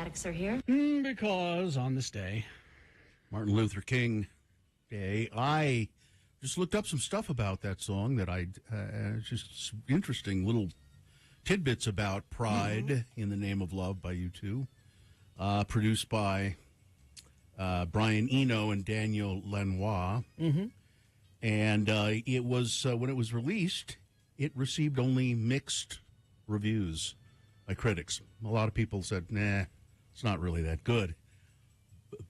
Maddox are here? Because on this day, Martin Luther King Day, I just looked up some stuff about that song that just interesting little tidbits about Pride in the Name of Love by U2, produced by Brian Eno and Daniel Lanois. Mm-hmm. And it was, when it was released, it received only mixed reviews by critics. A lot of people said, nah, it's not really that good.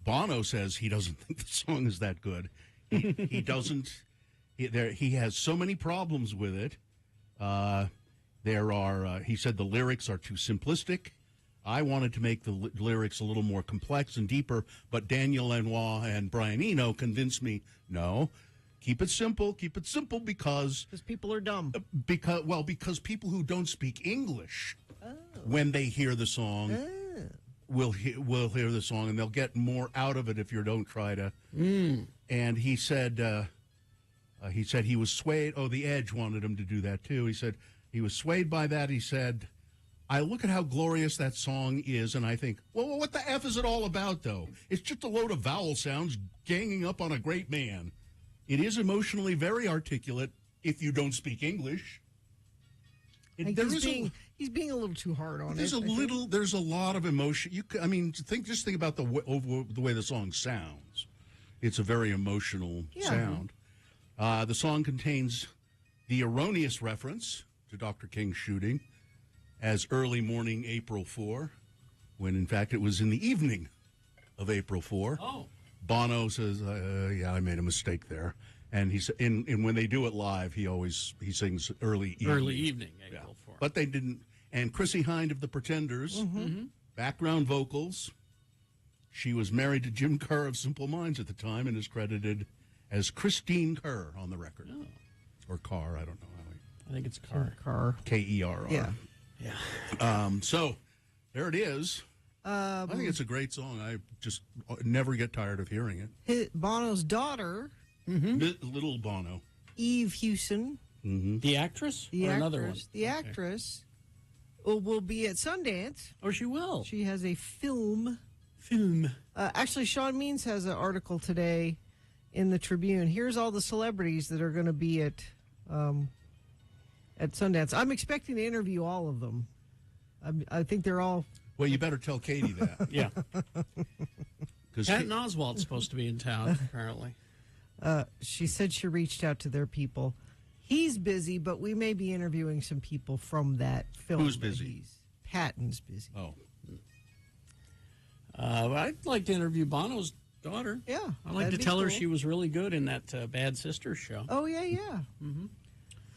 Bono says he doesn't think the song is that good. He doesn't. He has so many problems with it. He said the lyrics are too simplistic. I wanted to make the lyrics a little more complex and deeper, but Daniel Lanois and Brian Eno convinced me, no, keep it simple because people are dumb. Because people who don't speak English, when they hear the song, will hear the song, and they'll get more out of it if you don't try to. And he said he was swayed. Oh, The Edge wanted him to do that too. He said he was swayed by that. He said, I look at how glorious that song is, and I think, well, what the F is it all about, though? It's just a load of vowel sounds ganging up on a great man. It is emotionally very articulate if you don't speak English. He's being a little too hard on it. There's a lot of emotion. Just think about the way the song sounds. It's a very emotional sound. The song contains the erroneous reference to Dr. King's shooting as early morning April 4, when in fact it was in the evening of April 4. Oh. Bono says, I made a mistake there. And when they do it live, he sings early evening. April 4. But they didn't. And Chrissie Hynde of the Pretenders, background vocals. She was married to Jim Kerr of Simple Minds at the time and is credited as Christine Kerr on the record. Oh. Or Carr, I don't know. I think it's Carr. Carr. Kerr. Yeah. So there it is. I think it's a great song. I just never get tired of hearing it. Bono's daughter, Little Bono. Eve Hewson. The actress? Another one? The actress will be at Sundance. Oh, she will. She has a film. Film. Actually, Sean Means has an article today in the Tribune. Here's all the celebrities that are going to be at Sundance. I'm expecting to interview all of them. I think they're all... Well, you better tell Katie that. Yeah. Patton Oswalt's supposed to be in town, apparently. She said she reached out to their people. He's busy, but we may be interviewing some people from that film. Who's busy? Patton's busy. Oh. I'd like to interview Bono's daughter. Yeah. I'd like to tell her she was really good in that Bad Sisters show. Oh, yeah. Mm-hmm.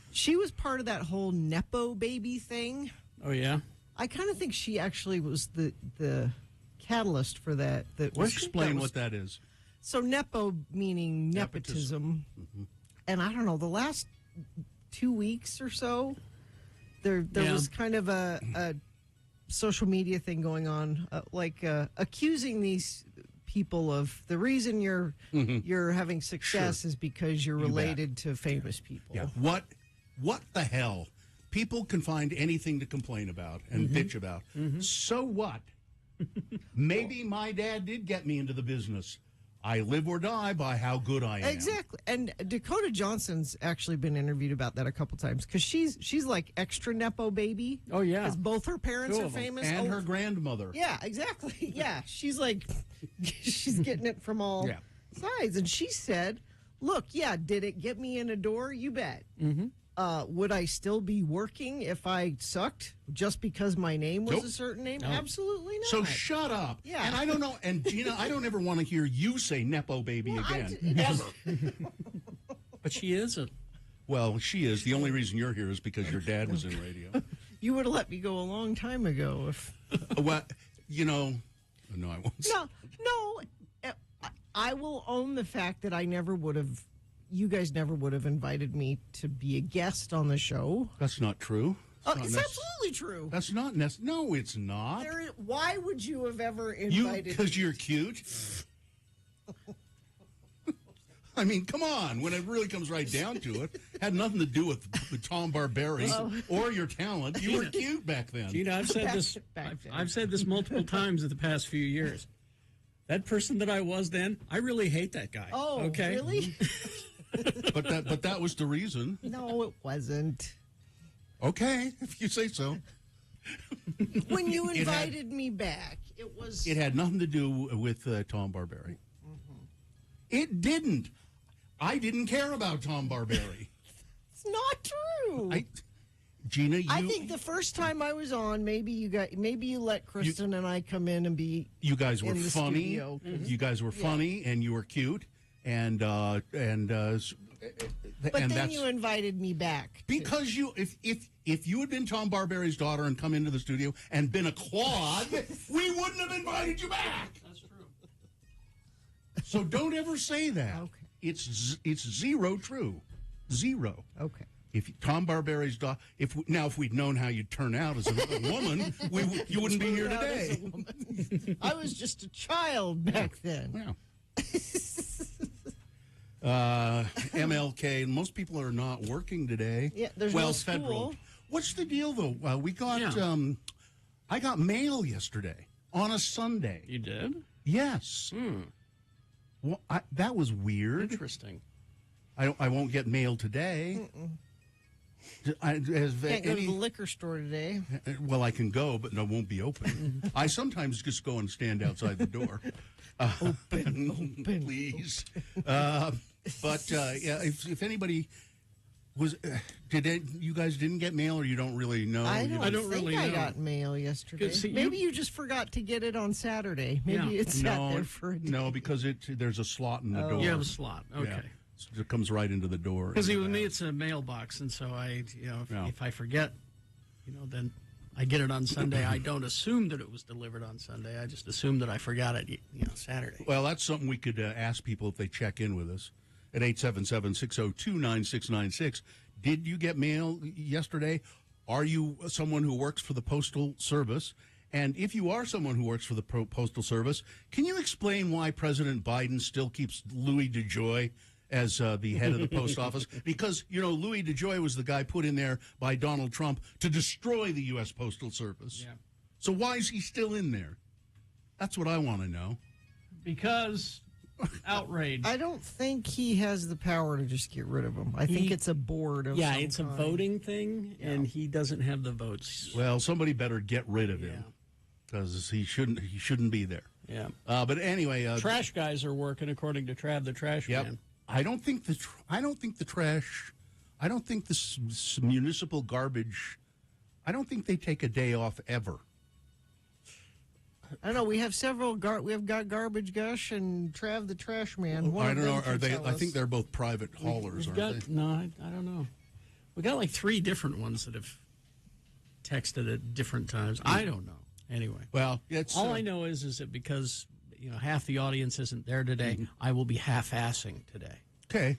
She was part of that whole Nepo baby thing. Oh, yeah? I kind of think she actually was the catalyst for that. Explain what that is. So Nepo meaning nepotism. And I don't know, the last 2 weeks or so, there was kind of a social media thing going on, accusing these people of the reason you're having success is because you're related to famous people. Yeah. What the hell? People can find anything to complain about and bitch about. So what? Maybe my dad did get me into the business. I live or die by how good I am. Exactly. And Dakota Johnson's actually been interviewed about that a couple times because she's like extra Nepo baby. Oh, yeah. Because both her parents are famous. And her grandmother. Yeah, exactly. Yeah. She's like, she's getting it from all sides. And she said, look, did it get me in a door? You bet. Would I still be working if I sucked just because my name was a certain name? No. Absolutely not. So shut up. Yeah. And I don't know. And Gina, I don't ever want to hear you say Nepo baby again. Never. But she isn't. Well, she is. The only reason you're here is because your dad was in radio. You would have let me go a long time ago. If well, no, I won't. No. I will own the fact that I never would have. You guys never would have invited me to be a guest on the show. That's not true. It's absolutely true. That's not necessary. No, it's not. Why would you have ever invited me? Because you're cute? I mean, come on. When it really comes right down to it, had nothing to do with Tom Barberi or your talent. You were cute back then. Gina, I've said this. I've said this multiple times in the past few years. That person that I was then, I really hate that guy. Oh, okay? Really? But that was the reason. No, it wasn't. Okay, if you say so. When you invited me back, it was. It had nothing to do with Tom Barberi. It didn't. I didn't care about Tom Barberi. It's not true. Gina, I think the first time I was on, maybe you let Kristen and I come in and be. You guys were in the funny. studio. You guys were funny, and you were cute, and But and then that's you invited me back. because you if you had been Tom Barberi's daughter and come into the studio and been a clod, we wouldn't have invited you back. That's true. So don't ever say that. Okay. It's zero true, zero. Okay. If Tom Barberi's daughter, if we'd known how you'd turn out as a woman, you wouldn't be here today. I was just a child back then. Yeah. MLK. Most people are not working today. Yeah, there's no school. Federal. What's the deal though? We got. Yeah. I got mail yesterday on a Sunday. You did? Yes. Well, that was weird. Interesting. I won't get mail today. Can't go to the liquor store today. Well, I can go, but no, it won't be open. I sometimes just go and stand outside the door. Open, please. But yeah, if anybody was, you guys didn't get mail, or you don't really know? I don't really think I know. got mail yesterday. See, Maybe you just forgot to get it on Saturday. Maybe it sat there for a day. No, because there's a slot in the door. You have a slot. Okay. Yeah. So it comes right into the door. Because with me, it's a mailbox, and so if I forget, then I get it on Sunday. I don't assume that it was delivered on Sunday. I just assume that I forgot it, Saturday. Well, that's something we could ask people if they check in with us at 877-602-9696. Did you get mail yesterday? Are you someone who works for the Postal Service? And if you are someone who works for the Postal Service, can you explain why President Biden still keeps Louis DeJoy as the head of the post office? Because, Louis DeJoy was the guy put in there by Donald Trump to destroy the U.S. Postal Service. Yeah. So why is he still in there? That's what I want to know. Because outrage. I don't think he has the power to just get rid of him. I think it's a board of some it's kind. a voting thing, and he doesn't have the votes. Well, somebody better get rid of him because he shouldn't be there. Yeah. But anyway, trash guys are working according to Trav the Trash Man. I don't think the trash. I don't think this municipal garbage. I don't think they take a day off ever. I don't know. We have several. We have got Garbage Gush and Trav the Trash Man. I don't know. Are they? I think they're both private haulers. I don't know. We got like 3 different ones that have texted at different times. I don't know. Anyway, well, it's all I know is that because half the audience isn't there today, I will be half-assing today. Okay,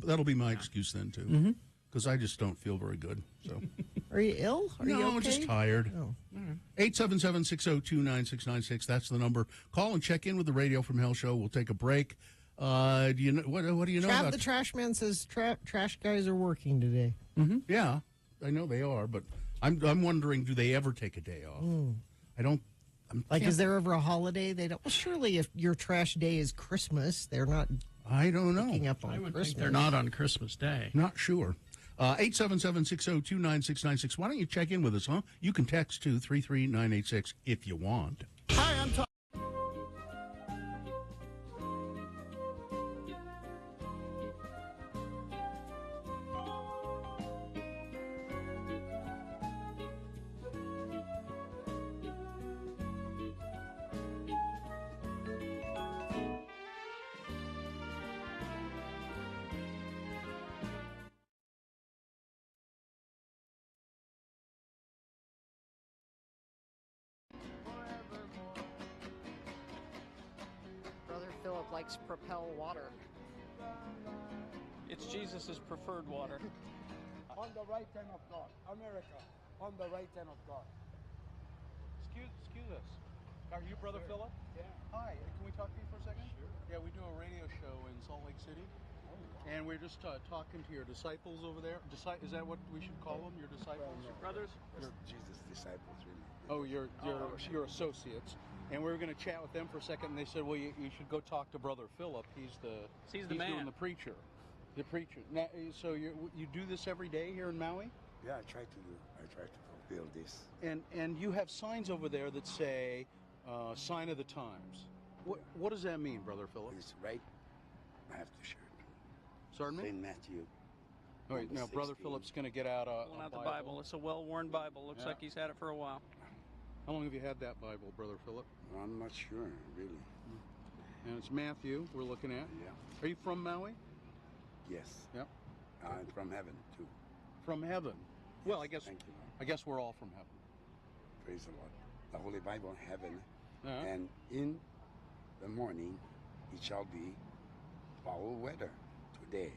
that'll be my excuse then too, because I just don't feel very good. So, are you ill? Are you okay? Just tired. Oh. 877-602-9696. That's the number. Call and check in with the Radio from Hell show. We'll take a break. Do you know what do you know? Trav the Trash Man says trash guys are working today. Yeah, I know they are, but I'm wondering, do they ever take a day off? I don't. Is there ever a holiday they don't? Well, surely if your trash day is Christmas, they're not. I don't know. Picking up on I would Christmas. think they're not on Christmas Day. Not sure. 877-602-9696. Why don't you check in with us, huh? You can text to 33986 if you want. Hi, I'm Tom. Brother Philip likes Propel water. It's Jesus' preferred water. On the right hand of God. America, on the right hand of God. Excuse us. Are you Brother Philip? Yeah. Hi. Can we talk to you for a second? Sure. Yeah, we do a radio show in Salt Lake City. City, and we're just talking to your disciples over there. Is that what we should call them? Your disciples, your brothers? Your Jesus' disciples, really. Oh, your associates. And we were going to chat with them for a second, and they said, "Well, you should go talk to Brother Philip. He's the man, doing the preacher, the preacher." Now, so you do this every day here in Maui? Yeah, I try to fulfill this. And you have signs over there that say, "Sign of the Times." What does that mean, Brother Philip? It's right. I have to share. Pardon me? St. Matthew. All right, now Brother Philip's going to get out the Bible. It's a well-worn Bible. Looks like he's had it for a while. How long have you had that Bible, Brother Philip? I'm not sure, really. And it's Matthew we're looking at. Yeah. Are you from Maui? Yes. Yep. I'm from heaven, too. From heaven. Well, Thank you. I guess we're all from heaven. Praise the Lord. The Holy Bible, heaven. Uh-huh. And in the morning, it shall be foul weather today.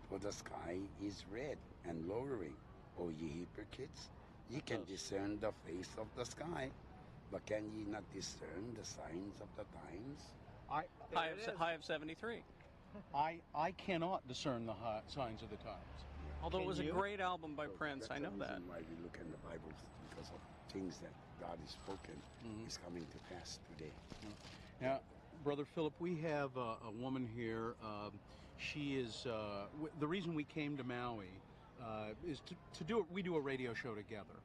For the sky is red and lowering. O ye hypocrites, ye can discern the face of the sky, but can ye not discern the signs of the times? High of 73. I cannot discern the signs of the times. Although it was Can a you? great album by Prince, That's I know the that. reason why we look in the Bible, because of things that God has spoken is coming to pass today. Now, Brother Philip, we have a woman here. She is the reason we came to Maui is to do it. We do a radio show together,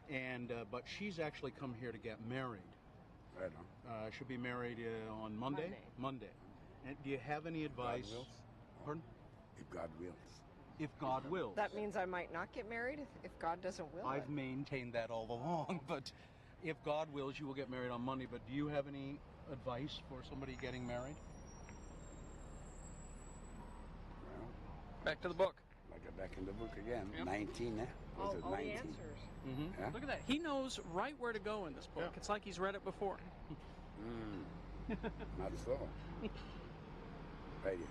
and but she's actually come here to get married. Right on. She'll be married on Monday. Monday. And do you have any advice? God wills. Pardon? If God wills. If God wills. That means I might not get married if God doesn't will I've it. maintained that all along, but if God wills, you will get married on Monday. But do you have any advice for somebody getting married? Well, Back to the book. like back in the book again. Yep. 19, eh? Was All it the 19? answers. Yeah? Look at that. He knows right where to go in this book. Yeah. It's like he's read it before. Not so. Right here.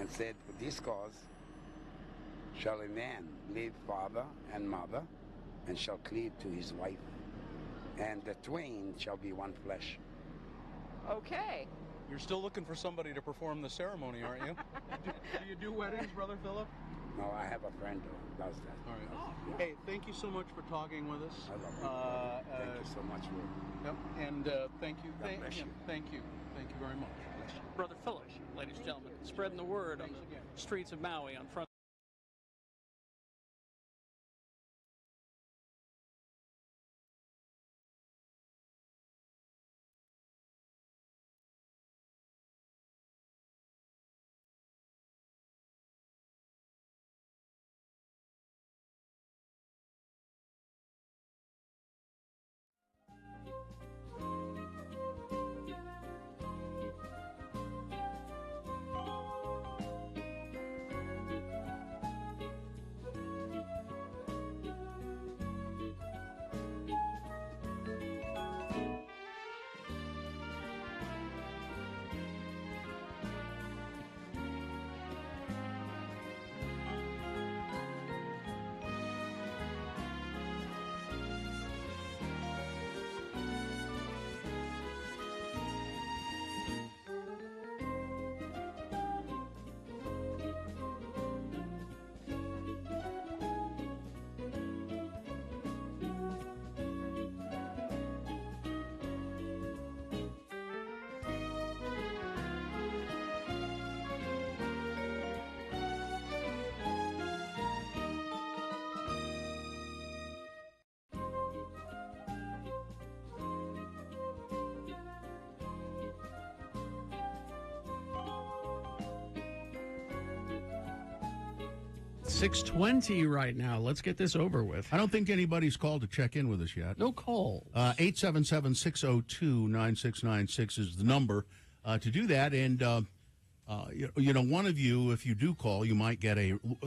And said, for this cause shall a man leave father and mother, and shall cleave to his wife, and the twain shall be one flesh. Okay. You're still looking for somebody to perform the ceremony, aren't you? do you do weddings, Brother Philip? No, I have a friend who does that. All right. Hey, thank you so much for talking with us. I love it. Thank you so much for Yep, and thank you. God bless you. Thank you. Thank you very much. Brother Philip, ladies and gentlemen, spreading the word on the streets of Maui on Front. .620 right now. Let's get this over with. I don't think anybody's called to check in with us yet. No call. 877-602-9696 is the number to do that. And, one of you, if you do call, you might get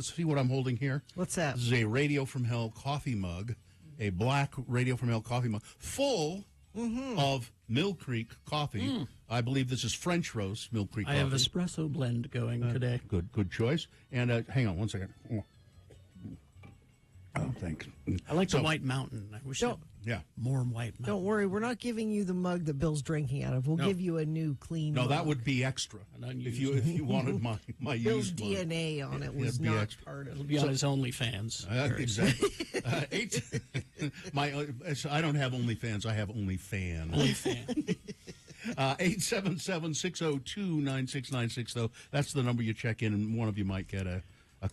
see what I'm holding here? What's that? This is a Radio from Hell coffee mug, a black Radio from Hell coffee mug, full of Mill Creek coffee. I believe this is French roast Mill Creek coffee. I have espresso blend going today. Good choice. And hang on one second. Oh, thanks. I like the White Mountain. I wish Don't- Yeah. more White Mountain. Don't worry, we're not giving you the mug that Bill's drinking out of. We'll No. give you a new clean No, mug. that would be extra. An unused. If you wanted my Bill's used one. DNA on it was It'd be not extra. part of It'll it. be on his OnlyFans. Exactly. I don't have OnlyFans. I have OnlyFan. OnlyFan. 877-602-9696, though. That's the number you check in, and one of you might get a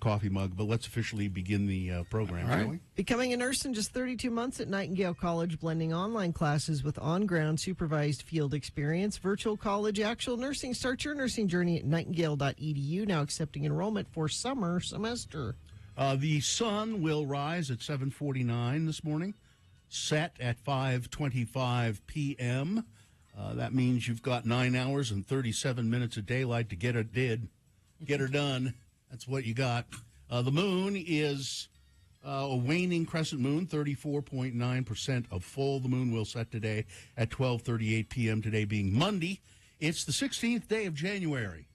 coffee mug. But let's officially begin the program, shall we? Becoming a nurse in just 32 months at Nightingale College, blending online classes with on-ground supervised field experience. Virtual college, actual nursing. Start your nursing journey at nightingale.edu, now accepting enrollment for summer semester. The sun will rise at 7:49 this morning, set at 5:25 p.m. That means you've got 9 hours and 37 minutes of daylight to get her done. That's what you got. The moon is a waning crescent moon, 34.9% of full. The moon will set today at 12:38 p.m., today being Monday. It's the 16th day of January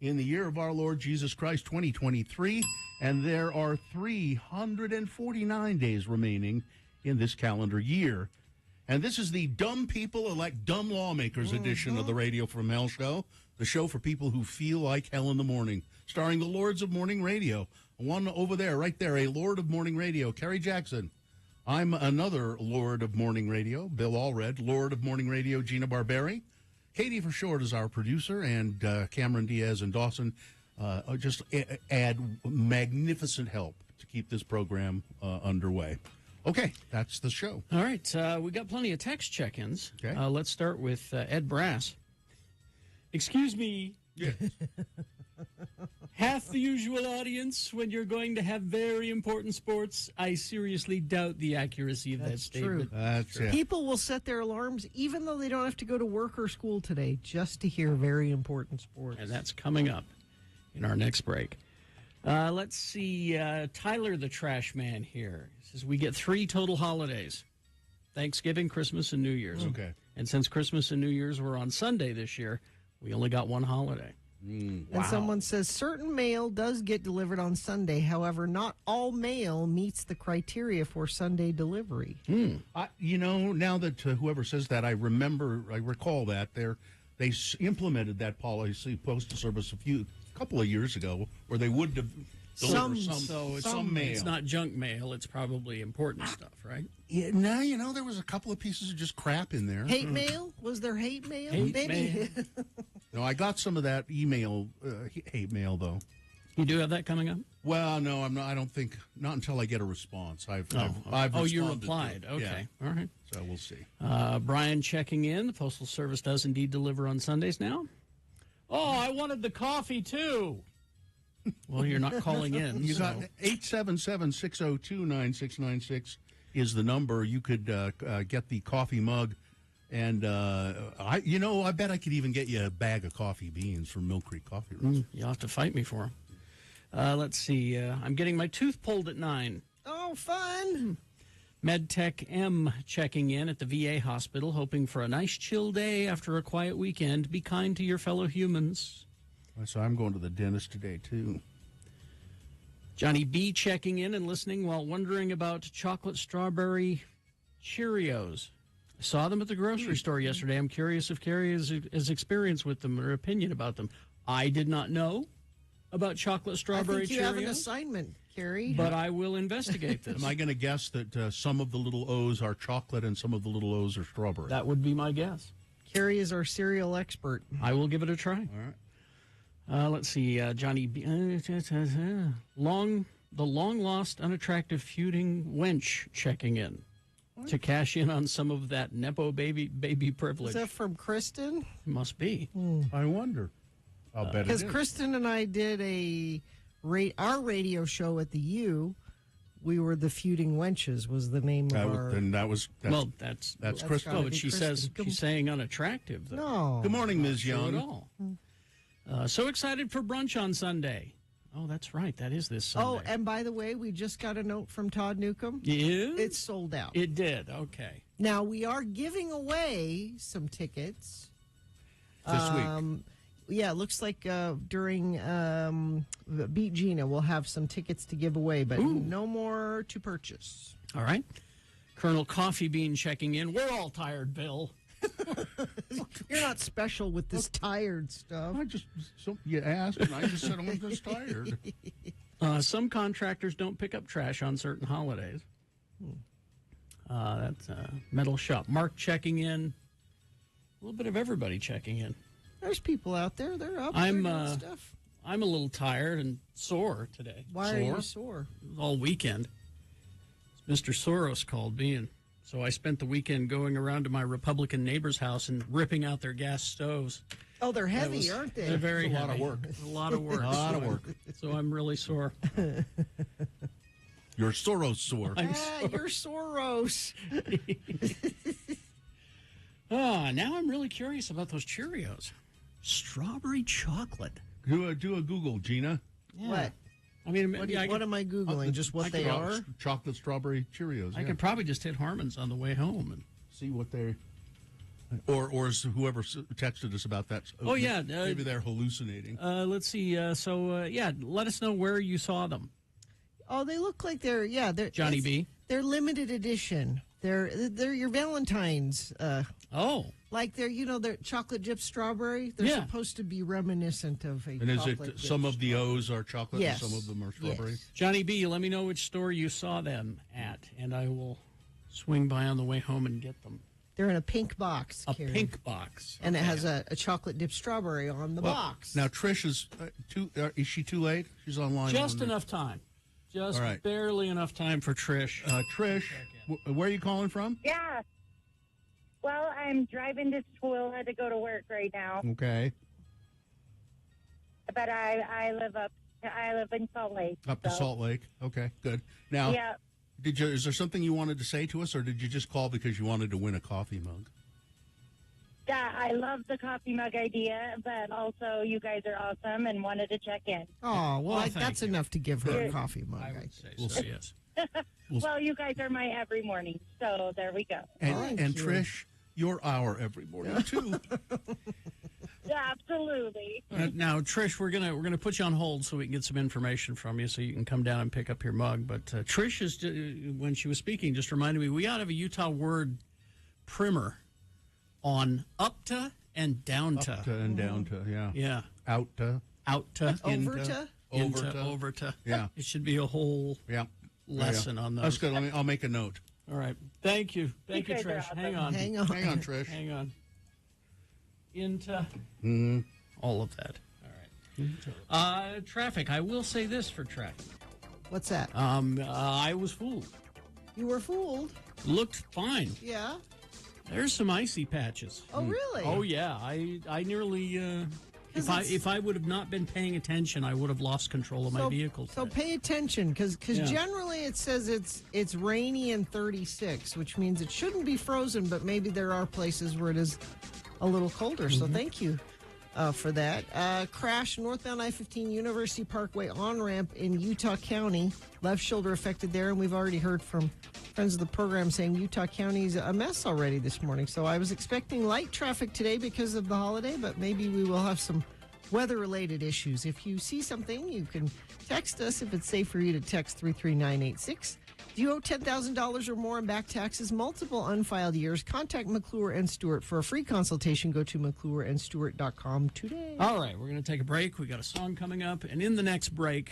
in the year of our Lord Jesus Christ, 2023, and there are 349 days remaining in this calendar year. And this is the Dumb People Elect Dumb Lawmakers edition of the Radio from Hell show, the show for people who feel like hell in the morning, starring the Lords of Morning Radio. One over there, right there, a Lord of Morning Radio, Kerry Jackson. I'm another Lord of Morning Radio, Bill Allred, Lord of Morning Radio, Gina Barberi. Katie for short is our producer, and Cameron Diaz and Dawson just add magnificent help to keep this program underway. Okay, that's the show. All right, we got plenty of text check-ins. Okay. Let's start with Ed Brass. Excuse me, Yes. half the usual audience when you're going to have very important sports. I seriously doubt the accuracy of that That's statement. true. That's it. People will set their alarms even though they don't have to go to work or school today just to hear very important sports. And that's coming up in our next break. Let's see. Tyler the Trash Man here says we get 3 total holidays: Thanksgiving, Christmas, and New Year's. Okay. And since Christmas and New Year's were on Sunday this year, we only got one holiday. And someone says certain mail does get delivered on Sunday. However, not all mail meets the criteria for Sunday delivery. Now that whoever says that, I recall that they implemented that policy, Postal Service, a couple of years ago, where they would deliver some mail. It's not junk mail. It's probably important stuff, right? Yeah, no, there was a couple of pieces of just crap in there. Hate mail? Was there hate mail? Hate Maybe. mail. No, I got some of that email, hate mail, though. You do have that coming up? Well, no, I'm not. I don't think not until I get a response. I've you responded replied. to it. Okay, Yeah. all right. So we'll see. Brian checking in. The Postal Service does indeed deliver on Sundays now. Oh, I wanted the coffee too. Well, you're not calling in. You so. got 877-602-9696 is the number. You could get the coffee mug, and I bet I could even get you a bag of coffee beans from Mill Creek Coffee Roast. You'll have to fight me for them. Let's see. I'm getting my tooth pulled at 9. Oh, fun. MedTech M checking in at the VA hospital, hoping for a nice chill day after a quiet weekend. Be kind to your fellow humans. So I'm going to the dentist today, too. Johnny B checking in and listening while wondering about chocolate strawberry Cheerios. I saw them at the grocery store yesterday. I'm curious if Carrie has experience with them or opinion about them. I did not know about chocolate strawberry I think you Cheerios. have an assignment, Carrie. But I will investigate this. Am I going to guess that some of the little O's are chocolate and some of the little O's are strawberry? That would be my guess. Carrie is our cereal expert. I will give it a try. All right. Let's see, Johnny B. The long-lost, unattractive feuding wench checking in to cash in on some of that Nepo baby privilege. Is that from Kristen? Must be. I wonder. I'll bet it Because is. Kristen and I did our radio show at the U. We were the Feuding Wenches was the name of our... And that's Kristen. Oh, but she says she's saying unattractive, though. No. Good morning, Ms. True Young. at all. So excited for brunch on Sunday. Oh, that's right. That is this Sunday. Oh, and by the way, we just got a note from Todd Newcomb. Yeah? It's sold out. It did. Okay. Now, we are giving away some tickets. This week. yeah, it looks like during Beat Gina, we'll have some tickets to give away, but no more to purchase. All right. Colonel Coffee Bean checking in. We're all tired, Bill. You're not special with this tired stuff. You asked, and I just said I'm just tired. Some contractors don't pick up trash on certain holidays. That's Metal Shop. Mark checking in. A little bit of everybody checking in. There's people out there. They're up. I'm they're doing stuff. I'm a little tired and sore today. Why are you sore? All weekend. Mr. Soros called me, and so I spent the weekend going around to my Republican neighbor's house and ripping out their gas stoves. Oh, they're heavy, aren't they? They're very It's a heavy. lot of work. A lot of work. A lot of work. So I'm really sore. You're Soros sore. You're Soros. Now I'm really curious about those Cheerios. Strawberry chocolate. Do a Google, Gina. Yeah. What? I mean, What am I Googling? Just what they are? Chocolate strawberry Cheerios. I could probably just hit Harmon's on the way home. And see what they, or is whoever texted us about that. Oh, yeah. Maybe they're hallucinating. Let's see. Let us know where you saw them. Oh, they look like they're Johnny B. They're limited edition. They're your Valentine's. Like they're chocolate dip strawberry. They're supposed to be reminiscent of a. And is it some of the O's are chocolate Yes. and some of them are strawberry? Yes. Johnny B, let me know which store you saw them at, and I will swing by on the way home and get them. They're in a pink box. A Karen. pink box. And it has a chocolate dip strawberry on the box. Now Trish is is she too late? She's online. Just enough time. Just All right. barely enough time for Trish. Trish, where are you calling from? Yeah. Well, I'm driving to Tooele to go to work right now, Okay. but I live in Salt Lake. Up to Salt Lake. Okay, good. Now, Yeah. is there something you wanted to say to us, or did you just call because you wanted to win a coffee mug? Yeah, I love the coffee mug idea, but also you guys are awesome and wanted to check in. Oh, well, thank that's you. enough to give her a Good. coffee mug. I I would say We'll so, see. yes. Well, you guys are my every morning, so there we go. And Thank you. Trish, you're our every morning too. Yeah, absolutely. Now, Trish, we're gonna put you on hold so we can get some information from you, so you can come down and pick up your mug. But Trish is when she was speaking, just reminded me we ought to have a Utah word primer on up to and down to. Up to and down to, yeah. Yeah, Out to, out to, Over into, to? over into, to. over to. Yeah. It should be a whole Yeah. lesson on those. That's good. I'll make a note. All right. Thank you. Thank you, You guys are Trish. awesome. Hang on. Hang on. Hang on, Trish. Hang on. Into all of that. All right. Traffic. I will say this for traffic. What's that? I was fooled. You were fooled. Looked fine. Yeah. There's some icy patches. Oh, really? Oh yeah. I nearly. If I would have not been paying attention, I would have lost control of my vehicle. So today. pay attention, because Yeah. generally it says it's rainy and 36, which means it shouldn't be frozen, but maybe there are places where it is a little colder. So thank you for that. Crash northbound I-15 University Parkway on-ramp in Utah County. Left shoulder affected there, and we've already heard from friends of the program saying Utah County's a mess already this morning. So I was expecting light traffic today because of the holiday, but maybe we will have some weather-related issues. If you see something, you can text us if it's safe for you to text 33986. Do you owe $10,000 or more in back taxes, multiple unfiled years? Contact McClure and Stewart for a free consultation. Go to McClureandStewart.com today. All right, we're going to take a break. We got a song coming up, and in the next break,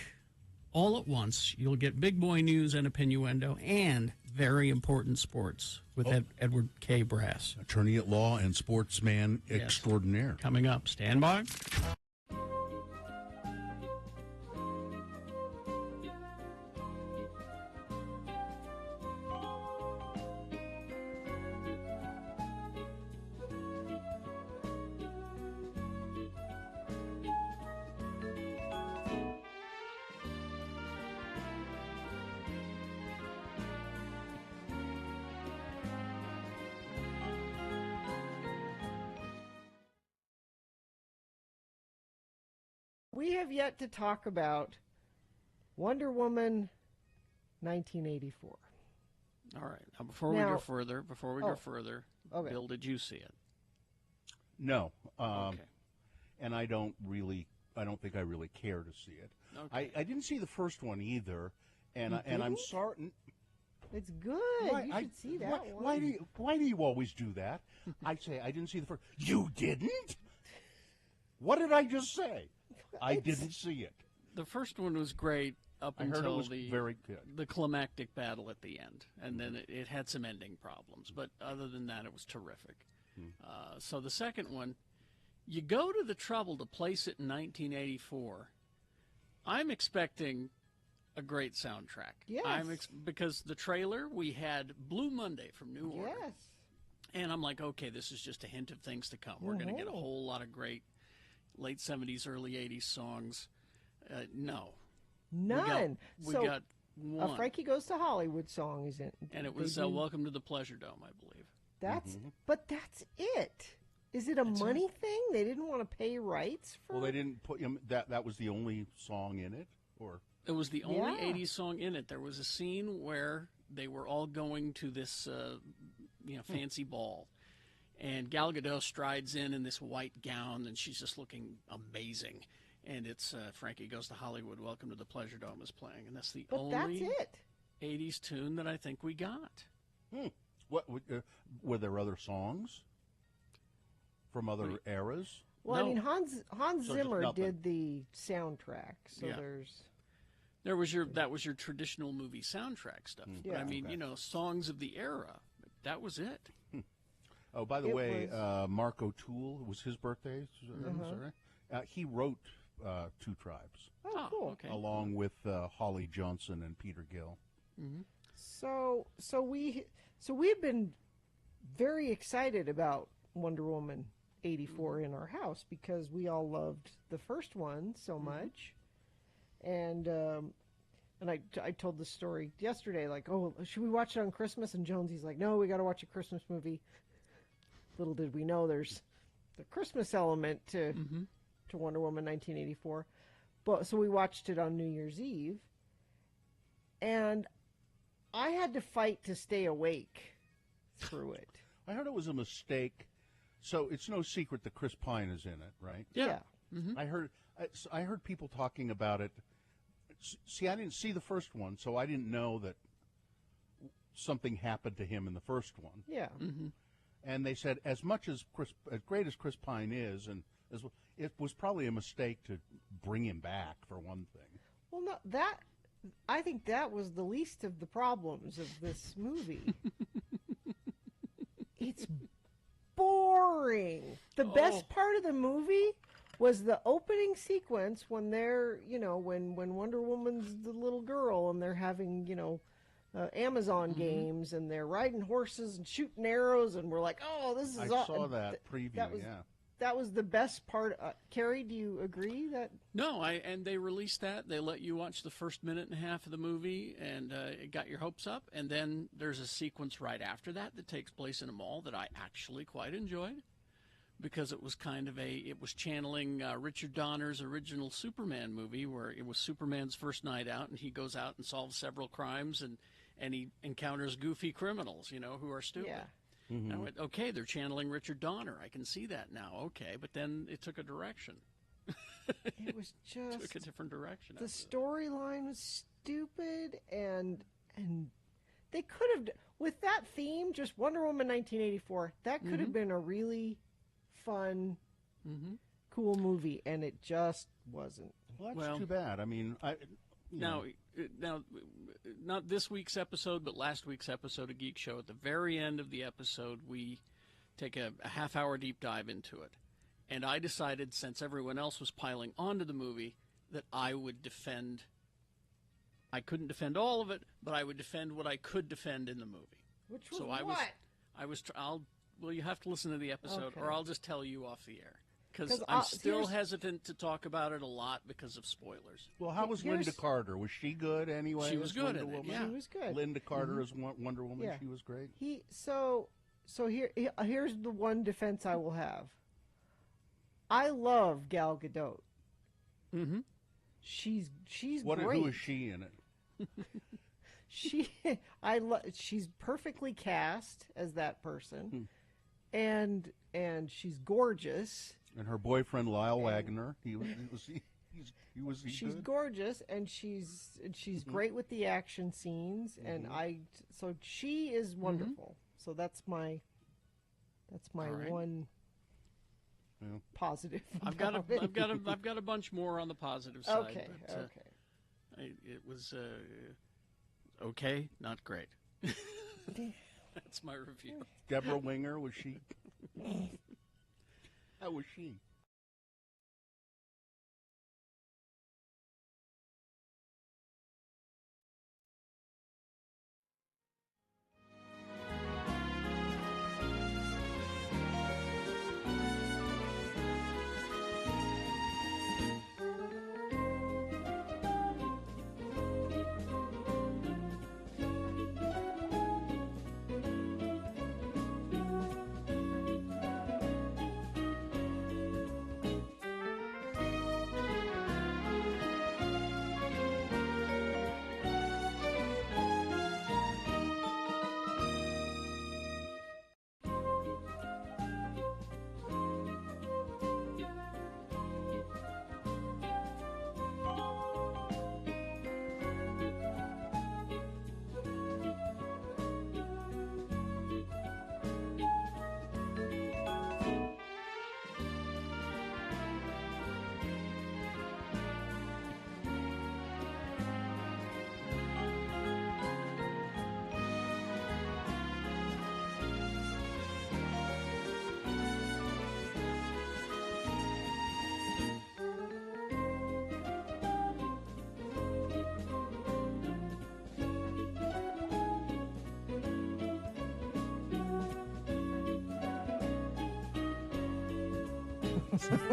all at once, you'll get big boy news and innuendo and very important sports with Edward K. Brass. Attorney at law and sportsman Yes. extraordinaire. Coming up. Stand by. We have yet to talk about Wonder Woman 1984. All right. Now, before we Now- go further, Okay. Bill, did you see it? No. Okay. and I don't think I really care to see it. Okay. I didn't see the first one either, and I'm sorry. It's good. You should see that one. Why do you always do that? I say I didn't see the first. You didn't? What did I just say? I didn't see it. The first one was great up I heard until it was very good. the climactic battle at the end, and then it had some ending problems. But other than that, it was terrific. So the second one, you go to the trouble to place it in 1984. I'm expecting a great soundtrack. Yes. Because the trailer, we had Blue Monday from New Order. Yes. And I'm like, okay, this is just a hint of things to come. We're going to get a whole lot of great late 70s, early 80s songs. No. None. We got one. A Frankie Goes to Hollywood song is in. And it was Welcome to the Pleasure Dome, I believe. But that's it. Is it a money thing? They didn't want to pay rights for. Well, they didn't put that was the only song in it, or it was the only 80s song in it. There was a scene where they were all going to this fancy ball, and Gal Gadot strides in this white gown, and she's just looking amazing. And it's Frankie Goes to Hollywood, Welcome to the Pleasure Dome is playing, and that's the only 80s tune that I think we got. What were there other songs from other eras? Well, No. I mean, Hans So Zimmer just did the soundtrack, so that was your traditional movie soundtrack stuff. But I mean, songs of the era. That was it. Oh, by the way, Mark O'Toole, it was his birthday. He wrote Two Tribes. Oh, cool. Okay. Along with Holly Johnson and Peter Gill. So we've been very excited about Wonder Woman 84 in our house because we all loved the first one so much, and I told the story yesterday, like, oh, should we watch it on Christmas? And Jonesy's like, no, we got to watch a Christmas movie. Little did we know there's the Christmas element to Wonder Woman 1984, but so we watched it on New Year's Eve, and I had to fight to stay awake through it. I heard it was a mistake. So it's no secret that Chris Pine is in it, right? Yeah. I heard people talking about it. See, I didn't see the first one, so I didn't know that something happened to him in the first one. Yeah. And they said as great as Chris Pine is, and it was probably a mistake to bring him back for one thing. Well, no, I think that was the least of the problems of this movie. It's boring. The best part of the movie was the opening sequence when they're, when Wonder Woman's the little girl and they're having, Amazon games and they're riding horses and shooting arrows and we're like, oh, this is I saw that preview, That was the best part. Carrie, do you agree that? No, and they released that. They let you watch the first minute and a half of the movie, and it got your hopes up. And then there's a sequence right after that takes place in a mall that I actually quite enjoyed because it was it was channeling Richard Donner's original Superman movie where it was Superman's first night out, and he goes out and solves several crimes, and he encounters goofy criminals, who are stupid. Yeah. And I went, okay, they're channeling Richard Donner. I can see that now. Okay, but then it took a direction. It was just took a different direction. The storyline was stupid, and they could have with that theme, just Wonder Woman 1984. That could have been a really fun, cool movie, and it just wasn't. Well, that's too bad. I mean, Now, not this week's episode, but last week's episode of Geek Show, at the very end of the episode, we take a half-hour deep dive into it. And I decided, since everyone else was piling onto the movie, that I would defend. I couldn't defend all of it, but I would defend what I could defend in the movie. Which was what? Well, you have to listen to the episode, Okay. or I'll just tell you off the air. Because I'm still hesitant to talk about it a lot because of spoilers. well, how was Linda Carter? Was she good anyway? She was as good Wonder in it, Woman? yeah. She was good. Linda Carter as Wonder Woman. Yeah. She was great. Here's the one defense I will have. I love Gal Gadot. Mm-hmm. She's Who great. is she in it? She's perfectly cast as that person, and she's gorgeous. And her boyfriend Lyle Wagner, he was She's good? gorgeous, and she's great with the action scenes, and so she is wonderful. So that's my right. one positive. I've got a bunch more on the positive side. Okay, but, okay. it was okay, not great. That's my review. Deborah Winger, was she? How was she?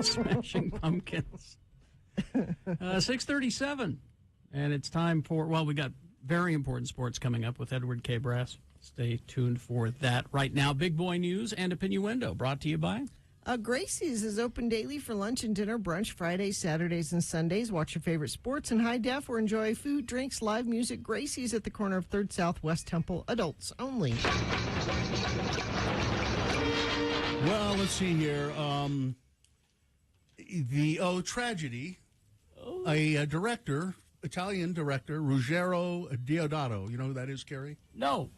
Smashing Pumpkins. 6:37, and it's time for, well, we got very important sports coming up with Edward K. Brass. Stay tuned for that. Right now, Big Boy News and Opinioendo, brought to you by Gracie's is open daily for lunch and dinner, brunch, Fridays, Saturdays, and Sundays. Watch your favorite sports in high def or enjoy food, drinks, live music. Gracie's at the corner of 3rd South West Temple. Adults only. Well, let's see here. Tragedy. A director, Italian director, Ruggero Deodato. You know who that is, Carrie? No.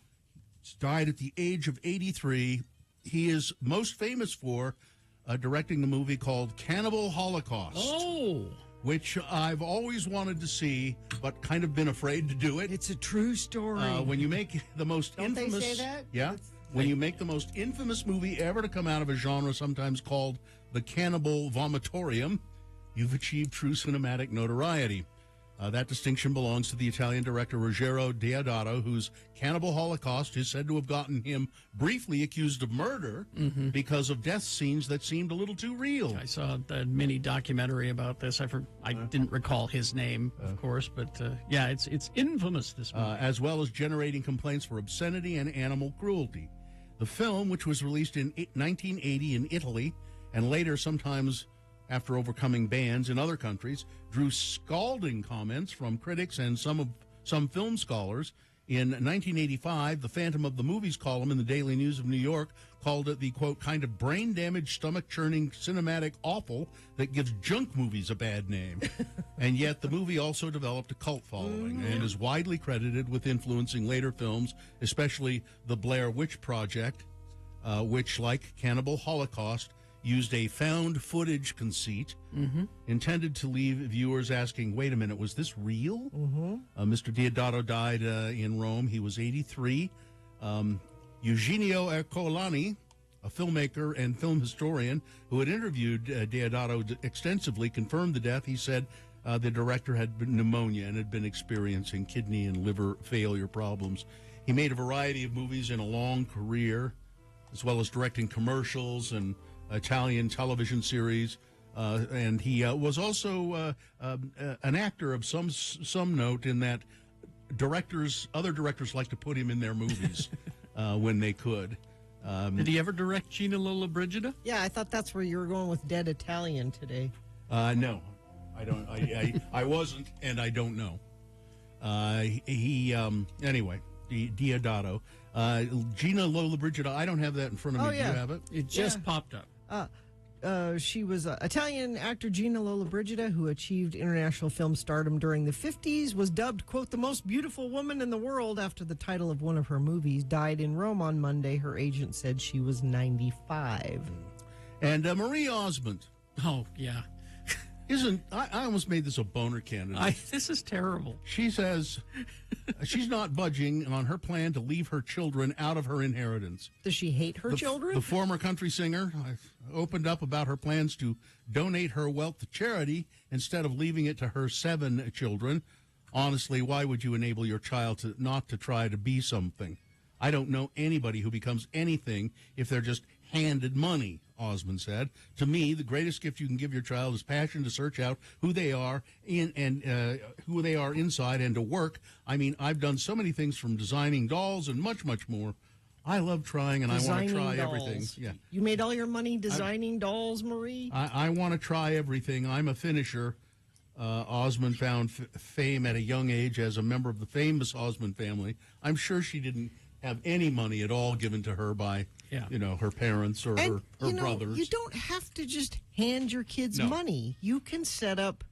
Died at the age of 83. He is most famous for directing the movie called Cannibal Holocaust. Oh. Which I've always wanted to see, but kind of been afraid to do it. It's a true story. When you make the most Don't infamous... they say that? Yeah. When you make the most infamous movie ever to come out of a genre, sometimes called the Cannibal Vomitorium, you've achieved true cinematic notoriety. That distinction belongs to the Italian director Ruggero Deodato, whose Cannibal Holocaust is said to have gotten him briefly accused of murder because of death scenes that seemed a little too real. I saw a mini documentary about this. I didn't recall his name, of course, but yeah, it's infamous, this movie. As well as generating complaints for obscenity and animal cruelty. The film, which was released in 1980 in Italy and later sometimes after overcoming bans in other countries, drew scalding comments from critics and some film scholars. In 1985, the Phantom of the Movies column in the Daily News of New York called it the, quote, kind of brain-damaged, stomach-churning cinematic awful that gives junk movies a bad name. And yet the movie also developed a cult following and is widely credited with influencing later films, especially The Blair Witch Project, which, like Cannibal Holocaust, used a found footage conceit intended to leave viewers asking, wait a minute, was this real? Mr. Deodato died in Rome. He was 83. Eugenio Ercolani, a filmmaker and film historian who had interviewed Deodato extensively, confirmed the death. He said the director had pneumonia and had been experiencing kidney and liver failure problems. He made a variety of movies in a long career, as well as directing commercials and Italian television series, and he was also an actor of some note in that other directors like to put him in their movies when they could. Did he ever direct Gina Lollobrigida? Yeah, I thought that's where you were going with Dead Italian today. No, I don't. I wasn't, and I don't know. Anyway, Deodato. Gina Lollobrigida, I don't have that in front of me. Oh, yeah. Do you have it? It just popped up. she was Italian actor Gina Lollobrigida, who achieved international film stardom during the 50s, was dubbed, quote, the most beautiful woman in the world after the title of one of her movies. Died in Rome on Monday. Her agent said she was 95. And Marie Osmond. Oh, yeah. I almost made this a boner candidate. This is terrible. She says she's not budging on her plan to leave her children out of her inheritance. Does she hate her children? The former country singer opened up about her plans to donate her wealth to charity instead of leaving it to her 7 children. Honestly, why would you enable your child not to try to be something? I don't know anybody who becomes anything if they're just handed money, Osmond said. To me, the greatest gift you can give your child is passion to search out who they are who they are inside and to work. I mean, I've done so many things from designing dolls and much, much more. I love trying, and I want to try everything. Yeah. You made all your money designing dolls, Marie? I want to try everything. I'm a finisher. Osmond found fame at a young age as a member of the famous Osmond family. I'm sure she didn't have any money at all given to her by, her parents or her brothers. You don't have to just hand your kids money. You can set up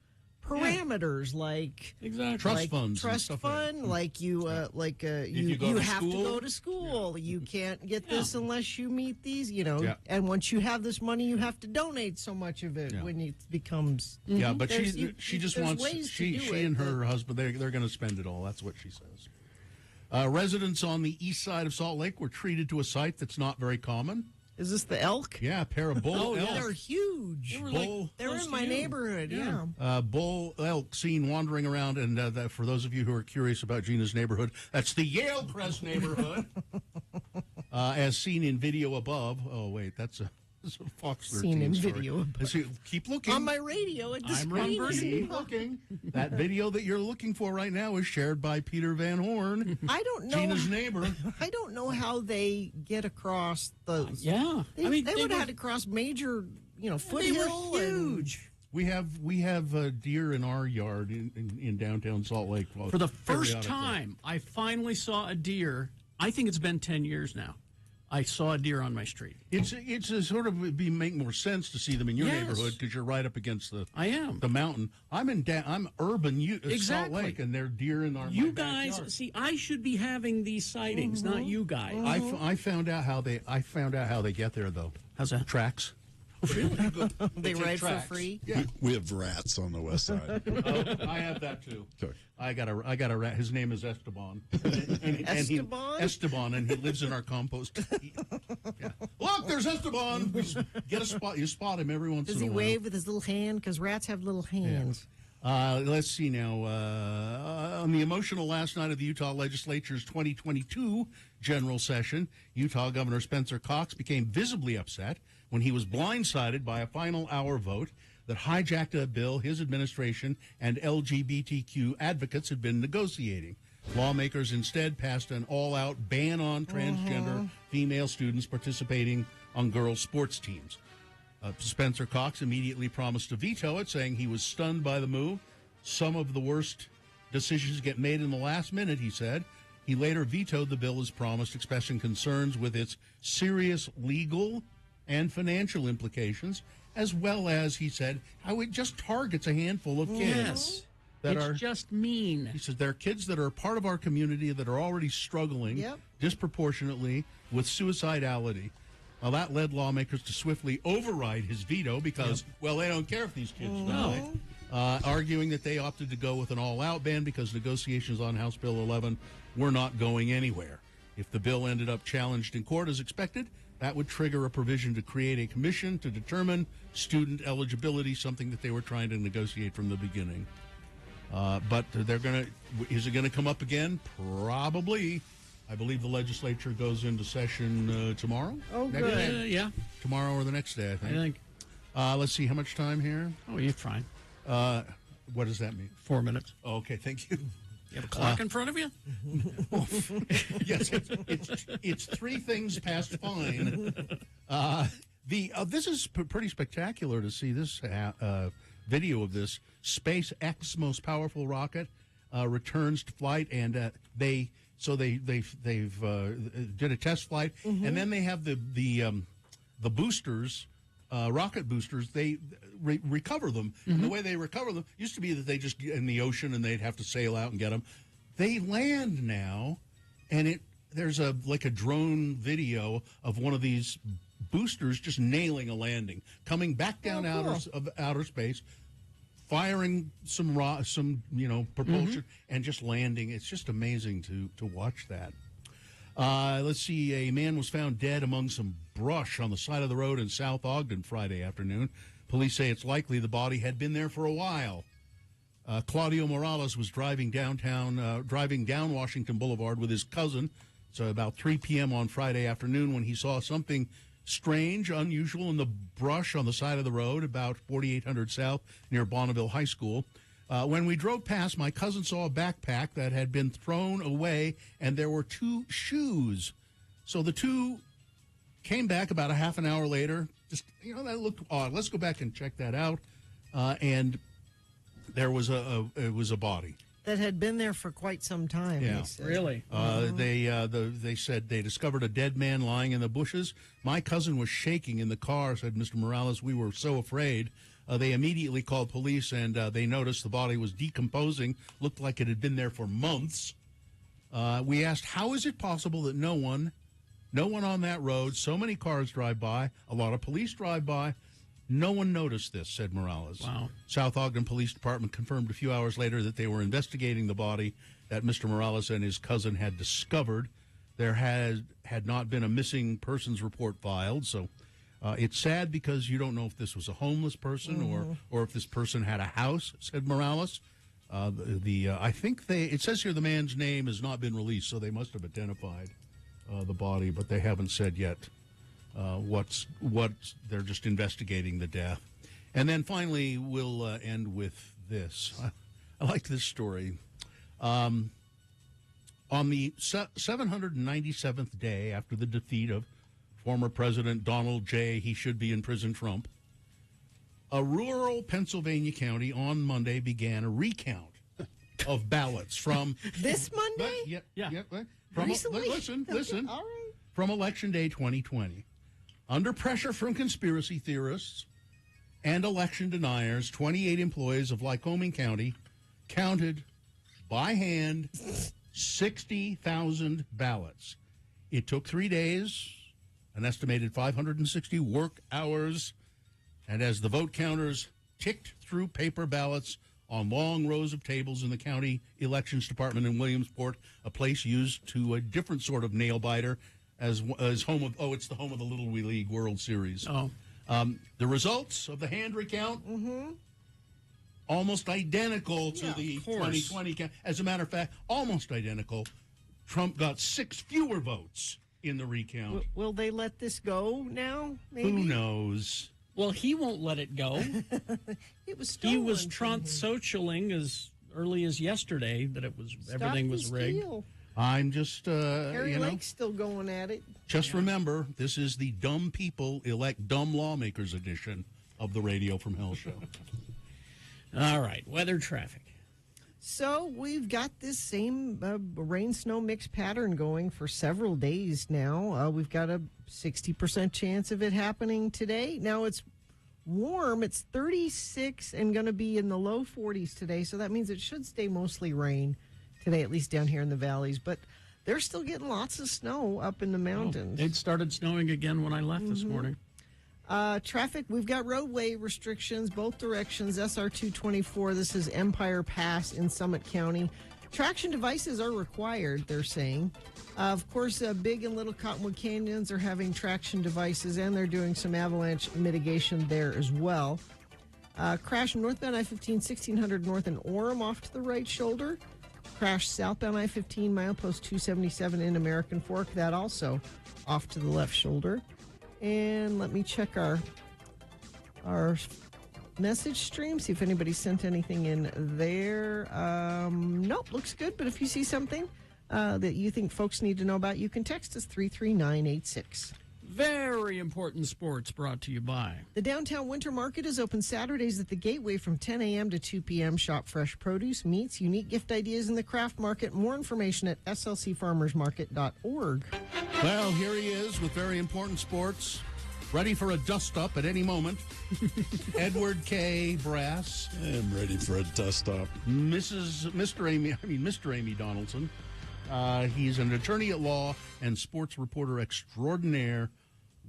parameters like trust funds, trust fund, like you have to go to school. You can't get this unless you meet these, And once you have this money, you have to donate so much of it when it becomes. Yeah, but she just wants she and her husband they're going to spend it all. That's what she says. Residents on the east side of Salt Lake were treated to a sight that's not very common. Is this the elk? Yeah, a pair of bull elk. They're huge. They're in my neighborhood, bull elk seen wandering around, and for those of you who are curious about Gina's neighborhood, that's the Yale Crest neighborhood, as seen in video above. Oh, wait, that's a Fox 13 seen in story. video. Keep looking. On my radio at the screen. Keep looking. That video that you're looking for right now is shared by Peter Van Horn. I don't know. Gina's neighbor. I don't know how they get across those. They would have had to cross major, foothill. They were huge. We have deer in our yard in downtown Salt Lake. For the first time, I finally saw a deer. I think it's been 10 years now. I saw a deer on my street. It's a sort of make more sense to see them in your neighborhood because you're right up against the mountain. I'm urban Salt Lake, and they're deer in our you guys backyard. See, I should be having these sightings, not you guys. I found out how they get there though. How's that? Tracks. Really? They ride for free. Yeah. We have rats on the west side. I have that too. Okay. I got a rat. His name is Esteban. Esteban, and he lives in our compost. Yeah. Look, there's Esteban. Get a spot. You spot him every once in a while. Does he wave with his little hand? Because rats have little hands. Yeah. Let's see now. On the emotional last night of the Utah Legislature's 2022 general session, Utah Governor Spencer Cox became visibly upset when he was blindsided by a final hour vote that hijacked a bill his administration and LGBTQ advocates had been negotiating. Lawmakers instead passed an all-out ban on transgender female students participating on girls' sports teams. Spencer Cox immediately promised to veto it, saying he was stunned by the move. Some of the worst decisions get made in the last minute, he said. He later vetoed the bill as promised, expressing concerns with its serious legal and financial implications, as well as, he said, how it just targets a handful of kids. It's just mean. He says there are kids that are part of our community that are already struggling disproportionately with suicidality. Well, that led lawmakers to swiftly override his veto because, they don't care if these kids die, arguing that they opted to go with an all-out ban because negotiations on House Bill 11 were not going anywhere. If the bill ended up challenged in court as expected, that would trigger a provision to create a commission to determine student eligibility, something that they were trying to negotiate from the beginning. But is it going to come up again? Probably. I believe the legislature goes into session tomorrow. Oh, good. Yeah. Tomorrow or the next day, I think. Let's see, how much time here? Oh, you're fine. What does that mean? 4 minutes. Oh, okay, thank you. You have a clock in front of you? Yes, it's 3 things past fine. This is pretty spectacular to see this video of this. SpaceX most powerful rocket returns to flight, and they've did a test flight, and then they have the boosters rocket boosters, they recover them. And the way they recover them used to be that they just get in the ocean and they'd have to sail out and get them. They land now, and there's a drone video of one of these boosters just nailing a landing, coming back down outer space, firing some propulsion, and just landing. It's just amazing to watch that. Let's see. A man was found dead among some brush on the side of the road in South Ogden Friday afternoon. Police say it's likely the body had been there for a while. Claudio Morales was driving down Washington Boulevard with his cousin. So about 3 p.m. on Friday afternoon when he saw something strange, unusual in the brush on the side of the road about 4800 South near Bonneville High School. When we drove past, my cousin saw a backpack that had been thrown away, and there were 2 shoes. So the 2 came back about a half an hour later. Just, that looked odd. Let's go back and check that out. And there was it was a body that had been there for quite some time. Yeah, really. They said they discovered a dead man lying in the bushes. My cousin was shaking in the car, said Mr. Morales. We were so afraid. They immediately called police, and they noticed the body was decomposing. Looked like it had been there for months. We asked, how is it possible that no one on that road, so many cars drive by, a lot of police drive by, no one noticed this, said Morales. Wow. South Ogden Police Department confirmed a few hours later that they were investigating the body that Mr. Morales and his cousin had discovered. There had not been a missing persons report filed, so it's sad because you don't know if this was a homeless person or if this person had a house, said Morales. I think it says here the man's name has not been released, so they must have identified the body, but they haven't said yet what they're just investigating the death. And then finally, we'll end with this. I like this story. On the 797th day after the defeat of former President Donald J. He should be in prison Trump, a rural Pennsylvania county on Monday began a recount of ballots from this Monday. Recently? Listen. All right. From Election Day 2020. Under pressure from conspiracy theorists and election deniers, 28 employees of Lycoming County counted by hand 60,000 ballots. It took 3 days, an estimated 560 work hours, and as the vote counters ticked through paper ballots on long rows of tables in the county elections department in Williamsport, a place used to a different sort of nail biter as home of, it's the home of the Little League World Series. The results of the hand recount, almost identical to the 2020 count. As a matter of fact, almost identical. Trump got 6 fewer votes in the recount. Will they let this go now? Maybe? Who knows? Well, he won't let it go. It was stolen. He was socialing as early as yesterday that everything was rigged. Steal. I'm just, Harry Lake's still going at it. Just remember, this is the dumb people elect dumb lawmakers edition of the Radio from Hell show. All right, weather, traffic. So we've got this same rain-snow mix pattern going for several days now. We've got a 60% chance of it happening today. Now it's warm. It's 36 and going to be in the low 40s today. So that means it should stay mostly rain today, at least down here in the valleys. But they're still getting lots of snow up in the mountains. It started snowing again when I left this morning. Traffic, we've got roadway restrictions, both directions, SR 224. This is Empire Pass in Summit County. Traction devices are required, they're saying. Of course, Big and Little Cottonwood Canyons are having traction devices, and they're doing some avalanche mitigation there as well. Crash northbound I-15, 1600 north in Orem off to the right shoulder. Crash southbound I-15, milepost 277 in American Fork. That also off to the left shoulder. And let me check our message stream, see if anybody sent anything in there. Nope, looks good. But if you see something that you think folks need to know about, you can text us 33986. Very important sports brought to you by. The Downtown Winter Market is open Saturdays at the Gateway from 10 a.m. to 2 p.m. Shop fresh produce, meats, unique gift ideas in the craft market. More information at slcfarmersmarket.org. Well, here he is with very important sports. ready for a dust-up at any moment. Edward K. Brass. I'm ready for a dust-up. Mr. Amy Donaldson. He's an attorney at law and sports reporter extraordinaire.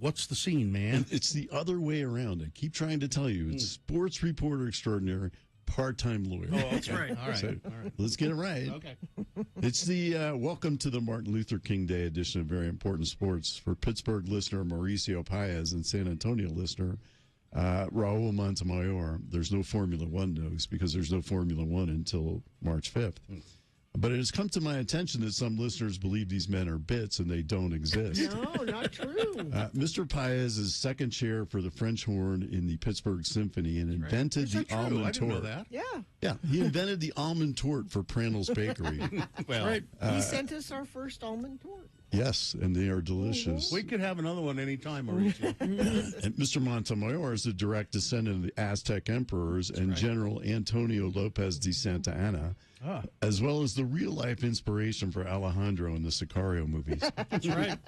What's the scene, man? And it's the other way around. I keep trying to tell you. It's sports reporter extraordinaire, part-time lawyer. Oh, that's right. All right. So, All right. let's get it right. Okay. It's the welcome to the Martin Luther King Day edition of Very Important Sports. For Pittsburgh listener Mauricio Paez and San Antonio listener Raul Montemayor, there's no Formula One news because there's no Formula One until March 5th. But it has come to my attention that some listeners believe these men are bits and they don't exist. No, not true. Mr. Paez is second chair for the French horn in the Pittsburgh Symphony and invented the almond I didn't know torte. that. Yeah. Yeah, he invented the almond torte for Prandtle's Bakery. Well, Right. He sent us our first almond torte. Yes, and they are delicious. we could have another one anytime, Mauricio. And Mr. Montemayor is the direct descendant of the Aztec emperors and General Antonio Lopez de Santa Anna, as well as the real-life inspiration for Alejandro in the Sicario movies. That's right.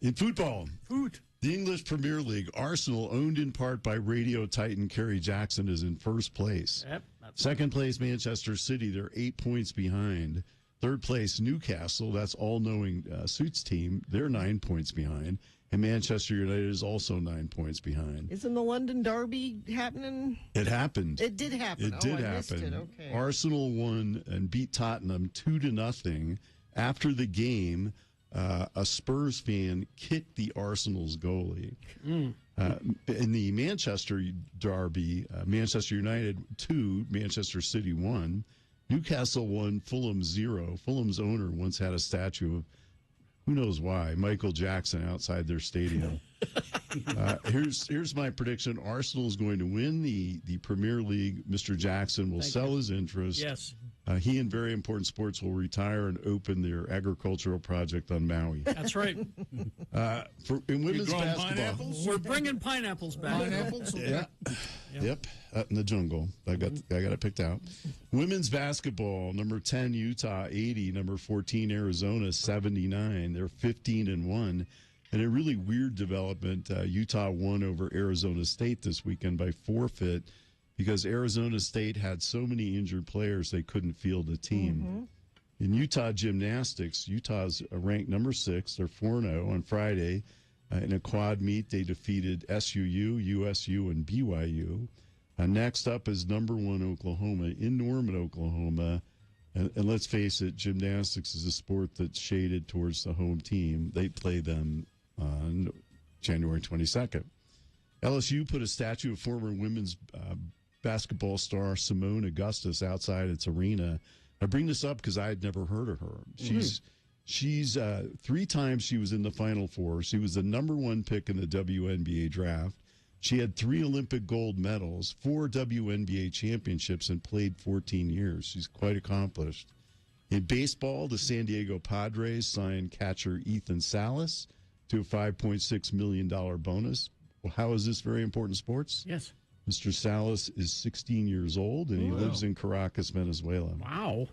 In football, the English Premier League, Arsenal, owned in part by radio titan Kerry Jackson, is in first place. Yep. Second place, Manchester City. They're 8 points behind. Third place, Newcastle. That's all-knowing Suits team. They're 9 points behind. And Manchester United is also 9 points behind. Isn't the London Derby happening? It happened. It did happen. It did I missed happen. it. Okay. Arsenal won and beat Tottenham 2-0. After the game, a Spurs fan kicked the Arsenal's goalie. In the Manchester Derby, Manchester United 2, Manchester City 1. Newcastle 1, Fulham 0. Fulham's owner once had a statue of, who knows why, Michael Jackson outside their stadium. Here's my prediction. Arsenal is going to win the Premier League. Mr. Jackson will sell his interest. Yes. He and Very Important Sports will retire and open their agricultural project on Maui. That's right. In women's growing basketball, pineapples? We're bringing pineapples back. Pineapples? yeah. Yep, out in the jungle. I got it picked out. Women's basketball, number 10 Utah 80, number 14 Arizona 79. They're 15-1. And a really weird development, Utah won over Arizona State this weekend by forfeit because Arizona State had so many injured players they couldn't field a team. In Utah gymnastics, Utah's ranked number 6. They're 4-0 on Friday. In a quad meet, they defeated SUU, USU, and BYU. Next up is number 1 Oklahoma in Norman, Oklahoma. And let's face it, gymnastics is a sport that's shaded towards the home team. They play them on January 22nd. LSU put a statue of former women's basketball star Simone Augustus outside its arena. I bring this up because I had never heard of her. She's 3 times she was in the Final Four. She was the number 1 pick in the WNBA draft. She had 3 Olympic gold medals, 4 WNBA championships, and played 14 years. She's quite accomplished. In baseball, the San Diego Padres signed catcher Ethan Salas to a $5.6 million bonus. Well, how is this Very Important Sports? Yes. Mr. Salas is 16 years old, and he lives in Caracas, Venezuela. Wow.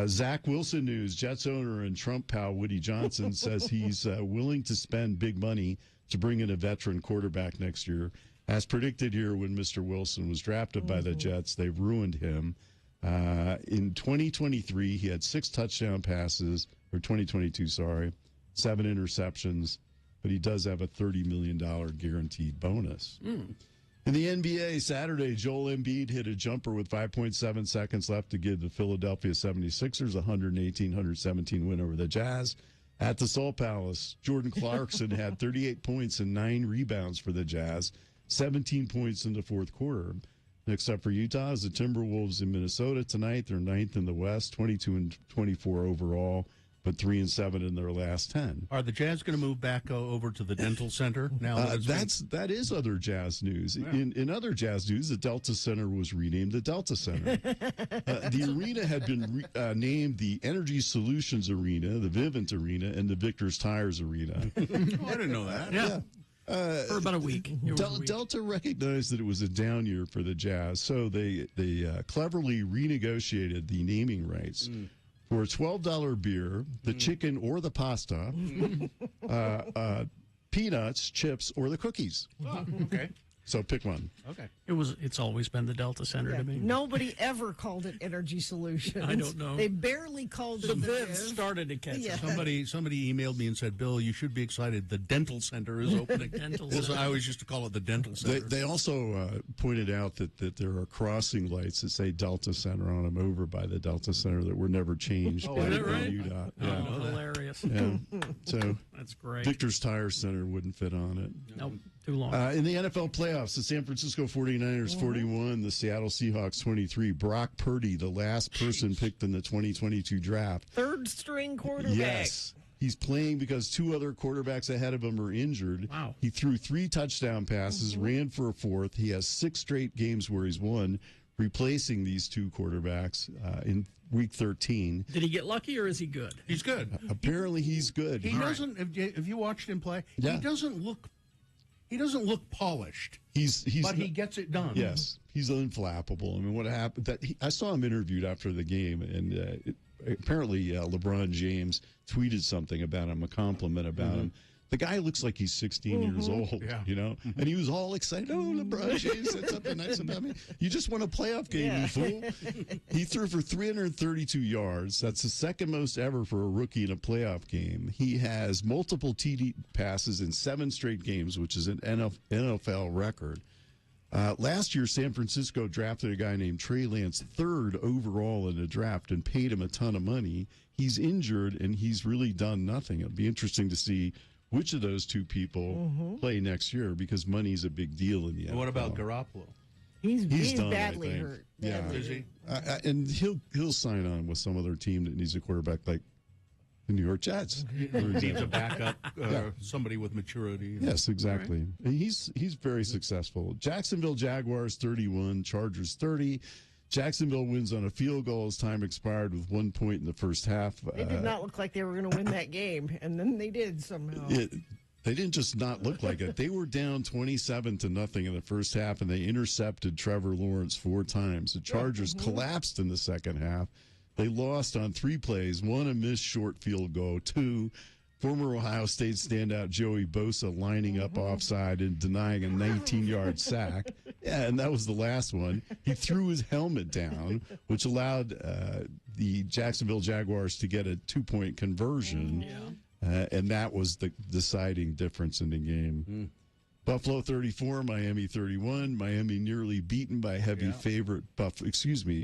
Zach Wilson news. Jets owner and Trump pal Woody Johnson says he's willing to spend big money to bring in a veteran quarterback next year. As predicted here when Mr. Wilson was drafted by the Jets, they've ruined him. In 2023, he had 6 touchdown passes, or 2022, sorry, 7 interceptions, but he does have a $30 million guaranteed bonus. In the NBA, Saturday, Joel Embiid hit a jumper with 5.7 seconds left to give the Philadelphia 76ers a 118-117 win over the Jazz. At the Salt Palace, Jordan Clarkson had 38 points and 9 rebounds for the Jazz, 17 points in the fourth quarter. Next up for Utah is the Timberwolves in Minnesota tonight. They're 9th in the West, 22-24 overall, but 3-7 in their last 10. Are the Jazz going to move back over to the dental center now? That is other Jazz news. Yeah. In other Jazz news, the Delta Center was renamed the Delta Center. The arena had been named the Energy Solutions Arena, the Vivint Arena, and the Victor's Tires Arena. Oh, I didn't know that. Yeah. For about a week. Delta recognized that it was a down year for the Jazz, so they cleverly renegotiated the naming rights. For a $12 beer, the chicken or the pasta, peanuts, chips, or the cookies. Oh, okay. So pick one. Okay. It's always been the Delta Center Yeah. to me. Nobody ever called it Energy Solutions. I don't know. They barely called The it Viv Viv. started to catch Yeah. it. Somebody emailed me and said, Bill, you should be excited. The dental center is opening. Dental This- center. I always used to call it the dental They, center. they also pointed out that there are crossing lights that say Delta Center on them over by the Delta Center that were never changed. Oh, by is that right? UDOT. Oh, Yeah. hilarious. Yeah. So That's great. Victor's Tire Center wouldn't fit on it. Nope, too long. In the NFL playoffs, the San Francisco 49ers 41, the Seattle Seahawks 23. Brock Purdy, the last person picked in the 2022 draft. Third string quarterback. Yes. He's playing because two other quarterbacks ahead of him are injured. Wow. He threw 3 touchdown passes, ran for a fourth. He has 6 straight games where he's won, replacing these two quarterbacks in week 13. Did he get lucky or is he good? He's good. Apparently, he's good. He doesn't. If you watched him play, Yeah. he doesn't look polished, He's but he gets it done. Yes, he's unflappable. I mean, what happened? I saw him interviewed after the game, and apparently LeBron James tweeted something about him, a compliment about him. The guy looks like he's 16 years old, Yeah. you know, and he was all excited. Oh, LeBron James said something nice about me. You just won a playoff game, you fool. He threw for 332 yards. That's the second most ever for a rookie in a playoff game. He has multiple TD passes in 7 straight games, which is an NFL record. Last year, San Francisco drafted a guy named Trey Lance 3rd overall in the draft and paid him a ton of money. He's injured, and he's really done nothing. It'll be interesting to see which of those two people play next year because money's a big deal in the NFL. And what about Garoppolo? He's done, badly I think. hurt. Yeah. Badly Is he? And he'll sign on with some other team that needs a quarterback like the New York Jets. Needs a backup, somebody with maturity. Yes, exactly. And he's very successful. Jacksonville Jaguars 31, Chargers 30. Jacksonville wins on a field goal as time expired with 1 point in the first half. They did not look like they were going to win that game, and then they did somehow. They didn't just not look like it. They were down 27-0 in the first half, and they intercepted Trevor Lawrence 4 times. The Chargers collapsed in the second half. They lost on 3 plays, 1 a missed short field goal, 2 former Ohio State standout Joey Bosa lining up offside and denying a 19-yard sack. Yeah, and that was the last one. He threw his helmet down, which allowed the Jacksonville Jaguars to get a 2-point conversion. And that was the deciding difference in the game. Buffalo 34, Miami 31. Miami nearly beaten by heavy favorite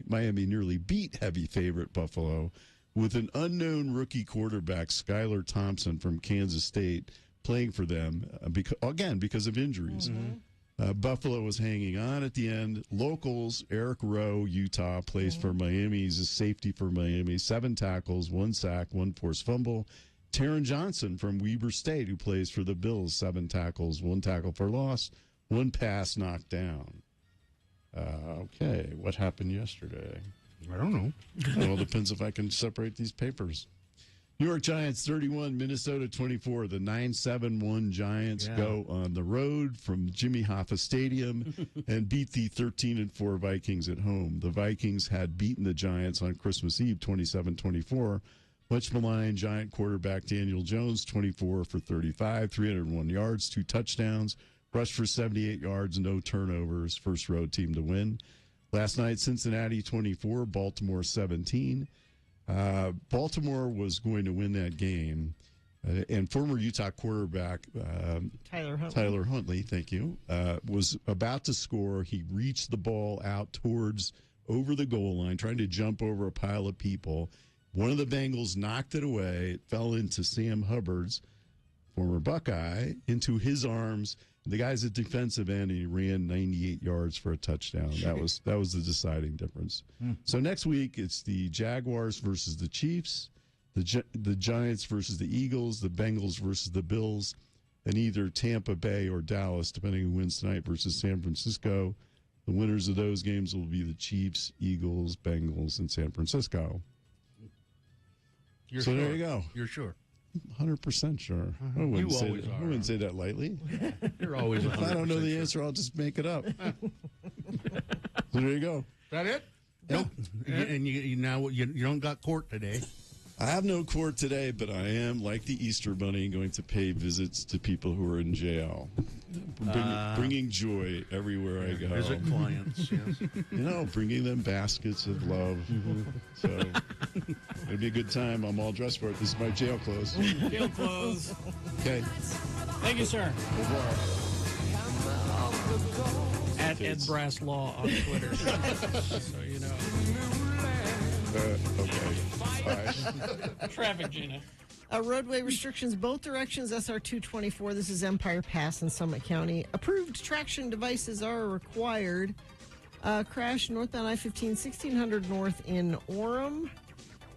Miami nearly beat heavy favorite Buffalo with an unknown rookie quarterback, Skylar Thompson from Kansas State, playing for them because of injuries. Buffalo was hanging on at the end. Locals, Eric Rowe, Utah, plays for Miami. He's a safety for Miami. 7 tackles, 1 sack, 1 forced fumble. Taron Johnson from Weber State, who plays for the Bills, 7 tackles, 1 tackle for loss, 1 pass knocked down. Okay, what happened yesterday? I don't know. Well, it depends if I can separate these papers. New York Giants 31, Minnesota 24. The 9-7-1 Giants go on the road from Jimmy Hoffa Stadium and beat the 13-4 Vikings at home. The Vikings had beaten the Giants on Christmas Eve 27-24. Much maligned Giant quarterback Daniel Jones, 24 for 35, 301 yards, 2 touchdowns, rushed for 78 yards, no turnovers. First road team to win. Last night, Cincinnati 24, Baltimore 17. Baltimore was going to win that game. And former Utah quarterback Tyler Huntley, thank you, was about to score. He reached the ball out towards over the goal line, trying to jump over a pile of people. One of the Bengals knocked it away. It fell into Sam Hubbard's, former Buckeye, into his arms. The guy's a defensive end, and he ran 98 yards for a touchdown. That was the deciding difference. So next week, it's the Jaguars versus the Chiefs, the Giants versus the Eagles, the Bengals versus the Bills, and either Tampa Bay or Dallas, depending who wins tonight, versus San Francisco. The winners of those games will be the Chiefs, Eagles, Bengals, and San Francisco. You're so sure? there you go. You're sure? 100% sure. I wouldn't say that lightly. You're always 100% If I don't know the sure. answer, I'll just make it up. So there you go. Is that it? Nope. And you now you don't got court today. I have no court today, but I am, like the Easter Bunny, going to pay visits to people who are in jail, bringing joy everywhere I go. Visit clients, yes. Bringing them baskets of love. So it'll be a good time. I'm all dressed for it. This is my jail clothes. Jail clothes. Okay. Thank you, sir. Au revoir. At Ed Brass Law on Twitter. So you know. Okay. Bye. Traffic, Gina. Roadway restrictions both directions, SR 224. This is Empire Pass in Summit County. Approved traction devices are required. Crash northbound I-15, 1600 north in Orem.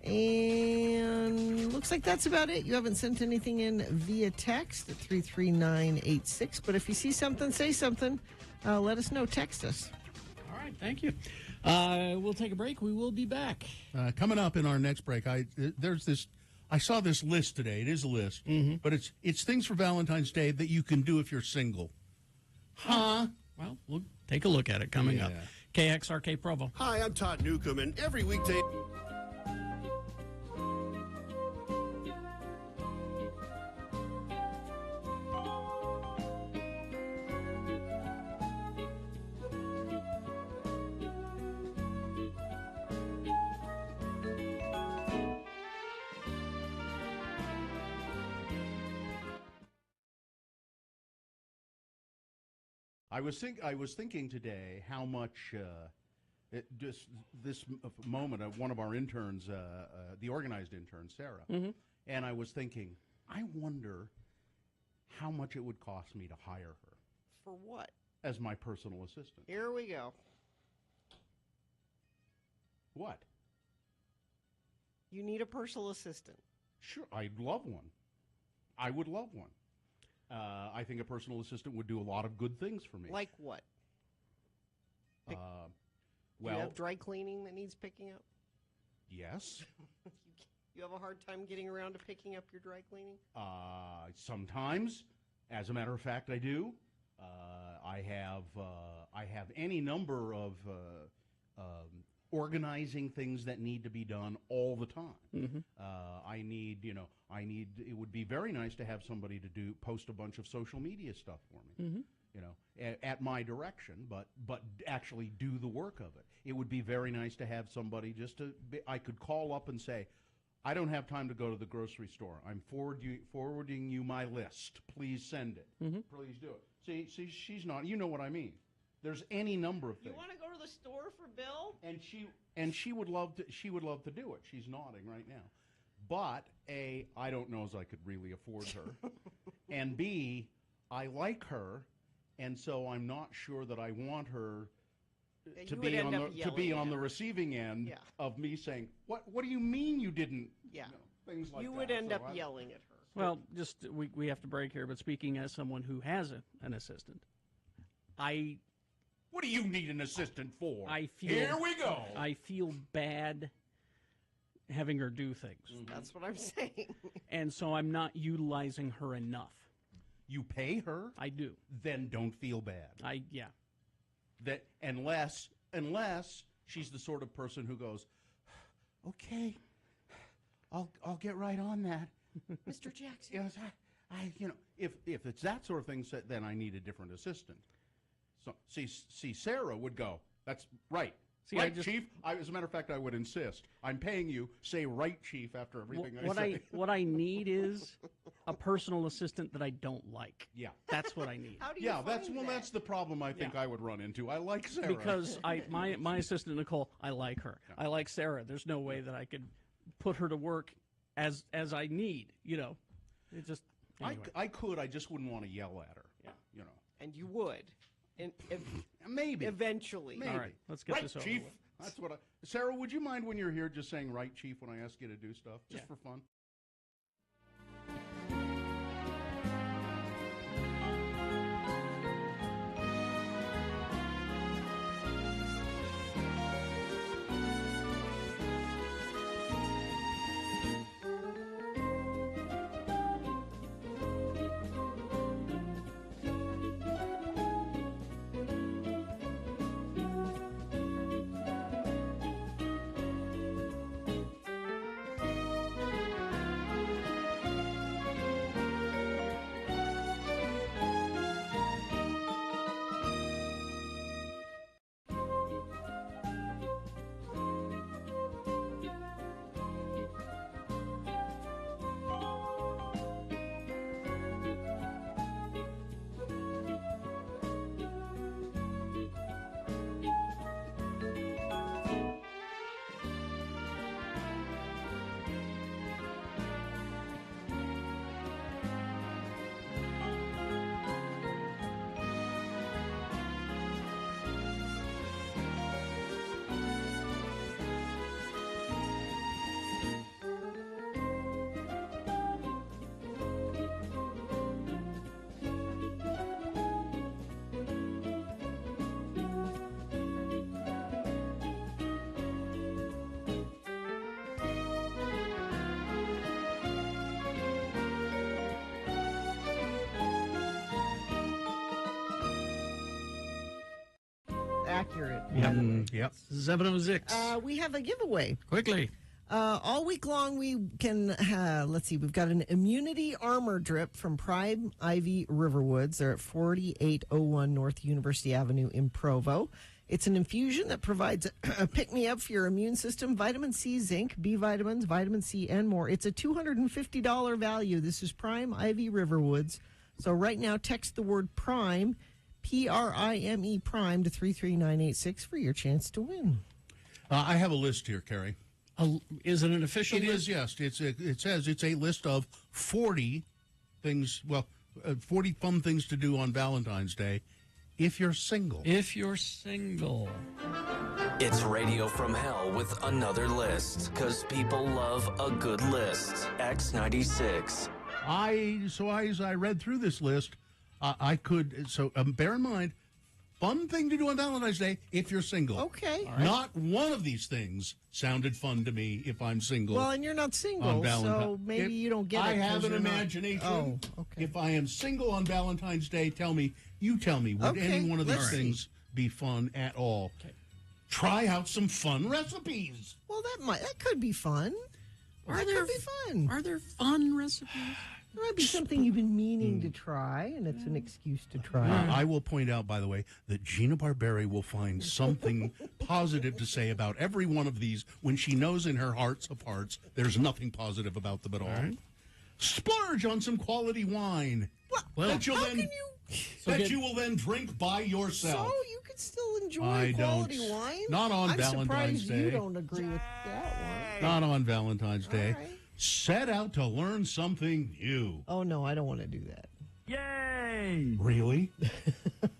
And looks like that's about it. You haven't sent anything in via text at 33986. But if you see something, say something. Let us know. Text us. All right, thank you. We'll take a break. We will be back. Coming up in our next break, I saw this list today. It is a list, but it's things for Valentine's Day that you can do if you're single. Huh? Well, we'll take a look at it coming up. KXRK Provo. Hi, I'm Todd Newcomb, and every weekday... I was thinking today how much this moment of one of our interns, the organized intern, Sarah, and I was thinking, I wonder how much it would cost me to hire her For what? as my personal assistant. Here we go. What? You need a personal assistant. Sure, I'd love one. I would love one. I think a personal assistant would do a lot of good things for me. Like what? Do you have dry cleaning that needs picking up? Yes. You have a hard time getting around to picking up your dry cleaning? Sometimes, as a matter of fact, I do. I have any number of organizing things that need to be done all the time. It would be very nice to have somebody to post a bunch of social media stuff for me. At my direction, but actually do the work of it. It would be very nice to have somebody I could call up and say, I don't have time to go to the grocery store. I'm forwarding you my list. Please send it. Please do it. See, she's not. You know what I mean. There's any number of things. You want to go to the store for Bill? And she would love to. She would love to do it. She's nodding right now. But A, I don't know as I could really afford her, and B, I like her, and so I'm not sure that I want her to be on the receiving end of me saying, "What do you mean you didn't?" Yeah, things like that. You would end up yelling at her. Well, just we have to break here. But speaking as someone who has an assistant, What do you need an assistant for? Here we go. I feel bad having her do things. That's what I'm saying. And so I'm not utilizing her enough. You pay her? I do. Then don't feel bad. That unless she's the sort of person who goes, okay, I'll get right on that. Mr. Jackson. Yes, if it's that sort of thing, then I need a different assistant. So see, Sarah would go, that's right. Right, Chief. As a matter of fact, I would insist. I'm paying you. Say right, Chief, after everything I say. What I need is a personal assistant that I don't like. Yeah, that's what I need. How do you find that? That's the problem I think I would run into. I like Sarah because my assistant Nicole, I like her. Yeah. I like Sarah. There's no way that I could put her to work as I need. It just anyway. I could. I just wouldn't want to yell at her. Yeah, and you would. Maybe. Eventually. Maybe. All right, let's get this over Chief. with. That's what Sarah, would you mind when you're here just saying right, Chief, when I ask you to do stuff? Just for fun? accurate. Yep. 706. We have a giveaway. Quickly. All week long, we can, let's see, we've got an immunity armor drip from Prime Ivy Riverwoods. They're at 4801 North University Avenue in Provo. It's an infusion that provides a pick-me-up for your immune system, vitamin C, zinc, B vitamins, vitamin C, and more. It's a $250 value. This is Prime Ivy Riverwoods. So right now, text the word PRIME, P-R-I-M-E, PRIME, to 33986 for your chance to win. I have a list here, Carrie. Is it an official It list? is, yes. It says it's a list of 40 things, 40 fun things to do on Valentine's Day if you're single. If you're single. It's Radio from Hell with another list, because people love a good list. X96. As I read through this list, I could, bear in mind, fun thing to do on Valentine's Day if you're single. Okay. Right. Not one of these things sounded fun to me if I'm single. Well, and you're not single, so maybe you don't get it. I have 'cause an you're not- imagination. Oh, okay. If I am single on Valentine's Day, tell me, would any one of these things be fun at all? Okay. Try out some fun recipes. Well, that could be fun. That could be fun. Are there fun recipes? There might be something you've been meaning to try, and it's an excuse to try. I will point out, by the way, that Gina Barberi will find something positive to say about every one of these when she knows in her hearts of hearts there's nothing positive about them at all. Right. Splurge on some quality wine. Well, that you will then drink by yourself. So you could still enjoy quality wine? Not on Valentine's Day. You don't agree with that one. Not on Valentine's Day. Right. Set out to learn something new. Oh, no, I don't want to do that. Yay! Really?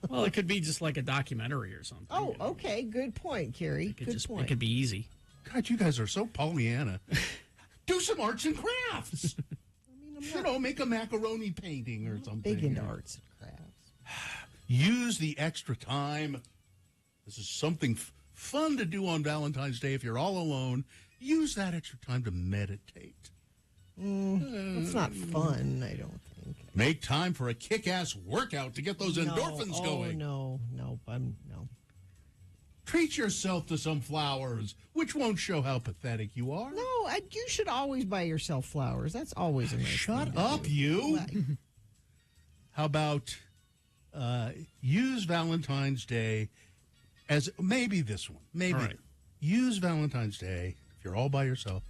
Well, it could be just like a documentary or something. Oh, okay. Good point, Carrie. Good point. It could be easy. God, you guys are so Pollyanna. Do some arts and crafts. Make a macaroni painting or something. Big into arts and crafts. Use the extra time. This is something fun to do on Valentine's Day if you're all alone. Use that extra time to meditate. It's not fun, I don't think. Make time for a kick-ass workout to get those endorphins going. No. Treat yourself to some flowers, which won't show how pathetic you are. No, you should always buy yourself flowers. That's always a nice Shut thing to up, do. you. How about use Valentine's Day as maybe this one. Maybe use Valentine's Day, if you're all by yourself,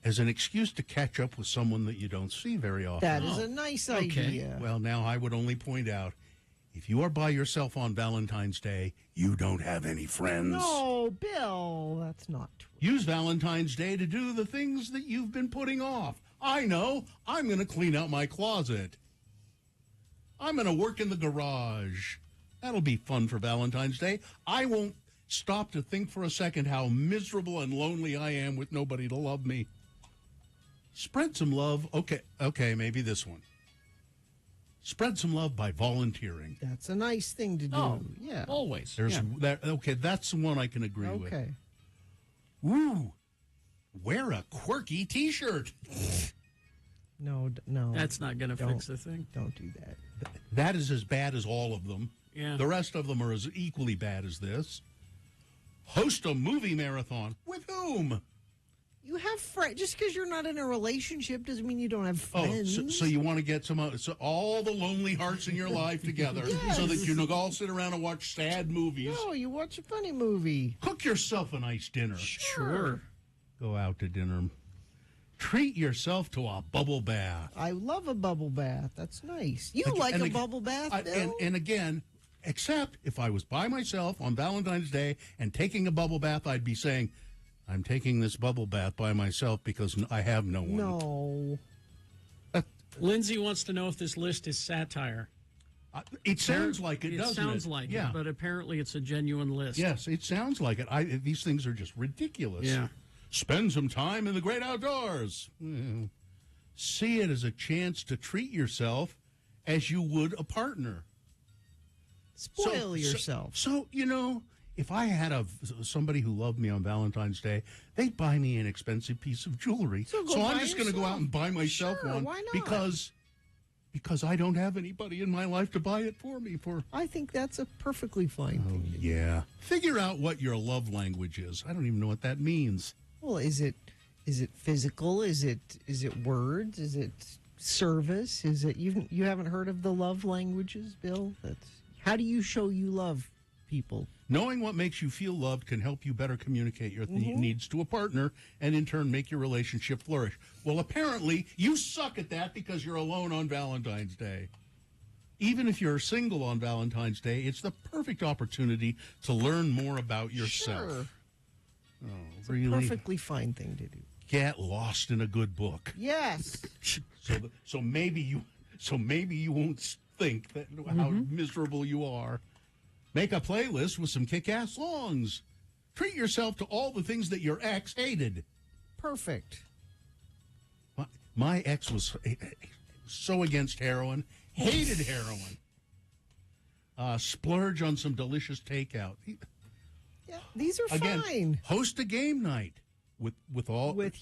as an excuse to catch up with someone that you don't see very often. That is a nice idea. Well, now I would only point out, if you are by yourself on Valentine's Day, you don't have any friends. No, Bill, that's not true. Use Valentine's Day to do the things that you've been putting off. I know. I'm going to clean out my closet. I'm going to work in the garage. That'll be fun for Valentine's Day. I won't stop to think for a second how miserable and lonely I am with nobody to love me. Spread some love. Okay, maybe this one. Spread some love by volunteering. That's a nice thing to do. Oh, yeah. Always. That's the one I can agree with. Okay. Ooh, wear a quirky T-shirt. No. That's not going to fix the thing. Don't do that. That is as bad as all of them. Yeah. The rest of them are as equally bad as this. Host a movie marathon. With whom? You have friends. Just because you're not in a relationship doesn't mean you don't have friends. Oh, so you want to get all the lonely hearts in your life together so that you can all sit around and watch sad movies. No, you watch a funny movie. Cook yourself a nice dinner. Sure. Go out to dinner. Treat yourself to a bubble bath. I love a bubble bath. That's nice. You like a bubble bath, Bill? And again, except if I was by myself on Valentine's Day and taking a bubble bath, I'd be saying, I'm taking this bubble bath by myself because I have no one. No. Lindsay wants to know if this list is satire. It sounds like it, doesn't it? It sounds like it, but apparently it's a genuine list. Yes, it sounds like it. These things are just ridiculous. Yeah. Spend some time in the great outdoors. See it as a chance to treat yourself as you would a partner. Spoil yourself. So, if I had somebody who loved me on Valentine's Day, they'd buy me an expensive piece of jewelry. So I'm just going to go out and buy myself one why not? because because I don't have anybody in my life to buy it for me. I think that's a perfectly fine thing to do. Yeah. Figure out what your love language is. I don't even know what that means. Well, is it physical? Is it words? Is it service? Is it you haven't heard of the love languages, Bill? How do you show you love people? Knowing what makes you feel loved can help you better communicate your needs to a partner and in turn make your relationship flourish. Well, apparently you suck at that because you're alone on Valentine's Day. Even if you're single on Valentine's Day, it's the perfect opportunity to learn more about yourself. Sure. Oh, It's really? a perfectly fine thing to do. Get lost in a good book. Yes. So maybe you won't think that how miserable you are. Make a playlist with some kick-ass songs. Treat yourself to all the things that your ex hated. Perfect. My ex was so against heroin, hated heroin. Splurge on some delicious takeout. Yeah, these are Again, fine. host a game night with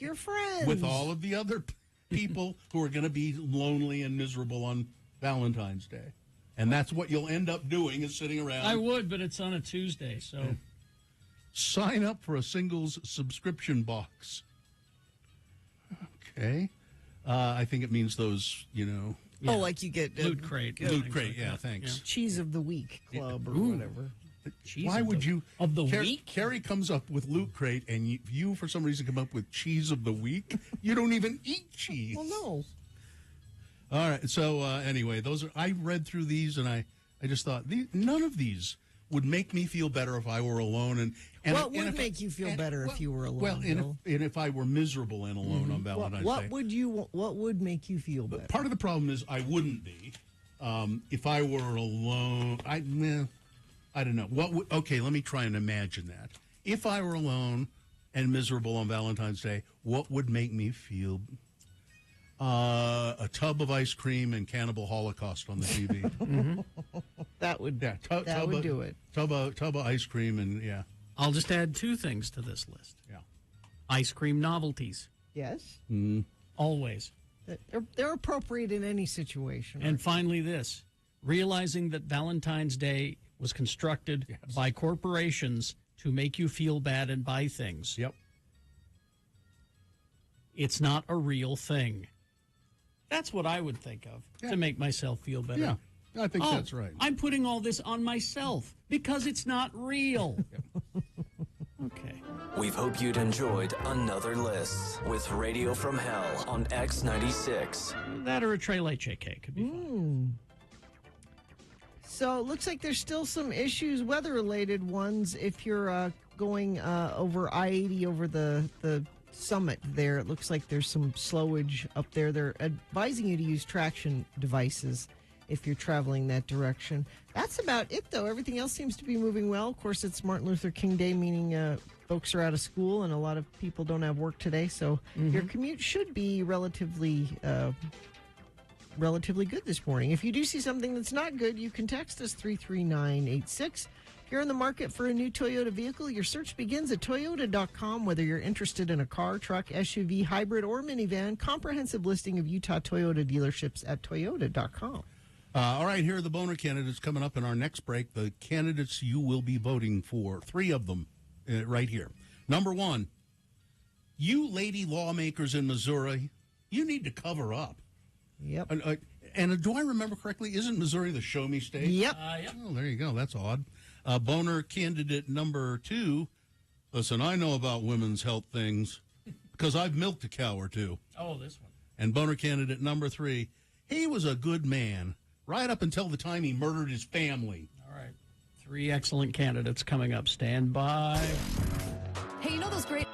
your friends. with all of the other people who are going to be lonely and miserable on Valentine's Day. And that's what you'll end up doing is sitting around. I would, but it's on a Tuesday, so. Sign up for a singles subscription box. Okay. I think it means those, Oh, like you get Loot Crate. Loot Crate, yeah, thanks. Cheese of the Week Club or whatever. Why would you? Of the week? Carrie comes up with Loot Crate, and you, for some reason, come up with Cheese of the Week. You don't even eat cheese. Well, no. All right. So anyway, I read through these, and I just thought none of these would make me feel better if I were alone. And what would make you feel better if you were alone? Well, Bill? and if I were miserable and alone on Valentine's Day. What would make you feel better? Part of the problem is I wouldn't be if I were alone. I don't know. Okay, let me try and imagine that. If I were alone and miserable on Valentine's Day, what would make me feel? A tub of ice cream and Cannibal Holocaust on the TV. That would do it. Tub of ice cream and yeah. I'll just add two things to this list. Yeah. Ice cream novelties. Yes. Always. They're appropriate in any situation. And finally this, realizing that Valentine's Day was constructed by corporations to make you feel bad and buy things. Yep. It's not a real thing. That's what I would think of to make myself feel better. Yeah, I think that's right. I'm putting all this on myself because it's not real. Okay. We hope you'd enjoyed another list with Radio from Hell on X96. That or a Trey Leche cake could be fun. So it looks like there's still some issues, weather-related ones, if you're going over I-80 over the summit there. It looks like there's some slowage up there. They're advising you to use traction devices if you're traveling that direction. That's about it, though. Everything else seems to be moving well. Of course, it's Martin Luther King Day, meaning folks are out of school and a lot of people don't have work today. So your commute should be relatively good this morning. If you do see something that's not good, you can text us 33986. If you're in the market for a new Toyota vehicle, your search begins at Toyota.com. Whether you're interested in a car, truck, SUV, hybrid, or minivan, comprehensive listing of Utah Toyota dealerships at Toyota.com. All right, here are the boner candidates coming up in our next break. The candidates you will be voting for. 3 of them right here. Number 1, you lady lawmakers in Missouri, you need to cover up. Yep. And do I remember correctly, isn't Missouri the show me state? Yep. Oh, there you go. That's odd. Boner candidate number 2. Listen, I know about women's health things because I've milked a cow or two. Oh, this one. And boner candidate number 3, he was a good man right up until the time he murdered his family. All right. 3 excellent candidates coming up. Stand by. Hey, you know those great...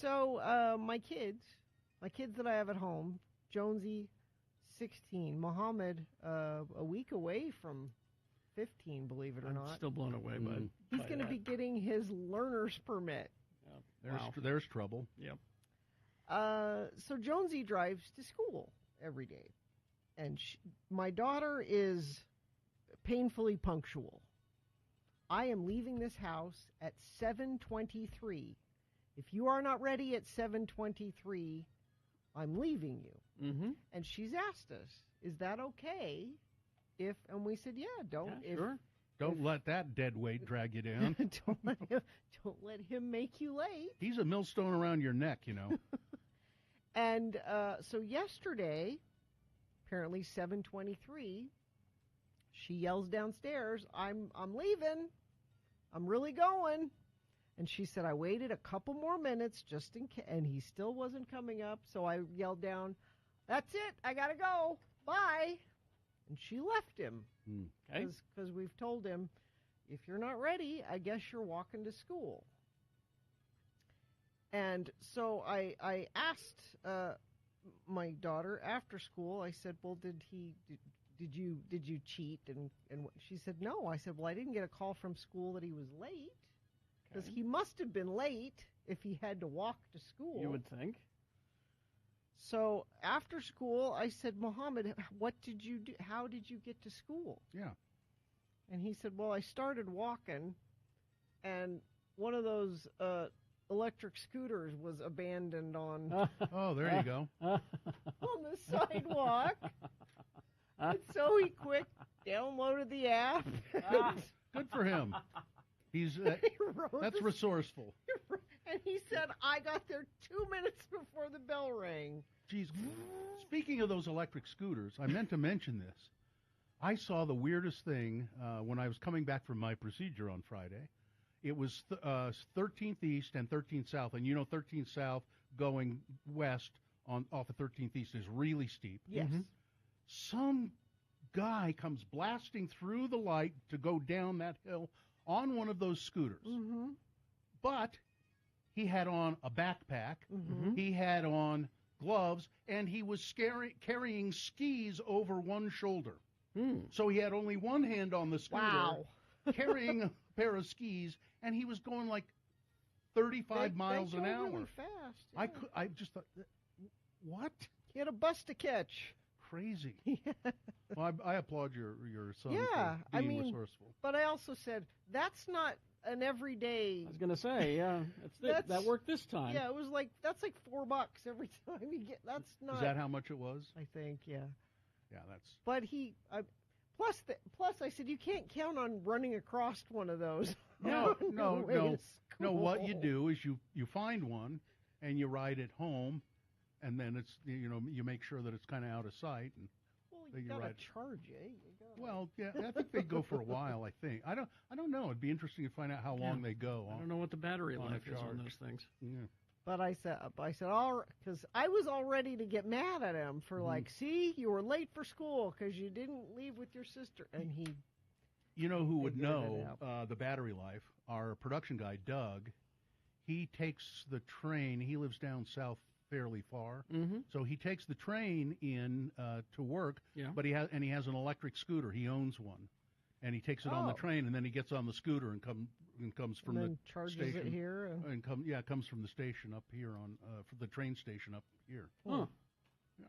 So my kids that I have at home, Jonesy, 16, Mohammed, a week away from 15, believe it or I'm not. still blown away by He's going to be getting his learner's permit. There's trouble. Yep. So Jonesy drives to school every day, and my daughter is painfully punctual. I am leaving this house at 7:23. If you are not ready at 7:23, I'm leaving you. Mm-hmm. And she's asked us, "Is that okay?" And we said, "Yeah, don't." Yeah, sure. Don't let that dead weight drag you down. don't let him make you late. He's a millstone around your neck, you know. And so yesterday, apparently 7:23, she yells downstairs, "I'm leaving. I'm really going." And she said, "I waited a couple more minutes just in case," and he still wasn't coming up. So I yelled down, "That's it. I gotta go. Bye." And she left him. Okay. Because we've told him, if you're not ready, I guess you're walking to school. And so I asked my daughter after school. I said, "Well, did you cheat?" And she said, "No." I said, "Well, I didn't get a call from school that he was late, because he must have been late if he had to walk to school." You would think. So after school, I said, "Mohammed, what did you do? How did you get to school?" Yeah. And he said, "Well, I started walking, and one of those electric scooters was abandoned on." Oh, there you go. On the sidewalk. And so he quick downloaded the app. Good for him. He's that's resourceful. And he said, "I got there 2 minutes before the bell rang." Geez, speaking of those electric scooters, I meant to mention this. I saw the weirdest thing when I was coming back from my procedure on Friday. It was 13th East and 13th South, and you know 13th South going west off of 13th East is really steep. Yes. Mm-hmm. Some guy comes blasting through the light to go down that hill on one of those scooters. Mm-hmm. But he had on a backpack, Mm-hmm. he had on gloves, and he was carrying skis over one shoulder. So he had only one hand on the scooter, Wow. carrying a pair of skis, and he was going like 35 miles an hour. Really fast. Yeah. I just thought, what? He had a bus to catch. Crazy. Well, I applaud your son Yeah, for being resourceful. But I also said, that's not an everyday. I was going to say, yeah, that worked this time. Yeah, it was that's like $4 every time you get. That's not. Is that how much it was? I think, yeah. Yeah, that's. But plus I said, you can't count on running across one of those. No. What you do is you find one and you ride it home, and then it's you make sure that it's kind of out of sight, and you gotta charge it. Well, yeah, I think they go for a while. I think I don't know. It'd be interesting to find out how long they go. I don't know what the battery life is on those things. Yeah. But I said, all because I was all ready to get mad at him for see, you were late for school because you didn't leave with your sister, and he. You know who would know the battery life? Our production guy, Doug. He takes the train. He lives down south fairly far, so he takes the train in to work. Yeah. But he has an electric scooter. He owns one, and he takes it on the train, and then he gets on the scooter and comes from the charges station it here, comes from the station up here for the train station up here. Huh. Yeah,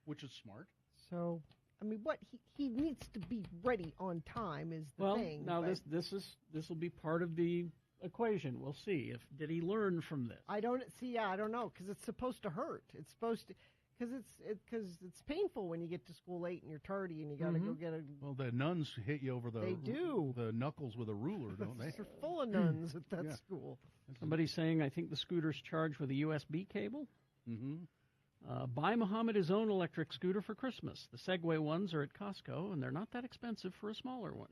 which is smart. So. I mean, what he needs to be ready on time is the thing. Well, now this will be part of the equation. We'll see did he learn from this. I don't know, because it's supposed to hurt. It's supposed to, because it's painful when you get to school late and you're tardy and you got to go get a. Well, the nuns hit you over the knuckles with a ruler, don't they? They're full of nuns at that school. Somebody's saying I think the scooter's charged with a USB cable. Mm-hmm. Buy Muhammad his own electric scooter for Christmas. The Segway ones are at Costco, and they're not that expensive for a smaller one.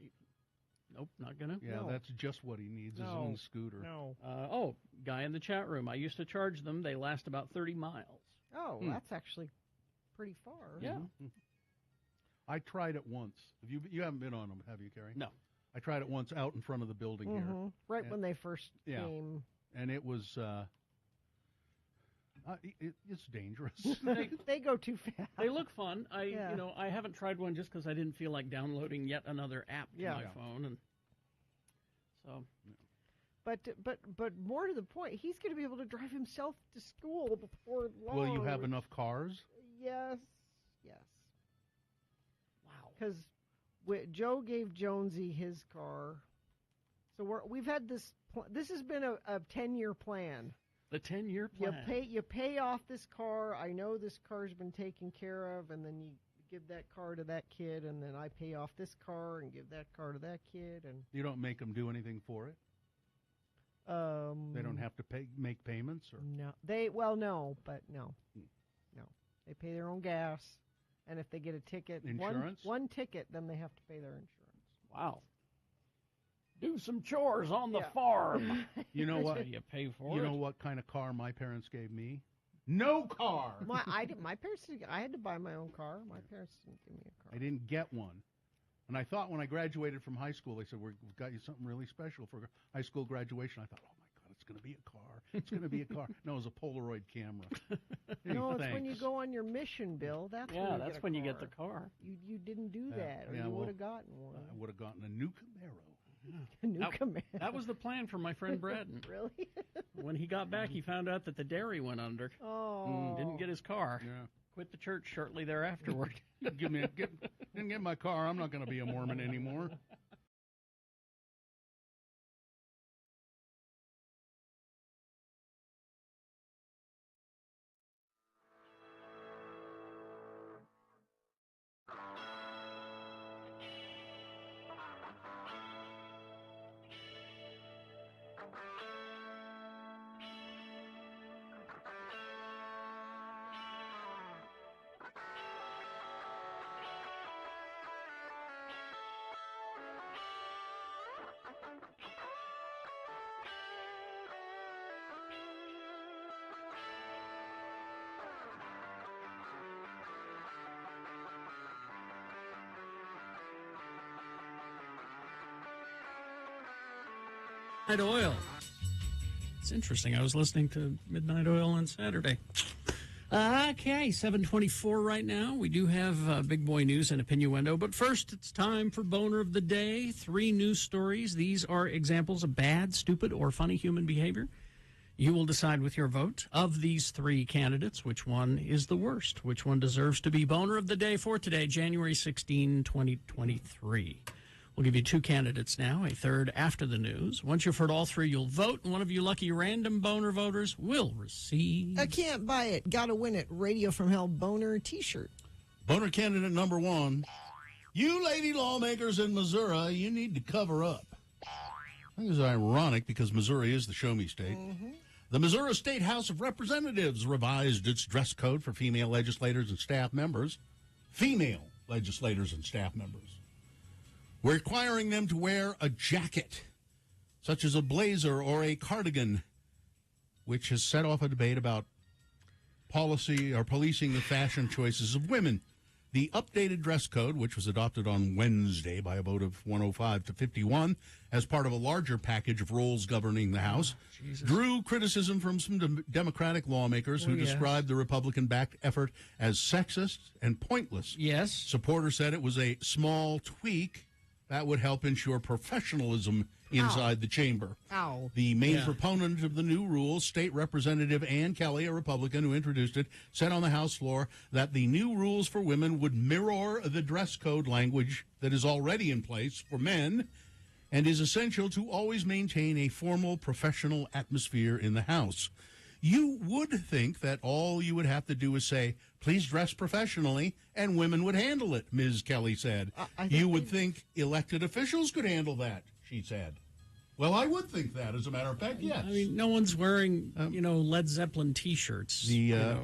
Nope, not gonna. Yeah, that's just what he needs, his own scooter. No. Guy in the chat room. I used to charge them. They last about 30 miles. Oh, that's actually pretty far. Yeah. Mm-hmm. I tried it once. You haven't been on them, have you, Carrie? No. I tried it once out in front of the building here. Right when they first came. And it was It's dangerous. They go too fast. They look fun. Yeah. I haven't tried one just because I didn't feel like downloading yet another app to my phone, and so. But more to the point, he's going to be able to drive himself to school before long. Will you have enough cars? Yes. Wow. Because Joe gave Jonesy his car, so we've had this. This has been a 10-year plan. The 10-year plan. You pay off this car. I know this car's been taken care of, and then you give that car to that kid, and then I pay off this car and give that car to that kid. And you don't make them do anything for it. They don't have to make payments, or no. No. They pay their own gas, and if they get a ticket, insurance, one ticket, then they have to pay their insurance. Wow. Do some chores on the farm. You know what? You pay for it. You know what kind of car my parents gave me? No car. My parents. I had to buy my own car. My parents didn't give me a car. I didn't get one, and I thought when I graduated from high school, they said we've got you something really special for high school graduation. I thought, oh my God, it's going to be a car. It's going to be a car. No, it was a Polaroid camera. No, it's when you go on your mission, Bill. That's when you get the car. You didn't do that, or you would have gotten one. I would have gotten a new Camaro. That was the plan for my friend Braden. Really? When he got back, he found out that the dairy went under. Oh. Didn't get his car. Yeah. Quit the church shortly thereafterward. Didn't get my car. I'm not going to be a Mormon anymore. Midnight Oil. It's interesting. I was listening to Midnight Oil on Saturday. Okay, 7:24 right now. We do have big boy news and opinioendo, but first it's time for Boner of the Day. 3 news stories. These are examples of bad, stupid, or funny human behavior. You will decide with your vote of these 3 candidates which one is the worst, which one deserves to be Boner of the Day for today, January 16, 2023. We'll give you 2 candidates now, a third after the news. Once you've heard all 3, you'll vote, and one of you lucky random boner voters will receive... I can't buy it. Gotta win it. Radio from Hell Boner t-shirt. Boner candidate number 1. You lady lawmakers in Missouri, you need to cover up. I think it's ironic because Missouri is the show me state. Mm-hmm. The Missouri State House of Representatives revised its dress code for female legislators and staff members. Female legislators and staff members. Requiring them to wear a jacket, such as a blazer or a cardigan, which has set off a debate about policy or policing the fashion choices of women. The updated dress code, which was adopted on Wednesday by a vote of 105 to 51 as part of a larger package of rules governing the House, drew criticism from some Democratic lawmakers who described the Republican-backed effort as sexist and pointless. Yes. Supporters said it was a small tweak that would help ensure professionalism inside the chamber. Ow. The main proponent of the new rules, State Representative Ann Kelly, a Republican who introduced it, said on the House floor that the new rules for women would mirror the dress code language that is already in place for men and is essential to always maintain a formal professional atmosphere in the House. You would think that all you would have to do is say, please dress professionally, and women would handle it, Ms. Kelly said. You would think elected officials could handle that, she said. Well, I would think that, as a matter of fact, yes. I mean, no one's wearing, Led Zeppelin T-shirts. The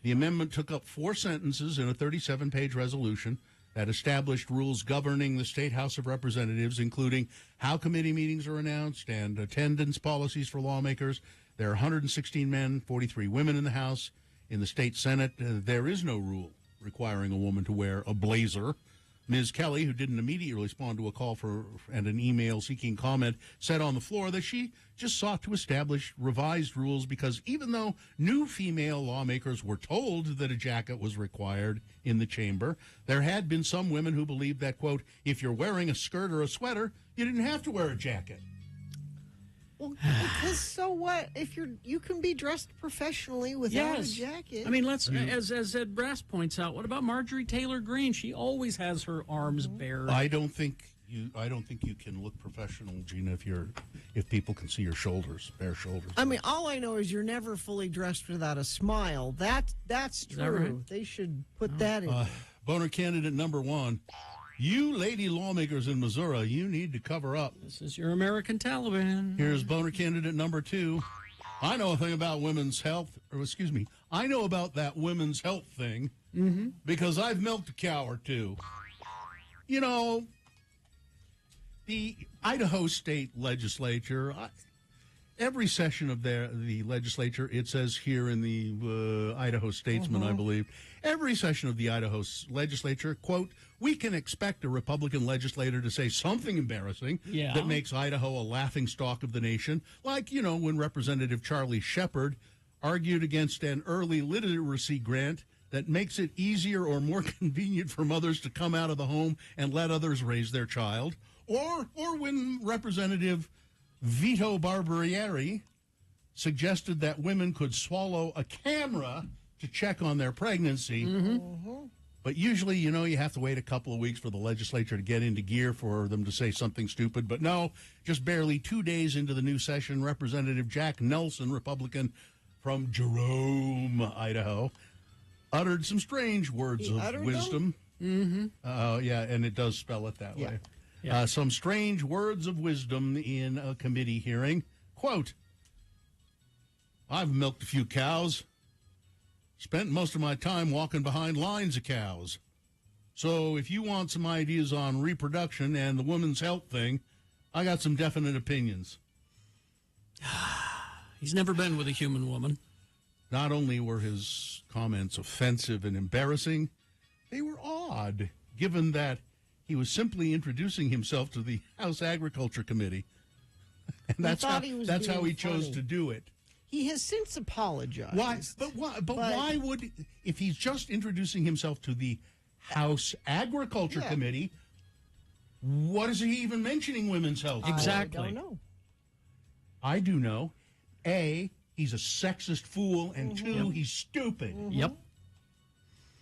amendment took up 4 sentences in a 37-page resolution that established rules governing the State House of Representatives, including how committee meetings are announced and attendance policies for lawmakers. There are 116 men, 43 women in the House. In the state Senate, there is no rule requiring a woman to wear a blazer. Ms. Kelly, who didn't immediately respond to a call and an email seeking comment, said on the floor that she just sought to establish revised rules because even though new female lawmakers were told that a jacket was required in the chamber, there had been some women who believed that, quote, if you're wearing a skirt or a sweater, you didn't have to wear a jacket. Well, because so what? If you can be dressed professionally without a jacket. I mean, as Ed Brass points out, what about Marjorie Taylor Greene? She always has her arms bare. I don't think you can look professional, Gina, if people can see your shoulders, bare shoulders. I mean, all I know is you're never fully dressed without a smile. That's true. That right? They should put that in. Boner candidate number 1. You lady lawmakers in Missouri, you need to cover up. This is your American Taliban. Here's boner candidate number 2. I know a thing about women's health, I know about that women's health thing because I've milked a cow or two. You know, the Idaho State Legislature, every session of the legislature, it says here in the Idaho Statesman, I believe, every session of the Idaho legislature, quote, we can expect a Republican legislator to say something embarrassing that makes Idaho a laughingstock of the nation, like, you know, when Representative Charlie Shepard argued against an early literacy grant that makes it easier or more convenient for mothers to come out of the home and let others raise their child, or when Representative Vito Barbarieri suggested that women could swallow a camera to check on their pregnancy. But usually, you know, you have to wait a couple of weeks for the legislature to get into gear for them to say something stupid. But no, just barely 2 days into the new session, Representative Jack Nelson, Republican from Jerome, Idaho, uttered some strange words of wisdom. Yeah, and it does spell it that way. Yeah. Some strange words of wisdom in a committee hearing. Quote, I've milked a few cows. Spent most of my time walking behind lines of cows. So if you want some ideas on reproduction and the women's health thing, I got some definite opinions. He's never been with a human woman. Not only were his comments offensive and embarrassing, they were odd, given that he was simply introducing himself to the House Agriculture Committee. And that's how he chose to do it. He has since apologized. Why? But why would, if he's just introducing himself to the House Agriculture Committee, what is he even mentioning women's health? Exactly. I don't know. I do know. A, he's a sexist fool, and 2, he's stupid. Yep.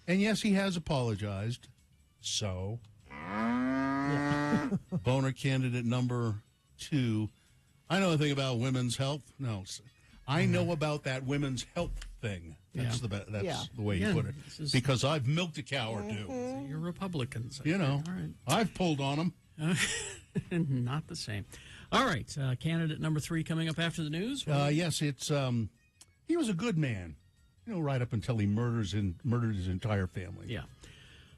And yes, he has apologized. So, boner candidate number 2. I know a thing about women's health. No, I know about that women's health thing. That's the way you put it. Because I've milked a cow or two. So you're Republicans. You know, all right. I've pulled on them. Not the same. All right, candidate number 3 coming up after the news. Yes, it's he was a good man, you know, right up until he murdered his entire family. Yeah.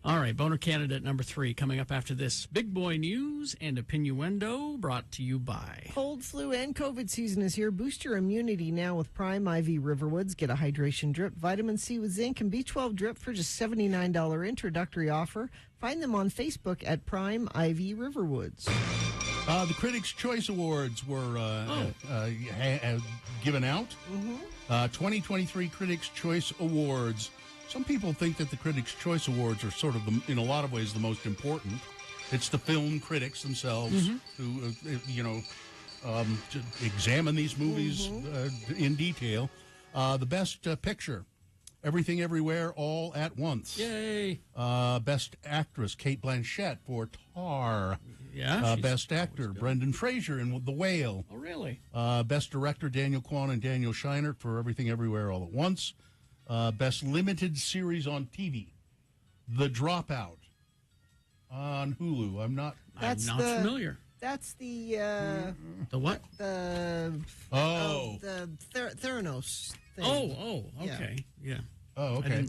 All right, boner candidate number 3 coming up after this. Big Boy News and Opinioendo brought to you by... Cold, flu, and COVID season is here. Boost your immunity now with Prime IV Riverwoods. Get a hydration drip, vitamin C with zinc, and B12 drip for just $79 introductory offer. Find them on Facebook at Prime IV Riverwoods. The Critics' Choice Awards were given out. 2023 Critics' Choice Awards. Some people think that the Critics' Choice Awards are sort of, in a lot of ways, the most important. It's the film critics themselves who, examine these movies in detail. The Best Picture, Everything Everywhere All at Once. Yay! Best Actress, Cate Blanchett for Tar. Yeah. Best Actor, Brendan Fraser in The Whale. Oh, really? Best Director, Daniel Kwan and Daniel Scheinert for Everything Everywhere All at Once. Best Limited Series on TV, The Dropout on Hulu. I'm not familiar. That's the what? The Theranos thing. Oh, okay. Yeah. Oh, okay.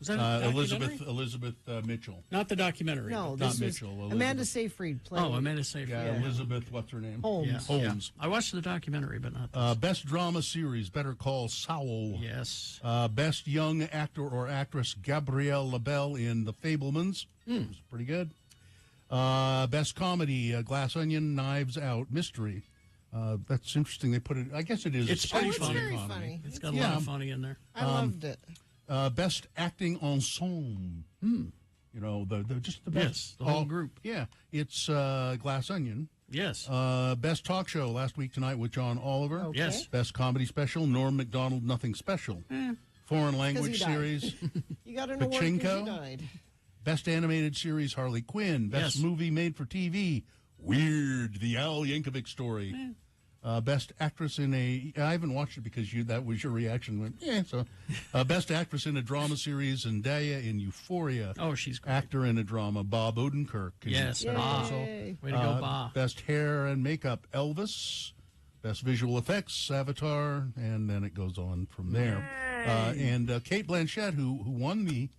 Was that a documentary? Elizabeth Mitchell. Not the documentary. No, but- this Not was Mitchell, Elizabeth. Amanda Seyfried played. Oh, Amanda Seyfried. Yeah, Elizabeth, what's her name? Holmes. Holmes. Yeah. I watched the documentary, but not this. Best drama series, Better Call Saul. Yes. Best young actor or actress, Gabrielle LaBelle in The Fablemans. It was pretty good. Best comedy, Glass Onion, Knives Out, Mystery. That's interesting. They put it. I guess it is. It's pretty it's funny. very funny. It's got a lot of funny in there. I loved it. Best acting ensemble. You know, the just the best. Yes, the whole group. Yeah, it's Glass Onion. Yes. Best talk show, Last Week Tonight with John Oliver. Okay. Yes. Best comedy special, Norm Macdonald, Nothing Special. Foreign language he died. series, You got an award because Pachinko? you died. Best animated series, Harley Quinn. Best Yes. movie made for TV, Weird, the Al Yankovic story. Best actress in a. I haven't watched it because that was your reaction. Went, So, best actress in a drama series, Zendaya in Euphoria. Oh, she's great. Actor in a drama, Bob Odenkirk. is Yes, Better Bob. Call Saul. Yay. Way to go, Bob. Best hair and makeup, Elvis. Best visual effects, Avatar, and then it goes on from there. And Kate Blanchett, who won the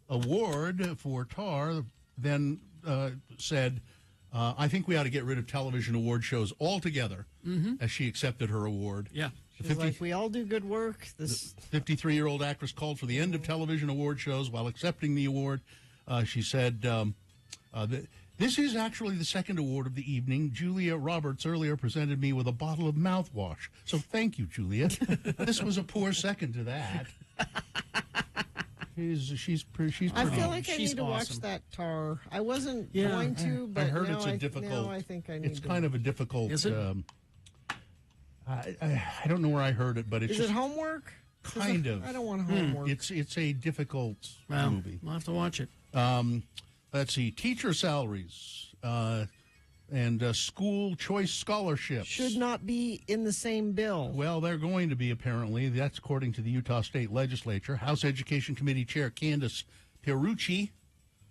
award for Tar, then said, I think we ought to get rid of television award shows altogether, as she accepted her award. Yeah. She's like, we all do good work. This 53-year-old actress called for the end of television award shows while accepting the award. She said, this is actually the second award of the evening. Julia Roberts earlier presented me with a bottle of mouthwash. So thank you, Julia. This was a poor second to that. She's pretty. I feel like I She's need to watch awesome. that Tar. I wasn't Yeah, going to, but I heard now it's a difficult. Now I think I need It's to. kind of a difficult. Is it? I don't know where I heard it, but it's Is just it homework? kind of. I don't want homework. It's a difficult Well, movie. we'll have to watch it. Let's see, teacher salaries and school choice scholarships Should not be in the same bill. Well, they're going to be, apparently. That's according to the Utah State Legislature. House Education Committee Chair Candace Pierucci,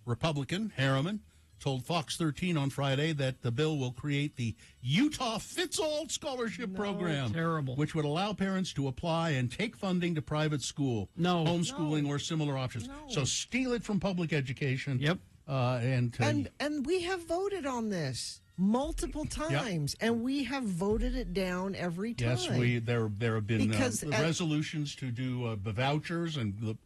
Republican, Harriman, told Fox 13 on Friday that the bill will create the Utah Fits-All Scholarship Program. Terrible. Which would allow parents to apply and take funding to private school, No. homeschooling, or similar options. So steal it from public education. Yep. And we have voted on this multiple times, and we have voted it down every time. yes, there have been Because resolutions to do the vouchers, and the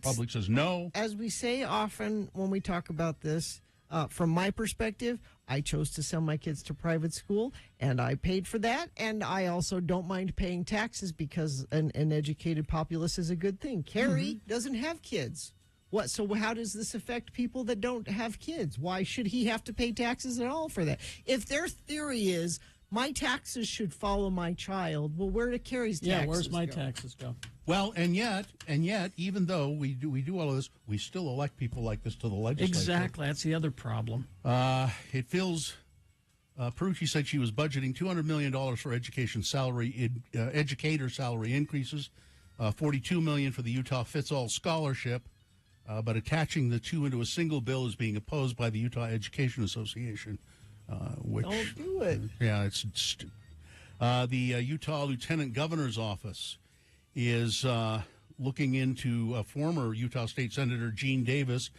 public says no. As we say often when we talk about this, from my perspective, I chose to send my kids to private school, and I paid for that. And I also don't mind paying taxes because an educated populace is a good thing. Carrie doesn't have kids. What? So how does this affect people that don't have kids? Why should he have to pay taxes at all for that? If their theory is my taxes should follow my child, well, where do Carrie's taxes Yeah, where's my go? taxes go? Well, and yet, even though we do all of this, we still elect people like this to the legislature. Exactly. That's the other problem. It feels. Perucci said she was budgeting $200 million for educator salary increases, $42 million for the Utah Fits-All Scholarship, but attaching the two into a single bill is being opposed by the Utah Education Association. Which, Don't do it. Yeah, it's stupid. The Utah Lieutenant Governor's Office is looking into former Utah State Senator Gene Davis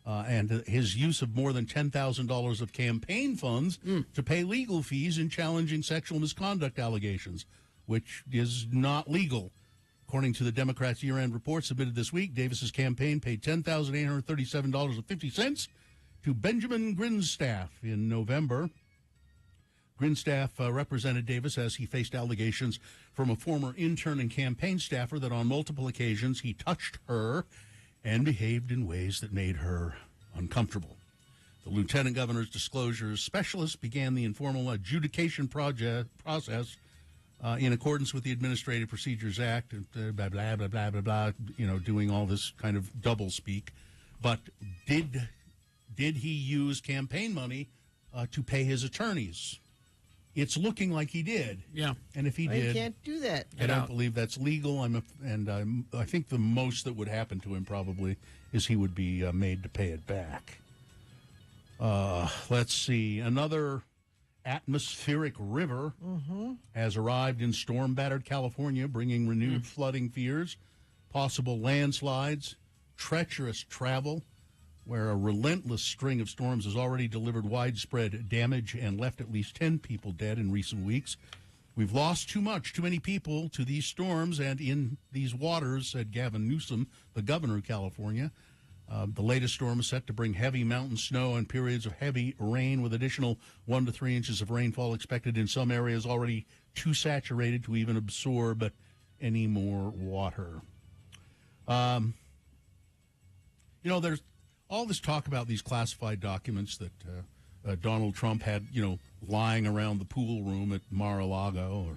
and his use of more than $10,000 of campaign funds to pay legal fees in challenging sexual misconduct allegations, which is not legal. According to the Democrats' year-end report submitted this week, Davis's campaign paid $10,837.50 to Benjamin Grinstaff in November. Grinstaff represented Davis as he faced allegations from a former intern and campaign staffer that on multiple occasions he touched her and behaved in ways that made her uncomfortable. The lieutenant governor's disclosure specialist began the informal adjudication process in accordance with the Administrative Procedures Act, blah, blah, blah, blah, blah, blah, doing all this kind of double speak. But did he use campaign money to pay his attorneys? It's looking like he did. Yeah. And if he Well, you did, can't do that. I don't believe that's legal. I think the most that would happen to him probably is he would be made to pay it back. Let's see. Another atmospheric river has arrived in storm-battered California, bringing renewed flooding fears, possible landslides, treacherous travel, where a relentless string of storms has already delivered widespread damage and left at least 10 people dead in recent weeks. We've lost too many people to these storms and in these waters, said Gavin Newsom, the governor of California. The latest storm is set to bring heavy mountain snow and periods of heavy rain with additional 1 to 3 inches of rainfall expected in some areas already too saturated to even absorb any more water. There's all this talk about these classified documents that Donald Trump had, lying around the pool room at Mar-a-Lago.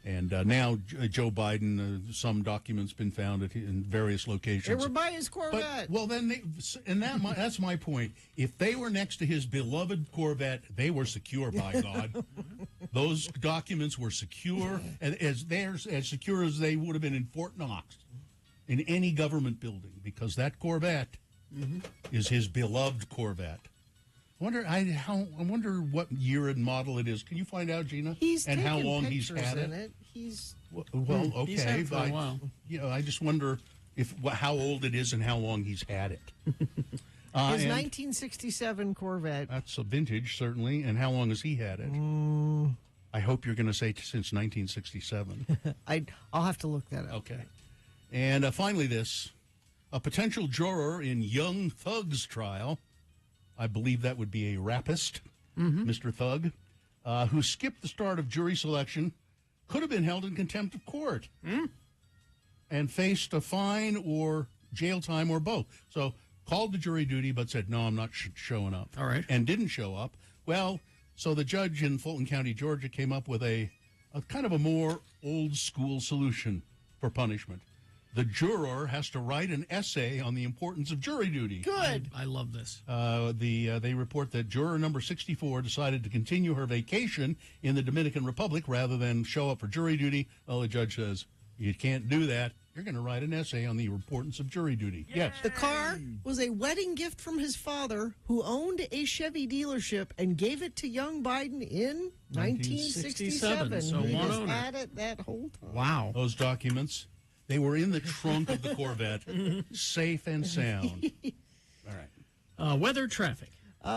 And now Joe Biden, some documents been found in various locations. They were by his Corvette. That's my point. If they were next to his beloved Corvette, they were secure, by God. Those documents were secure, as secure as they would have been in Fort Knox, in any government building, because that Corvette is his beloved Corvette. I wonder what year and model it is. Can you find out, Gina? And how long he's had it? Well, okay. He's had it for a while. I just wonder how old it is and how long he's had it. His 1967 Corvette. That's a vintage, certainly. And how long has he had it? I hope you're going to say since 1967. I'll have to look that up. Okay. And finally, a potential juror in Young Thug's trial. I believe that would be a rapist, Mr. Thug, who skipped the start of jury selection, could have been held in contempt of court and faced a fine or jail time or both. So called to jury duty but said, no, I'm not showing up. All right. And didn't show up. Well, so the judge in Fulton County, Georgia, came up with a kind of a more old-school solution for punishment. The juror has to write an essay on the importance of jury duty. Good. I love this. They report that juror number 64 decided to continue her vacation in the Dominican Republic rather than show up for jury duty. Well, the judge says, you can't do that. You're going to write an essay on the importance of jury duty. Yes. The car was a wedding gift from his father, who owned a Chevy dealership and gave it to young Biden in 1967. So he one just owner. had it that whole time. Wow. Those documents, they were in the trunk of the Corvette, safe and sound. All right. Weather, traffic.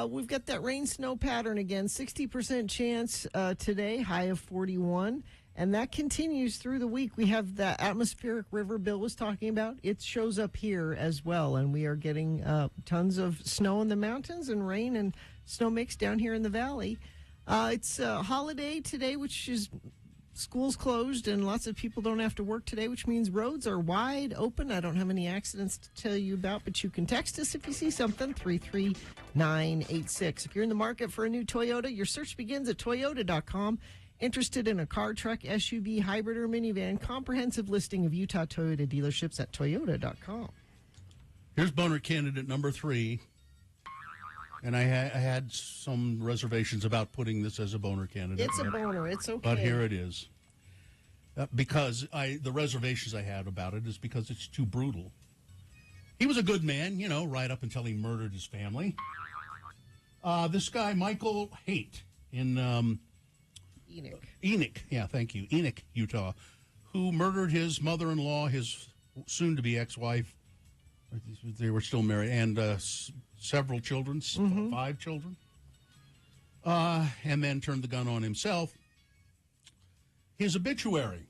We've got that rain-snow pattern again. 60% chance today, high of 41. And that continues through the week. We have the atmospheric river Bill was talking about. It shows up here as well. And we are getting tons of snow in the mountains and rain and snow mix down here in the valley. It's a holiday today, which is school's closed and lots of people don't have to work today, which means roads are wide open. I don't have any accidents to tell you about, but you can text us if you see something, 33986. If you're in the market for a new Toyota, your search begins at toyota.com. Interested in a car, truck, SUV, hybrid, or minivan? Comprehensive listing of Utah Toyota dealerships at toyota.com. Here's boner candidate number 3. And I had some reservations about putting this as a boner candidate. It's a boner. It's okay. But here it is. Because the reservations I had about it is because it's too brutal. He was a good man, right up until he murdered his family. This guy, Michael Haight, in Enoch, yeah, thank you. Enoch, Utah, who murdered his mother-in-law, his soon-to-be ex-wife. They were still married, and several children, 5 children, and then turned the gun on himself. His obituary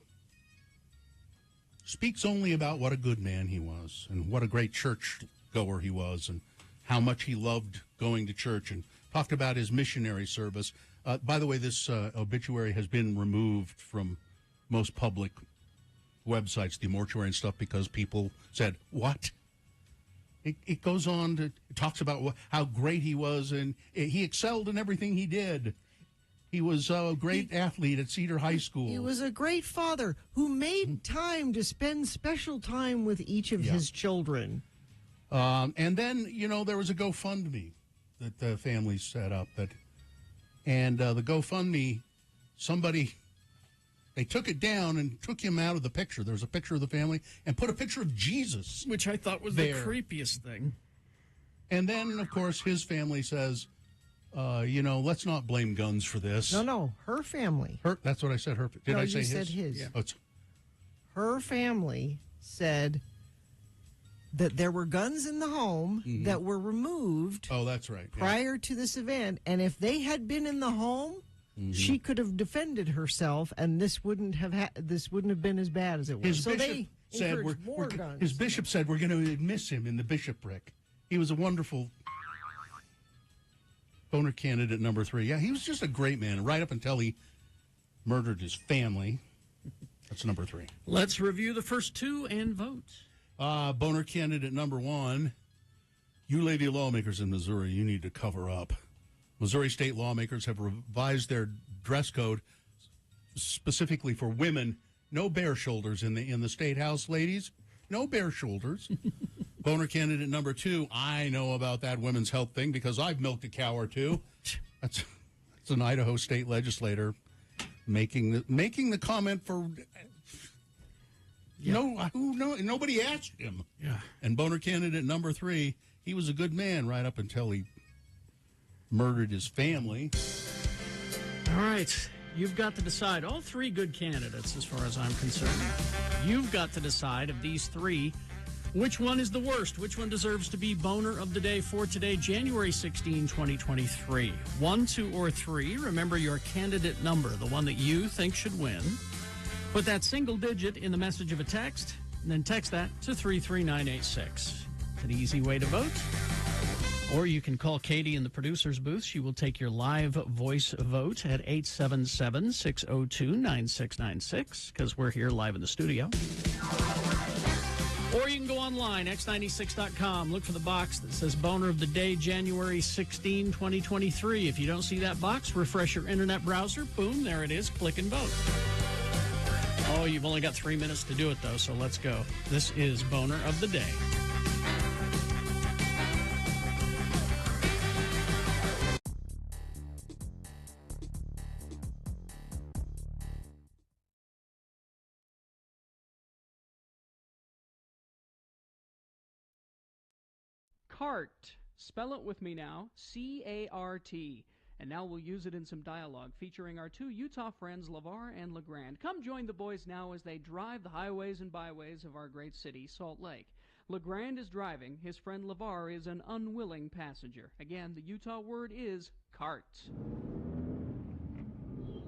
speaks only about what a good man he was and what a great church goer he was and how much he loved going to church, and talked about his missionary service. By the way, this obituary has been removed from most public websites, the mortuary and stuff, because people said, what? It goes on to, it talks about how great he was, and he excelled in everything he did. He was a great athlete at Cedar High School. He was a great father who made time to spend special time with each of his children. And then, there was a GoFundMe that the family set up. And the GoFundMe, they took it down and took him out of the picture. There was a picture of the family and put a picture of Jesus. Which I thought was there. The creepiest thing. And then, of course, his family says, let's not blame guns for this. No, her family. That's what I said. Did I say his? You said his. Yeah. Her family said that there were guns in the home that were removed Oh, that's right. Yeah. prior to this event, and if they had been in the home, she could have defended herself, and this wouldn't have been as bad as it was. His So bishop they said encouraged more guns. His bishop said we're going to admit him in the bishopric. He was a wonderful Boner candidate number 3. Yeah, he was just a great man right up until he murdered his family. That's number 3. Let's review the first 2 and vote. Boner candidate number 1. You lady lawmakers in Missouri, you need to cover up. Missouri state lawmakers have revised their dress code specifically for women. No bare shoulders in the state house, ladies. No bare shoulders. Boner candidate number 2. I know about that women's health thing because I've milked a cow or two. That's an Idaho state legislator making the comment for nobody asked him. Yeah. And Boner candidate number 3. He was a good man right up until he murdered his family. All right. You've got to decide. All 3 good candidates, as far as I'm concerned. You've got to decide of these 3, which one is the worst? Which one deserves to be Boner of the Day for today, January 16, 2023? 1, 2, or 3. Remember your candidate number, the one that you think should win. Put that single digit in the message of a text, and then text that to 33986. It's an easy way to vote. Or you can call Katie in the producer's booth. She will take your live voice vote at 877-602-9696, because we're here live in the studio. Or you can go online, x96.com. Look for the box that says Boner of the Day, January 16, 2023. If you don't see that box, refresh your internet browser. Boom, there it is. Click and vote. Oh, you've only got 3 minutes to do it, though, so let's go. This is Boner of the Day. CART. Spell it with me now. C-A-R-T. And now we'll use it in some dialogue featuring our 2 Utah friends, LeVar and LeGrand. Come join the boys now as they drive the highways and byways of our great city, Salt Lake. LeGrand is driving. His friend LeVar is an unwilling passenger. Again, the Utah word is CART.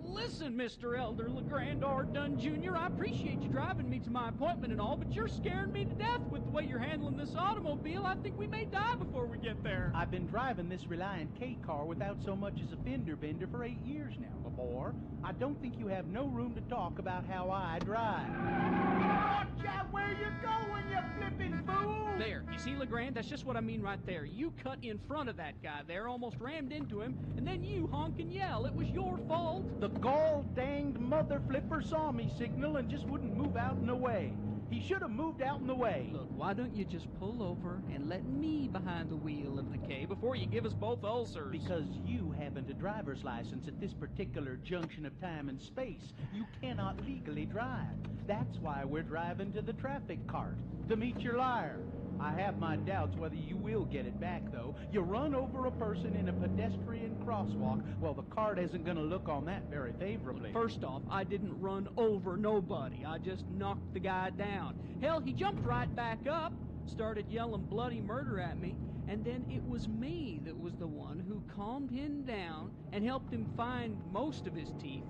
Listen, Mr. Elder LeGrand R. Dunn Jr., I appreciate you driving me to my appointment and all, but you're scaring me to death with the way you're handling this automobile. I think we may die before we get there. I've been driving this Reliant K car without so much as a fender bender for 8 years now, LeVar. I don't think you have no room to talk about how I drive. Watch out where you're going, you flipping fool! There, you see, LeGrand, that's just what I mean right there. You cut in front of that guy there, almost rammed into him, and then you honk and yell. It was your fault. The gall-danged mother flipper saw me signal and just wouldn't move out in the way. He should have moved out in the way. Look, why don't you just pull over and let me behind the wheel of the K before you give us both ulcers? Because you haven't a driver's license at this particular junction of time and space. You cannot legally drive. That's why we're driving to the traffic cart, to meet your liar. I have my doubts whether you will get it back, though. You run over a person in a pedestrian crosswalk. Well, the cart isn't going to look on that very favorably. First off, I didn't run over nobody. I just knocked the guy down. Hell, he jumped right back up, started yelling bloody murder at me, and then it was me that was the one who calmed him down and helped him find most of his teeth.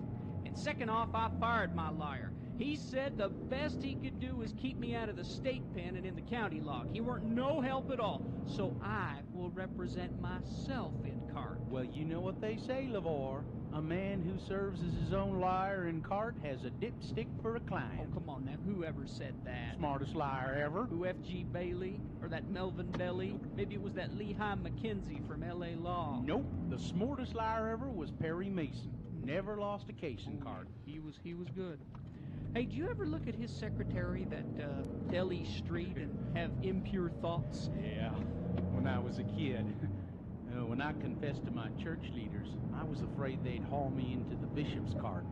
And second off, I fired my liar. He said the best he could do was keep me out of the state pen and in the county lock. He weren't no help at all. So I will represent myself in CART. Well, you know what they say, LeVar. A man who serves as his own liar in CART has a dipstick for a client. Oh, come on now. Whoever said that? Smartest liar ever. Who, F.G. Bailey? Or that Melvin Belly? Maybe it was that Lehigh McKenzie from L.A. Law. Nope. The smartest liar ever was Perry Mason. Never lost a case in CART. He was good. Hey, do you ever look at his secretary, that Deli Street, and have impure thoughts? Yeah, when I was a kid. When I confessed to my church leaders, I was afraid they'd haul me into the bishop's cart.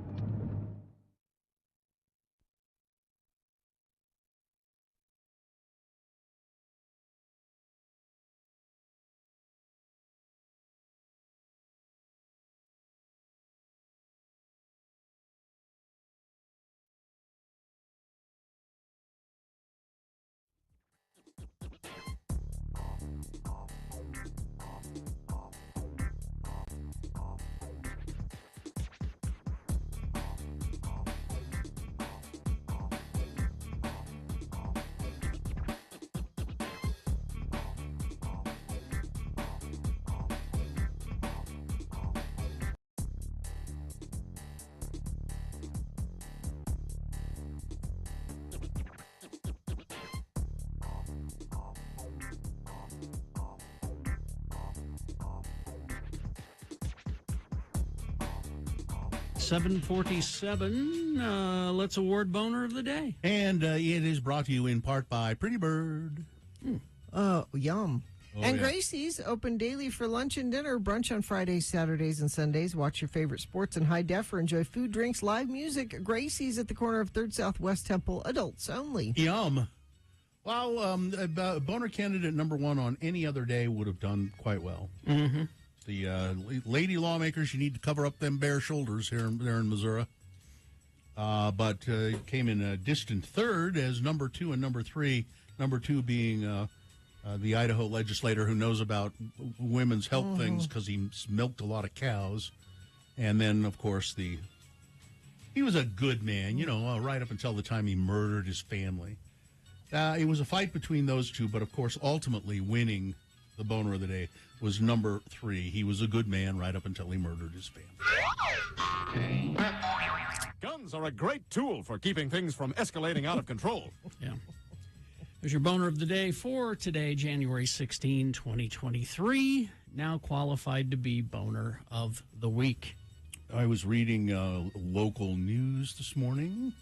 747. Let's award boner of the day. And it is brought to you in part by Pretty Bird. Oh, yum. Oh, and yeah. Gracie's open daily for lunch and dinner, brunch on Fridays, Saturdays, and Sundays. Watch your favorite sports in high def or enjoy food, drinks, live music. Gracie's at the corner of 3rd Southwest Temple, adults only. Yum. Well, boner candidate number 1 on any other day would have done quite well. Mm-hmm. The lady lawmakers, you need to cover up them bare shoulders there in Missouri. But came in a distant third as number 2 and number 3. Number 2 being the Idaho legislator who knows about women's health things because he milked a lot of cows. And then, of course, he was a good man, right up until the time he murdered his family. It was a fight between those two, but, of course, ultimately winning the boner of the day was number 3. He was a good man right up until he murdered his family. Guns are a great tool for keeping things from escalating out of control. Yeah. There's your boner of the day for today, January 16, 2023. Now qualified to be boner of the week. I was reading local news this morning,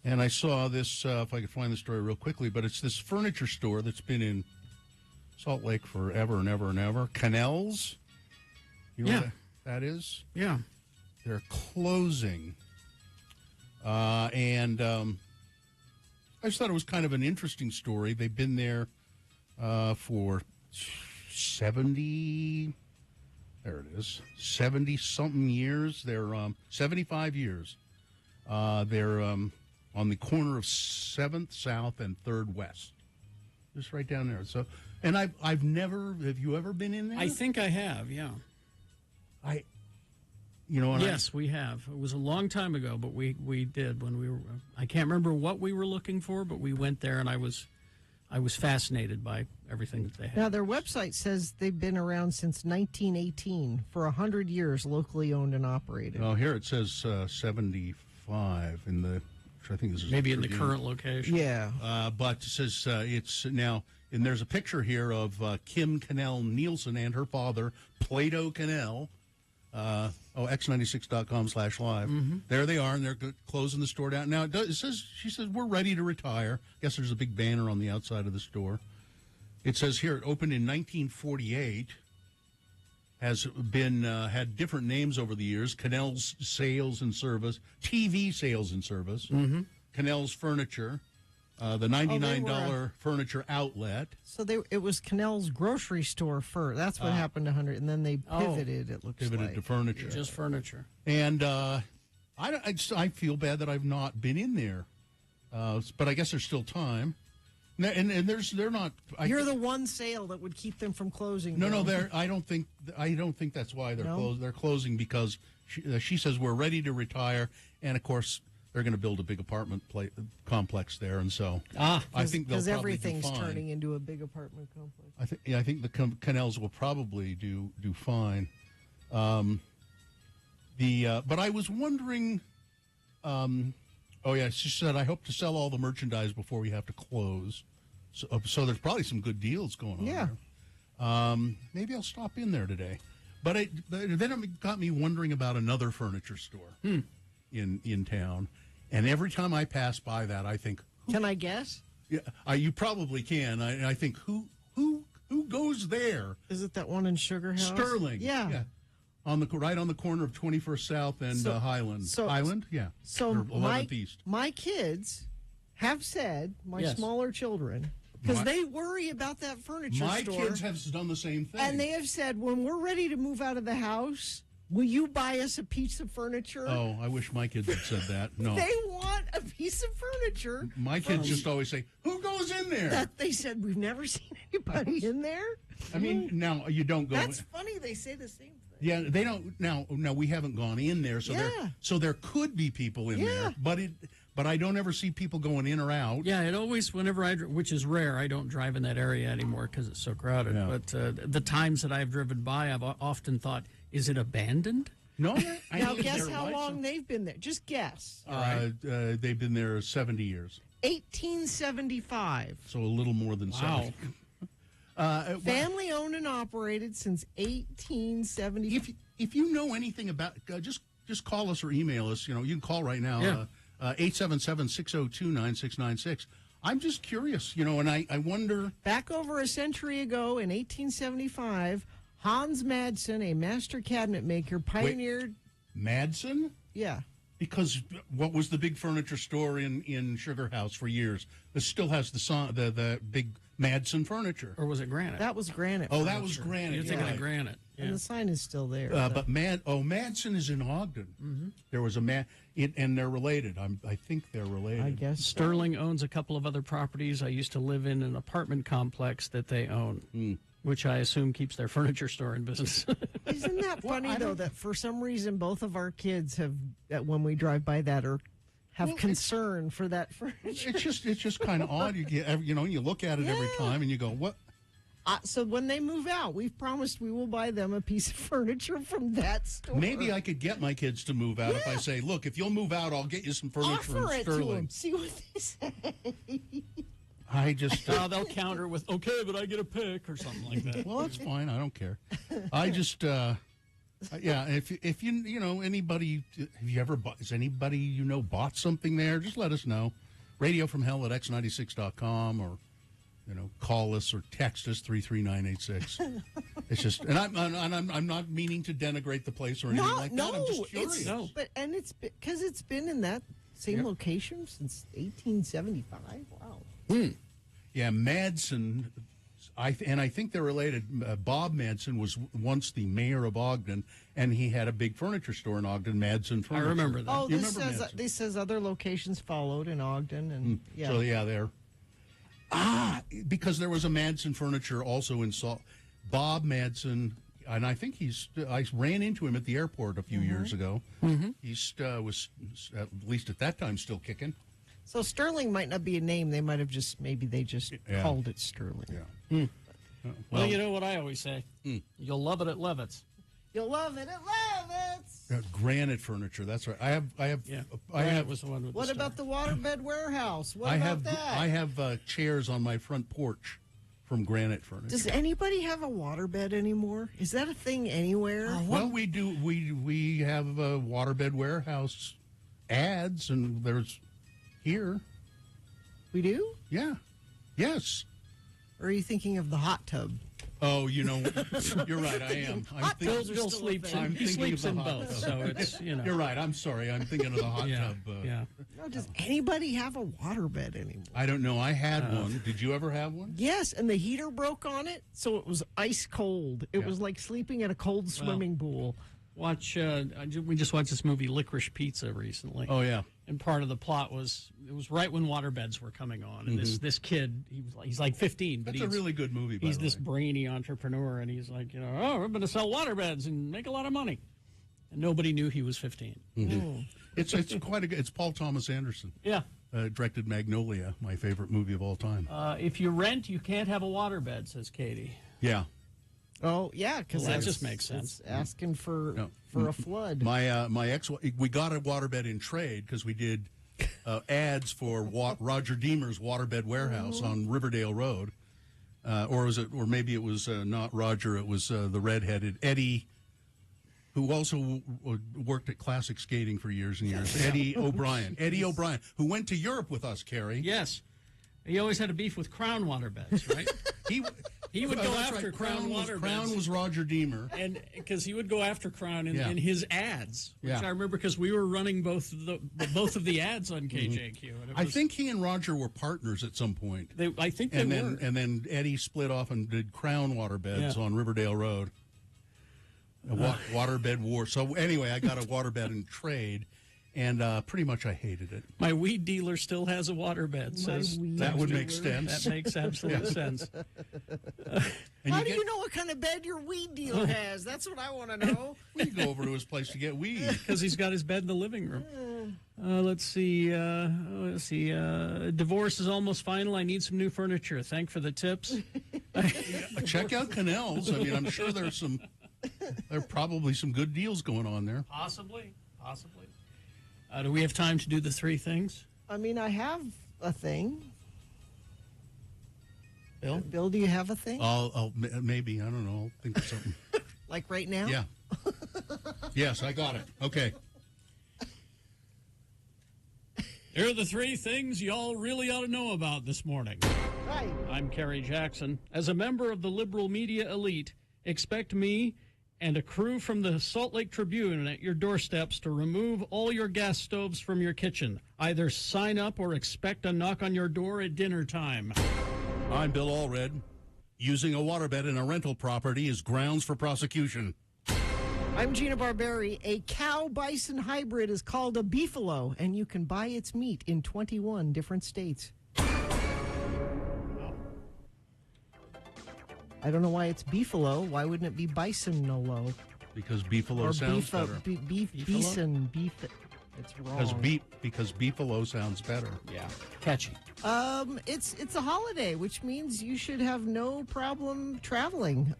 and I saw this, if I could find the story real quickly, but it's this furniture store that's been in Salt Lake forever and ever and ever. Cannell's. You know what that is? Yeah. They're closing. And I just thought it was kind of an interesting story. They've been there for 70, there it is, 70-something years. They're 75 years. They're on the corner of 7th South and 3rd West. Just right down there. So, and I've never, have you ever been in there? I think I have, yeah. Yes, we have. It was a long time ago, but we did when we were. I can't remember what we were looking for, but we went there, and I was fascinated by everything that they had. Now, their website says they've been around since 1918, for 100 years, locally owned and operated. Oh, here it says 75 in the. Which I think this is maybe in the current location. Yeah, but it says it's now. And there's a picture here of Kim Cannell Nielsen and her father, Plato Cannell. X96.com/live. Mm-hmm. There they are, and they're closing the store down. Now, it says, she says, we're ready to retire. I guess there's a big banner on the outside of the store. It says here, it opened in 1948, has been, had different names over the years, Cannell's Sales and Service, TV Sales and Service, Cannell's Furniture, the $99 furniture outlet. So it was Cannell's grocery store first. That's what happened to 100, and then they pivoted. It looks pivoted like to furniture, just furniture. And I feel bad that I've not been in there, but I guess there's still time. And they're not. You're the one sale that would keep them from closing. No, I don't think that's why they're closed. They're closing because she says we're ready to retire, and of course. They're going to build a big apartment complex there, and so I think they'll probably everything's do fine. turning into a big apartment complex. I think the Cannells will probably do fine. But I was wondering. She said I hope to sell all the merchandise before we have to close. So there's probably some good deals going on. Yeah. There. Maybe I'll stop in there today. But then it got me wondering about another furniture store in town. And every time I pass by that, I think, can I guess? Yeah, you probably can. I think who goes there? Is it that one in Sugar House? Sterling. Yeah. Right on the corner of 21st South and Highland. Highland, yeah. So 11th East. My kids have said, smaller children, because they worry about that furniture store. My kids have done the same thing. And they have said, when we're ready to move out of the house, will you buy us a piece of furniture? Oh, I wish my kids had said that. No. They want a piece of furniture. My kids just always say, who goes in there? They said, we've never seen anybody in there. I mean, now you don't go. That's funny. They say the same thing. Yeah, they don't. Now we haven't gone in there, so there could be people in there, but I don't ever see people going in or out. Yeah, it always, whenever which is rare, I don't drive in that area anymore because it's so crowded. Yeah. But the times that I've driven by, I've often thought, is it abandoned? No. Now guess how long they've been there. Just guess. They've been there 70 years. 1875. So a little more than 70. Family owned and operated since 1870. If you know anything about, just just call us or email us. You know, you can call right now. Yeah. 877-602-9696. I'm just curious, you know, and I wonder. Back over a century ago in 1875, Hans Madsen, a master cabinet maker, pioneered. Madsen? Yeah. Because what was the big furniture store in Sugar House for years? It still has the big Madsen furniture. Or was it Granite? That was Granite. Oh, that was Granite. You're thinking of Granite. And the sign is still there. But Madsen is in Ogden. Mm-hmm. There was and they're related. I think they're related. I guess Sterling owns a couple of other properties. I used to live in an apartment complex that they own, which I assume keeps their furniture store in business. Isn't that funny, though, that for some reason both of our kids have, when we drive by that, have concern for that furniture? It's just kind of odd. You look at it every time and you go, what? So when they move out, we've promised we will buy them a piece of furniture from that store. Maybe I could get my kids to move out if I say, look, if you'll move out, I'll get you some furniture Offer from it to Sterling. them. See what they say. I just they'll counter with, okay, but I get a pick or something like that. Well, that's fine. I don't care. I just yeah, if you know anybody, have you ever has anybody you know bought something there? Just let us know. RadioFromHell@x96.com, or call us or text us 33986. It's just, and I'm not meaning to denigrate the place or anything like that. I'm just curious. It's because it's been in that same location since 1875. Wow. Yeah, Madsen, I think they're related. Bob Madsen was once the mayor of Ogden, and he had a big furniture store in Ogden, Madsen Furniture. I remember that. Oh, this says other locations followed in Ogden, and So yeah, there. Because there was a Madsen Furniture also in Salt. Bob Madsen, and I think I ran into him at the airport a few years ago. Mm-hmm. He was, at least at that time, still kicking. So Sterling might not be a name. They might have maybe they just called it Sterling. Yeah. Well, you know what I always say? You'll love it at Levitt's. You'll love it at Levitt's. Granite Furniture. That's right. I have. Was the one with what the about the Waterbed Warehouse? What I about have. that? I have chairs on my front porch from Granite Furniture. Does anybody have a waterbed anymore? Is that a thing anywhere? Well, we do. We have a Waterbed Warehouse ads, and there's here. We do? Yeah. Yes. Or are you thinking of the hot tub? Oh, you're right. I am. Bill sleeps. He sleeps in both, so it's You're right. I'm sorry. I'm thinking of the hot tub. Yeah. No, does anybody have a waterbed anymore? I don't know. I had one. Did you ever have one? Yes, and the heater broke on it, so it was ice cold. It was like sleeping in a cold swimming pool. We just watched this movie Licorice Pizza recently. Oh yeah. And part of the plot was it was right when waterbeds were coming on, and this kid he's like 15, but That's a really good movie. He's this brainy entrepreneur, and he's like, we're going to sell waterbeds and make a lot of money, and nobody knew he was 15. Mm-hmm. It's quite a good. It's Paul Thomas Anderson. Yeah. Directed Magnolia, my favorite movie of all time. If you rent, you can't have a waterbed, says Katie. Yeah. Oh yeah, because that just makes sense. Asking for a flood. My ex, we got a waterbed in trade because we did ads for Roger Deemer's Waterbed Warehouse on Riverdale Road, or maybe it was not Roger. It was the redheaded Eddie, who also worked at Classic Skating for years and years. Eddie O'Brien, who went to Europe with us, Carrie. Yes, he always had a beef with Crown waterbeds, right? He would go after Crown waterbeds. Crown was Roger Deemer, and because he would go after Crown in his ads, which I remember because we were running both of the ads on KJQ. And I think he and Roger were partners at some point. I think they were. And then Eddie split off and did Crown waterbeds on Riverdale Road. Waterbed war. So anyway, I got a waterbed in trade. And pretty much I hated it. My weed dealer still has a waterbed. Says that would make sense. That makes absolute sense. How do you know what kind of bed your weed dealer has? That's what I want to know. We go over to his place to get weed because he's got his bed in the living room. Let's see. Divorce is almost final. I need some new furniture. Thank for the tips. Check out Cannell's. I mean, I'm sure there are probably some good deals going on there. Possibly. Do we have time to do the three things? I mean, I have a thing. Bill? Bill, do you have a thing? I'll maybe. I don't know. I'll think of something. Like right now? Yeah. Yes, I got it. Okay. Here are the 3 things y'all really ought to know about this morning. Hi. I'm Kerry Jackson. As a member of the liberal media elite, expect me and a crew from the Salt Lake Tribune at your doorsteps to remove all your gas stoves from your kitchen. Either sign up or expect a knock on your door at dinner time. I'm Bill Allred. Using a waterbed in a rental property is grounds for prosecution. I'm Gina Barberi. A cow-bison hybrid is called a beefalo, and you can buy its meat in 21 different states. I don't know why it's beefalo. Why wouldn't it be bisonolo? Because beefalo sounds better. Bison, beef. It's wrong. Because beefalo sounds better. Yeah, catchy. It's a holiday, which means you should have no problem traveling.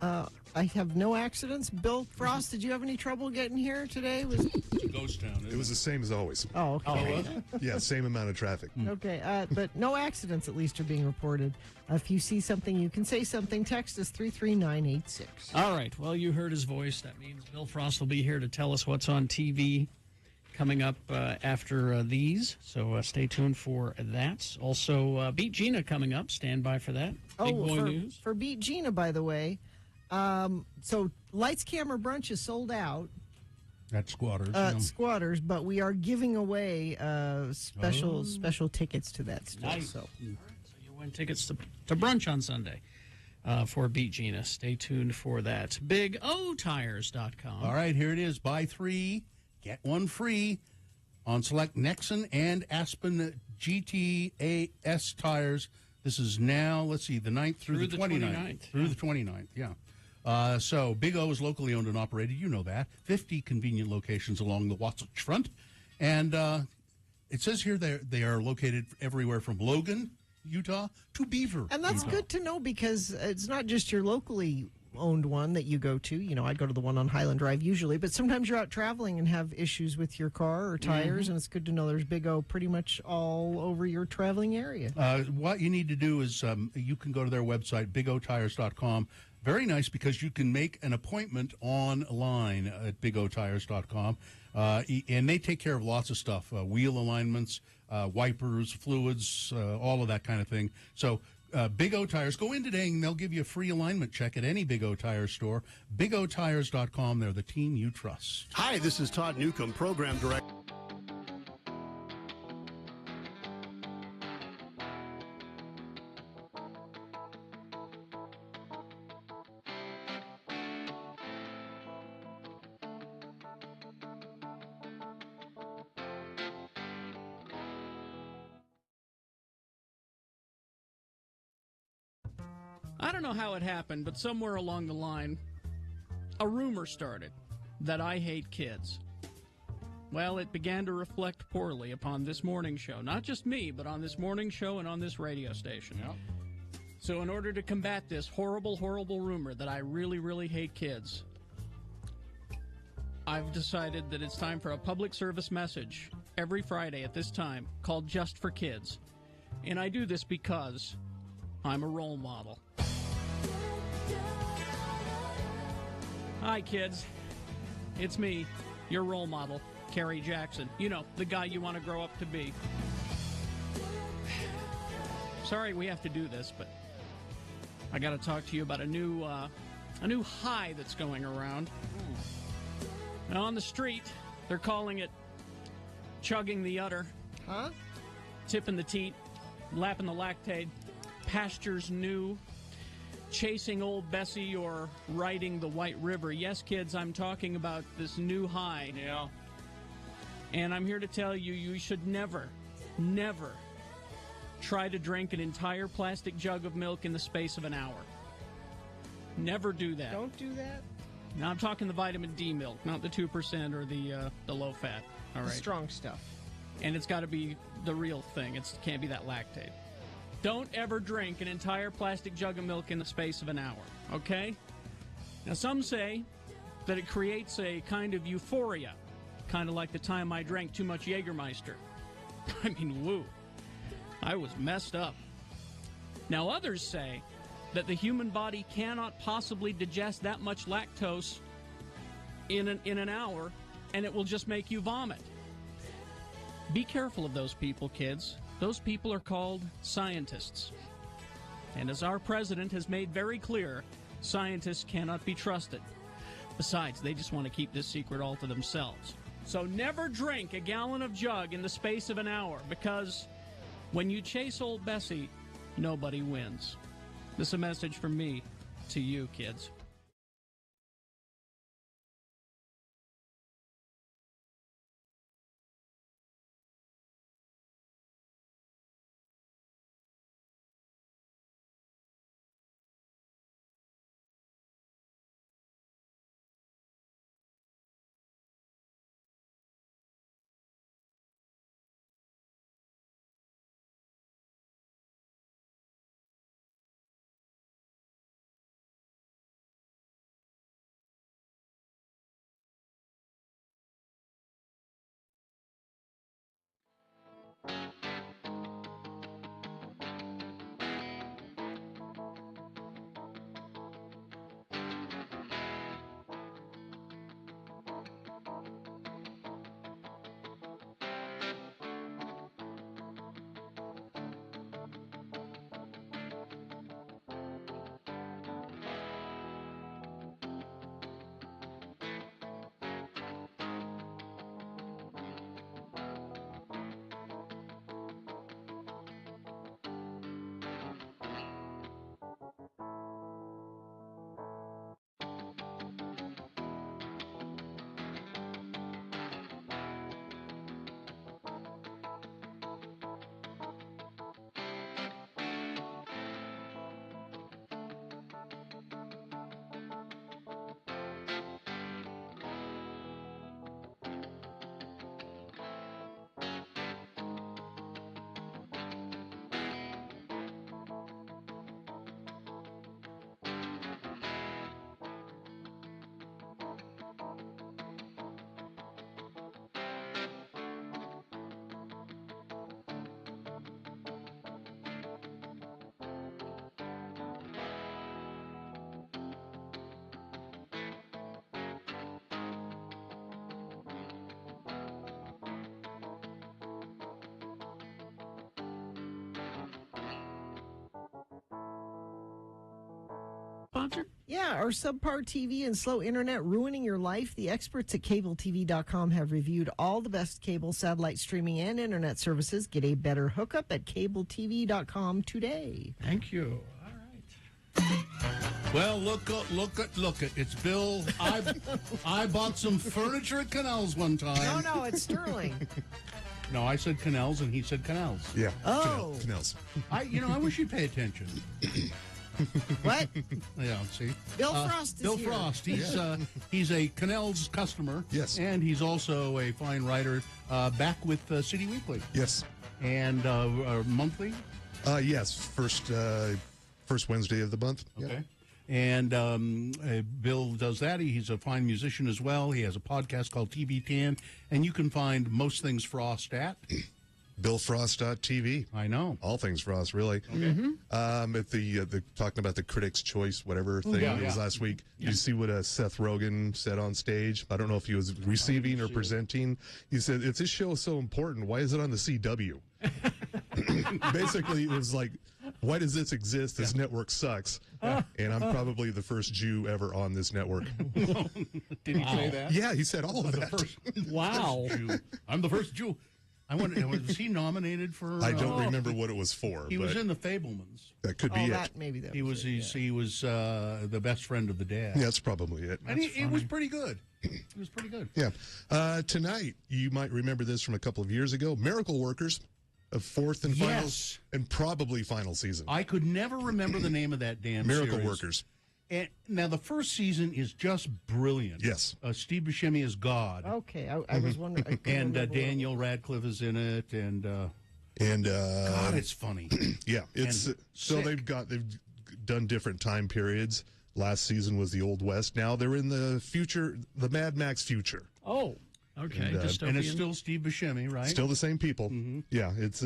I have no accidents. Bill Frost, did you have any trouble getting here today? It's a ghost town. It was the same as always. Oh, okay. Yeah, same amount of traffic. Okay, but no accidents at least are being reported. If you see something, you can say something. Text us 33986. All right. Well, you heard his voice. That means Bill Frost will be here to tell us what's on TV coming up after these. So stay tuned for that. Also, Beat Gina coming up. Stand by for that. Big boy news. For Beat Gina, by the way. So Lights, Camera, Brunch is sold out. At Squatters. Squatters, but we are giving away special tickets to that still. Nice. So you win tickets to brunch on Sunday for Beat Gina. Stay tuned for that. BigOTires.com. All right, here it is. Buy 3, get 1 free on select Nexen and Aspen GTAS tires. This is now, let's see, the 9th through the 29th. Through the 29th, yeah. So Big O is locally owned and operated. You know that. 50 convenient locations along the Wasatch Front. And it says here they are located everywhere from Logan, Utah, to Beaver, And that's Utah. good to know because it's not just your locally owned one that you go to. You know, I go to the one on Highland Drive usually, but sometimes you're out traveling and have issues with your car or tires, and it's good to know there's Big O pretty much all over your traveling area. What you need to do is you can go to their website, bigotires.com. Very nice because you can make an appointment online at bigotires.com, and they take care of lots of stuff, wheel alignments, wipers, fluids, all of that kind of thing. So Big O Tires, go in today and they'll give you a free alignment check at any Big O Tires store. BigOTires.com, they're the team you trust. Hi, this is Todd Newcomb, Program Director. I don't know how it happened, but somewhere along the line, a rumor started that I hate kids. Well, it began to reflect poorly upon this morning show. Not just me, but on this morning show and on this radio station. Yep. So in order to combat this horrible, horrible rumor that I really, really hate kids, I've decided that it's time for a public service message every Friday at this time called Just for Kids. And I do this because I'm a role model. Hi, kids. It's me, your role model, Kerry Jackson. You know, the guy you want to grow up to be. Sorry we have to do this, but I got to talk to you about a new high that's going around. Now, on the street, they're calling it chugging the udder. Huh? Tipping the teat, lapping the lactate, pastures new, chasing old Bessie, or riding the White River. Yes, kids, I'm talking about this new high. Yeah. And I'm here to tell you, you should never, never try to drink an entire plastic jug of milk in the space of an hour. Never do that. Don't do that. Now, I'm talking the vitamin D milk, not the 2% or the low fat. All right. The strong stuff. And it's got to be the real thing. It can't be that lactate. Don't ever drink an entire plastic jug of milk in the space of an hour, okay? Now, some say that it creates a kind of euphoria, kind of like the time I drank too much Jägermeister. I mean, woo. I was messed up. Now, others say that the human body cannot possibly digest that much lactose in an hour, and it will just make you vomit. Be careful of those people, kids. Those people are called scientists. And as our president has made very clear, scientists cannot be trusted. Besides, they just want to keep this secret all to themselves. So never drink a gallon of jug in the space of an hour, because when you chase old Bessie, nobody wins. This is a message from me to you, kids. Yeah, are subpar TV and slow internet ruining your life? The experts at CableTV.com have reviewed all the best cable, satellite streaming, and internet services. Get a better hookup at CableTV.com today. Thank you. Well, look it. It's Bill. I bought some furniture at Canals one time. No, it's Sterling. No, I said Canals and he said Canals. Yeah. Oh. Canals. I wish you'd pay attention. What? Yeah, see. Bill Frost is Bill here. Frost. He's a Canals customer. Yes. And he's also a fine writer back with City Weekly. Yes. And monthly? Yes. First Wednesday of the month. Okay. And Bill does that. He's a fine musician as well. He has a podcast called TV10, and you can find most things Frost at BillFrost.tv. I know. All things Frost, really. Okay. At the talking about the Critics' Choice, whatever thing it was last week. You see what Seth Rogen said on stage? I don't know if he was receiving or presenting. He said, if this show is so important, why is it on the CW? Basically, it was like, why does this exist? This network sucks. And I'm probably the first Jew ever on this network. Did he say that? Yeah, he said all of that. Wow. I'm the first Jew. I wonder, was he nominated for? I don't remember what it was for. He was in the Fablemans. That could be it. Maybe that he was the best friend of the dad. Yeah, that's probably it. And he was pretty good. He was pretty good. Yeah. Tonight, you might remember this from a couple of years ago. Miracle Workers, a fourth and final, and probably final season. I could never remember the name of that damn Miracle series. Workers. And now the first season is just brilliant. Yes. Steve Buscemi is God. Okay, I was wondering. And Daniel Radcliffe is in it, and God, it's funny. Yeah, it's so they've done different time periods. Last season was the Old West. Now they're in the future, the Mad Max future. Oh, okay. And it's still Steve Buscemi, right? Still the same people. Mm-hmm. Yeah, it's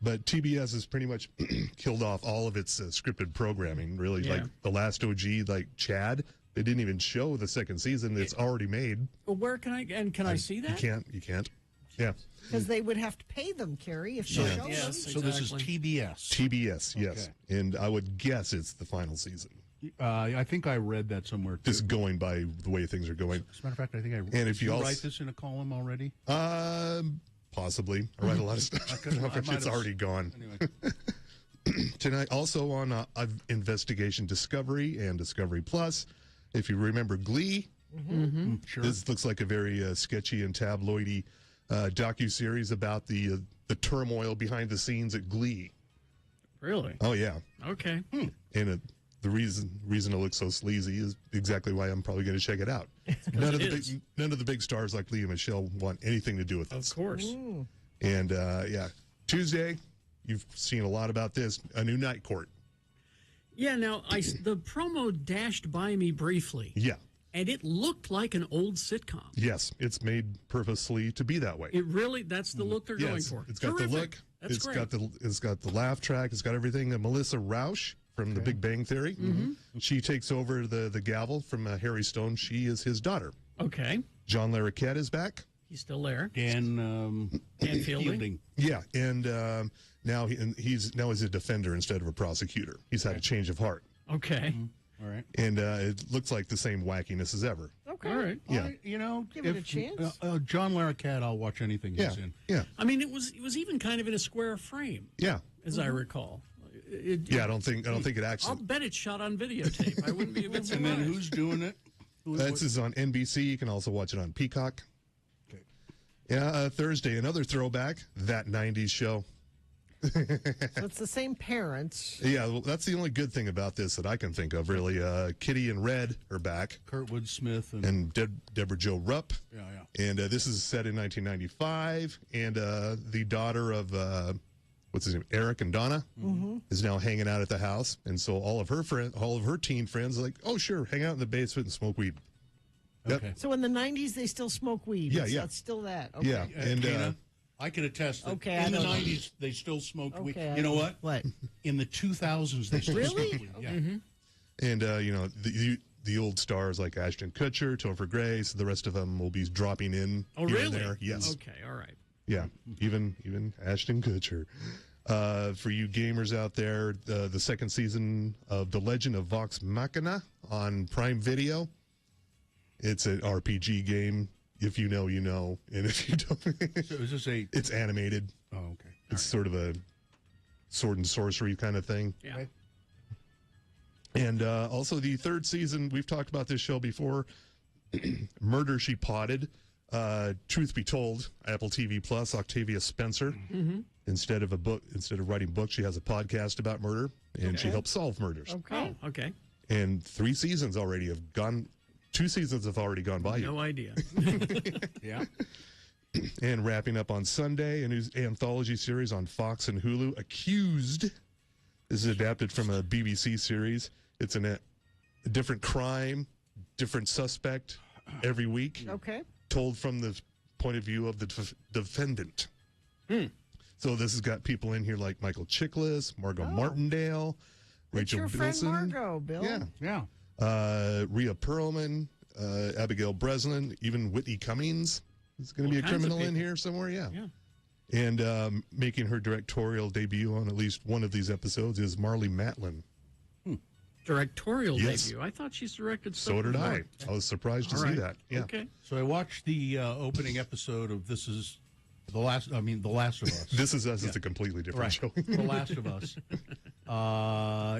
but TBS has pretty much killed off all of its scripted programming. Really, like the last OG, like Chad, they didn't even show the second season. It's already made. Well, where can I see that? You can't. Yeah. Because they would have to pay them, Carrie, if she showed them. So this is TBS. TBS, yes. And I would guess it's the final season. I think I read that somewhere, too. Just going by the way things are going. As a matter of fact, I think I And if did you you also, write this in a column already? Possibly. I write a lot of stuff. I don't know if it's already gone. Anyway. Tonight, also on Investigation Discovery and Discovery Plus. If you remember Glee, Sure. this looks like a very sketchy and tabloidy docu-series about the turmoil behind the scenes at Glee. Really? Oh, yeah. Okay. And the reason it looks so sleazy is exactly why I'm probably going to check it out. None of the big stars like Lea Michele want anything to do with this. Of course. And Tuesday, you've seen a lot about this. A new Night Court. Yeah. Now, the promo dashed by me briefly. Yeah. And it looked like an old sitcom. Yes, it's made purposely to be that way. It really, that's the look they're going for. It's got Terrific. the look. That's It's great. got the laugh track. It's got everything. Melissa Rauch from The Big Bang Theory. She takes over the gavel from Harry Stone. She is his daughter. Okay. John Larroquette is back. He's still there. Dan Fielding. Yeah, and now he's a defender instead of a prosecutor. He's had a change of heart. Okay. All right. And it looks like the same wackiness as ever. Okay. All right. Yeah. Give it a chance. John Larroquette, I'll watch anything he's in. Yeah. I mean, it was even kind of in a square frame. Yeah. As I recall. I don't think it actually. I'll bet it's shot on videotape. I wouldn't be a bit surprised. And then who's doing it? This is on NBC. You can also watch it on Peacock. Okay. Yeah, Thursday, another throwback, That 90s Show. So it's the same parents. Yeah, well, that's the only good thing about this that I can think of, really. Kitty and Red are back. Kurtwood Smith and Deborah Jo Rupp. Yeah. And this is set in 1995. And the daughter of, what's his name, Eric and Donna, is now hanging out at the house. And so all of her teen friends are like, oh, sure, hang out in the basement and smoke weed. Okay. Yep. So in the 90s, they still smoke weed. Yeah, yeah. That's still that. Okay. Yeah. And Kana, I can attest that Okay, in the I don't know. 90s, they still smoked weed. Okay, You know what? What? In the 2000s, they still Really? smoked weed. Yeah. And, the old stars like Ashton Kutcher, Topher Grace, the rest of them will be dropping in Oh, here really? and there. Yes. Okay, all right. Yeah, even Ashton Kutcher. For you gamers out there, the second season of The Legend of Vox Machina on Prime Video. It's an RPG game. If you know, you know, and if you don't, So is this a? it's animated. Oh, okay. It's sort of a sword and sorcery kind of thing. Yeah. Okay. And also the third season, we've talked about this show before, Murder, She Potted. Truth Be Told, Apple TV Plus, Octavia Spencer. Instead of writing books, she has a podcast about murder, and she helps solve murders. Okay. Oh, okay. And 3 seasons already have gone. 2 seasons have already gone by you. No idea. Yeah. And wrapping up on Sunday, a new anthology series on Fox and Hulu, Accused. This is adapted from a BBC series. It's a different crime, different suspect every week, Okay. told from the point of view of the defendant. So this has got people in here like Michael Chiklis, Margot Martindale, That's Rachel your friend Bilson, Margot, Bill. Yeah. Rhea Perlman, Abigail Breslin, even Whitney Cummings is going to be a kinds of criminal in people. here somewhere. Yeah. Yeah. And making her directorial debut on at least one of these episodes is Marlee Matlin. Directorial Yes. debut. I thought she's directed stuff So did I. before. I was surprised to All see right. that. Yeah. Okay. So I watched the opening episode of This Is The Last of Us. This Is Us is a completely different Right. show. The Last of Us.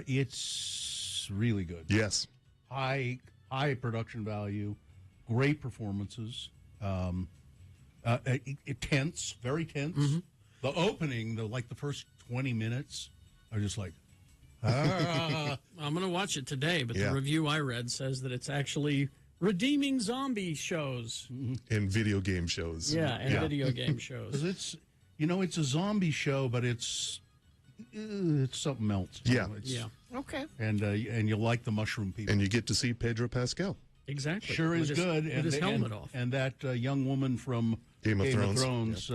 It's really good. Yes. High production value, great performances. Tense, very tense. The opening, the first 20 minutes are just like, I'm going to watch it today, but Yeah. the review I read says that it's actually redeeming zombie shows. In video game shows. Yeah, and video game shows. 'cause it's a zombie show, but it's something else. Yeah. Yeah, Okay. And you like the mushroom people. And you get to see Pedro Pascal. exactly. Sure is With his- good. With his helmet off. And that young woman from Game of Thrones.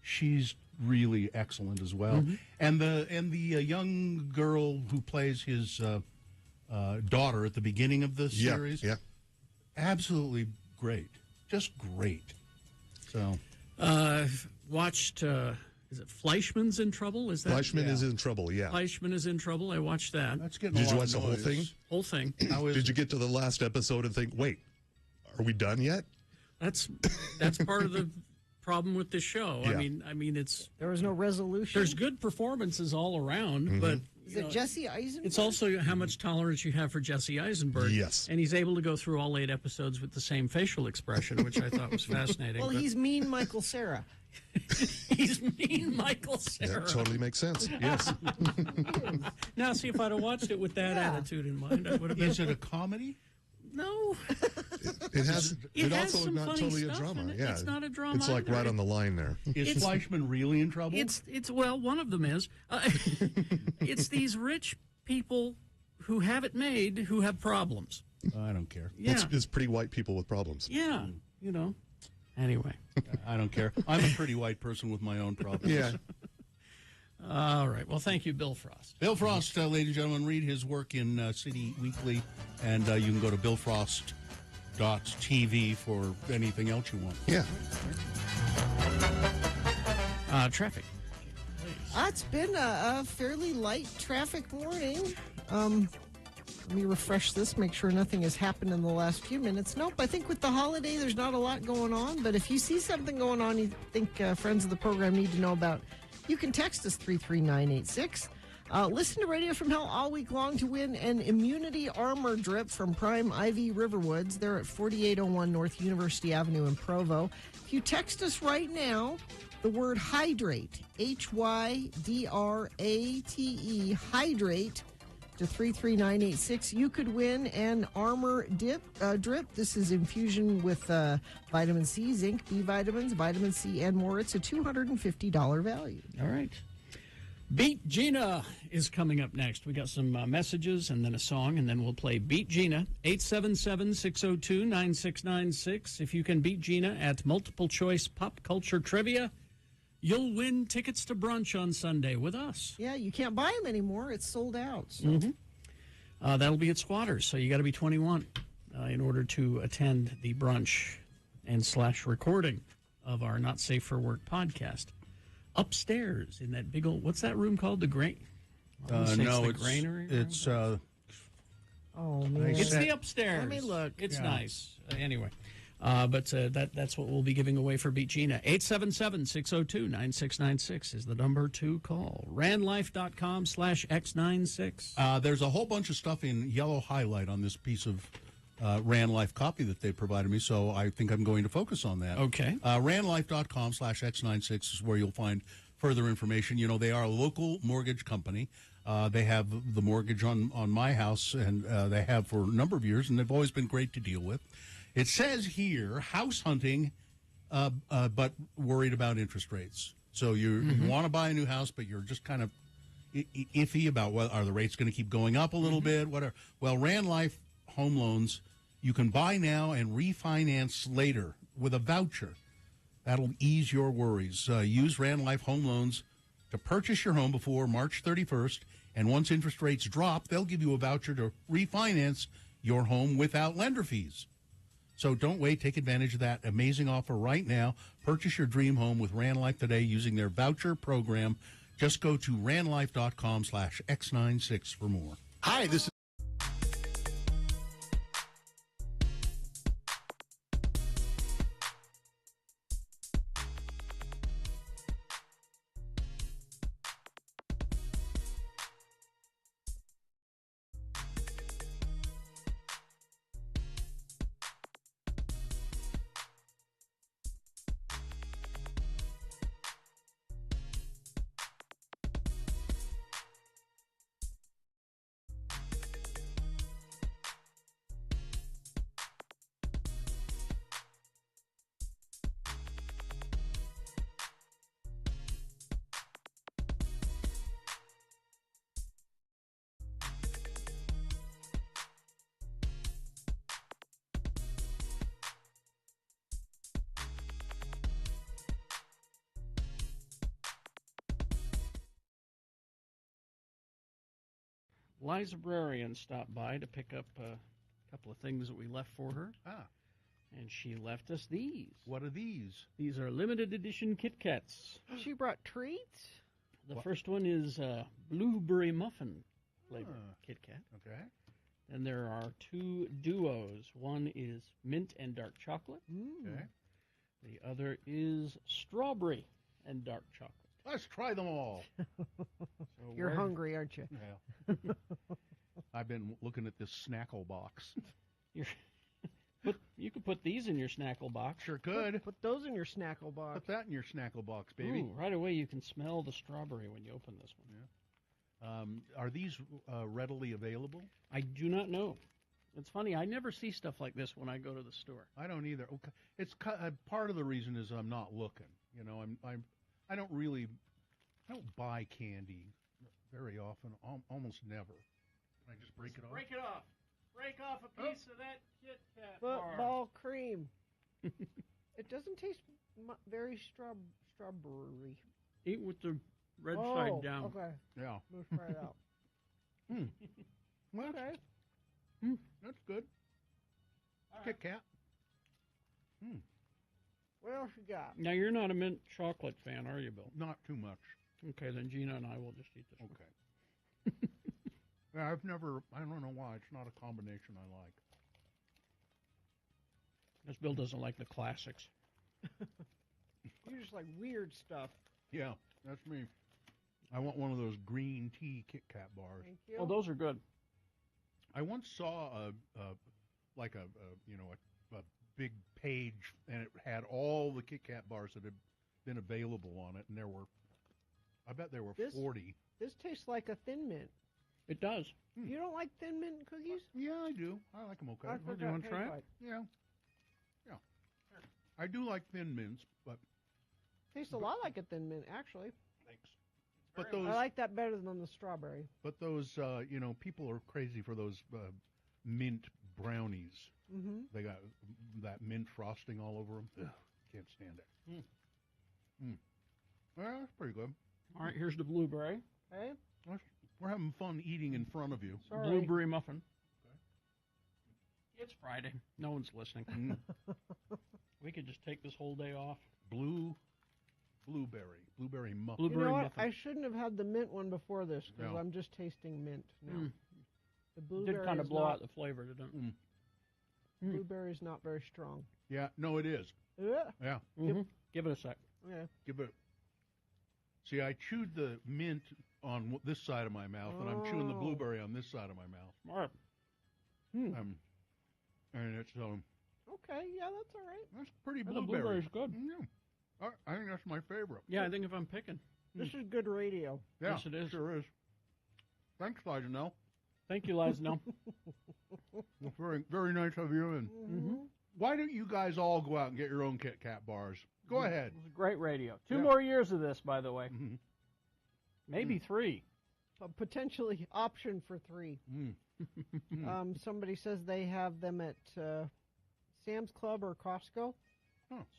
She's really excellent as well. Mm-hmm. And the young girl who plays his daughter at the beginning of the series, Yeah. absolutely great, just great. So Watched, is it Fleischman's in Trouble? Is that Fleischman is in trouble, yeah. Fleischman is in Trouble. I watched that. That's getting Did you watch the whole thing? Whole thing. Did you get to the last episode and think, wait, are we done yet? That's part of the problem with this show. Yeah. I mean, it's There was no resolution. there's good performances all around, Mm-hmm. but Is it Jesse Eisenberg? it's also how much tolerance you have for Jesse Eisenberg. Yes. And he's able to go through all 8 episodes with the same facial expression, which I thought was fascinating. Well, but he's mean Michael Cera. he's mean Michael Cera. That totally makes sense. Yes. Now, see, if I'd have watched it with that attitude in mind, I would have been. Is it a comedy? No. It has. It It has also some not funny totally a stuff drama. in it. Yeah, It's not a drama It's like either. right on the line there. Is Fleischman really in trouble? It's well, one of them is. It's these rich people who have it made who have problems. I don't care. Yeah. It's pretty white people with problems. Yeah, you know. Anyway. I don't care. I'm a pretty white person with my own problems. Yeah. All right. Well, thank you, Bill Frost. Bill Frost, ladies and gentlemen, read his work in City Weekly, and you can go to billfrost.tv for anything else you want. Yeah. Traffic. It's been a fairly light traffic morning. Let me refresh this, make sure nothing has happened in the last few minutes. Nope, I think with the holiday, there's not a lot going on. But if you see something going on you think friends of the program need to know about, you can text us 33986. Listen to Radio from Hell all week long to win an immunity armor drip from Prime Ivy Riverwoods. They're at 4801 North University Avenue in Provo. If you text us right now, the word hydrate, HYDRATE, hydrate, to 33986, you could win an armor drip. This is infusion with vitamin C, zinc, B vitamins, vitamin C, and more. It's a $250 value. All right. Beat Gina is coming up next. We got some messages and then a song, and then we'll play Beat Gina. 877-602-9696. If you can beat Gina at multiple choice pop culture trivia, you'll win tickets to brunch on Sunday with us. Yeah, you can't buy them anymore. It's sold out. So. Mm-hmm. That'll be at Squatters, so you got to be 21 in order to attend the brunch and / recording of our Not Safe for Work podcast. Upstairs in that big old, what's that room called? The grain? No, the it's granary. it's Oh, man. It's the upstairs. Let me look. It's Yeah. nice. Anyway, but that's what we'll be giving away for Beat Gina. 877-602-9696 is the number to call. RandLife.com/X96. There's a whole bunch of stuff in yellow highlight on this piece of Rand Life copy that they provided me, so I think I'm going to focus on that. Okay. RandLife.com/X96 is where you'll find further information. You know, they are a local mortgage company. They have the mortgage on my house, and they have for a number of years, and they've always been great to deal with. It says here, house hunting, but worried about interest rates. So you want to buy a new house, but you're just kind of iffy about, well, are the rates going to keep going up a little bit? Whatever. Well, Rand Life Home Loans, you can buy now and refinance later with a voucher. That'll ease your worries. Use Rand Life Home Loans to purchase your home before March 31st, and once interest rates drop, they'll give you a voucher to refinance your home without lender fees. So don't wait. Take advantage of that amazing offer right now. Purchase your dream home with Rand Life today using their voucher program. Just go to randlife.com/X96 for more. Hi, this is Liza Brarian stopped by to pick up a couple of things that we left for her. And she left us these. What are these? These are limited edition Kit Kats. She brought treats? The first one is blueberry muffin flavored Kit Kat. Okay. And there are two duos. One is mint and dark chocolate. Okay. The other is strawberry and dark chocolate. Let's try them all. You're hungry, aren't you? Yeah. I've been looking at this Snackle box. You could put these in your Snackle box. Sure could. Put those in your Snackle box. Put that in your Snackle box, baby. Ooh, right away you can smell the strawberry when you open this one. Yeah. Are these readily available? I do not know. It's funny. I never see stuff like this when I go to the store. I don't either. Okay. It's part of the reason is I'm not looking. You know, I don't buy candy very often. Almost never. Can I just break it off? Break it off. Break off a piece of that Kit Kat Football cream. It doesn't taste very strawberry. Eat with the red side down. Okay. Yeah. Let's try it out. Well, Okay. That's good. Kit Kat. What else you got? Now, you're not a mint chocolate fan, are you, Bill? Not too much. Okay, then Gina and I will just eat this one. Okay. Yeah, I don't know why. It's not a combination I like. This Bill doesn't like the classics. You just like weird stuff. Yeah, that's me. I want one of those green tea Kit Kat bars. Thank you. Oh, those are good. I once saw a big page, and it had all the Kit Kat bars that had been available on it, and I bet there were 40. This tastes like a Thin Mint. It does. You don't like Thin Mint cookies? Yeah, I do. I like them okay. Do you want to try it? Yeah. Yeah. I do like Thin Mints, but... Tastes a lot like a Thin Mint, actually. Thanks. But those, I like that better than the strawberry. But those, people are crazy for those mint brownies. Mm-hmm. They got that mint frosting all over them. Ugh, can't stand it. Well, that's pretty good. All right, here's the blueberry. Okay. We're having fun eating in front of you. Sorry. Blueberry muffin. Okay. It's Friday. No one's listening. We could just take this whole day off. Blueberry muffin. Blueberry what? muffin. I shouldn't have had the mint one before this because No. I'm just tasting mint now. The blueberry Did kind of is blow not, out the flavor, didn't it? Blueberry is not very strong. Yeah, no, it is. Yeah. Yeah. Mm-hmm. Give it a sec. Yeah. Give it. See, I chewed the mint on this side of my mouth, and I'm chewing the blueberry on this side of my mouth. All right. And it's Okay, yeah, that's all right. that's pretty The blueberry. blueberry's good. Yeah. I think that's my favorite. Yeah, I think if I'm picking. This is good radio. Yeah, Yes, it is. Sure is. Thanks, Liza. Thank you, Liza. That's very, very nice of you. And why don't you guys all go out and get your own Kit Kat bars? Go ahead. It was great radio. 2 Yeah. more years of this, by the way. Maybe 3. A potentially option for 3. Somebody says they have them at Sam's Club or Costco.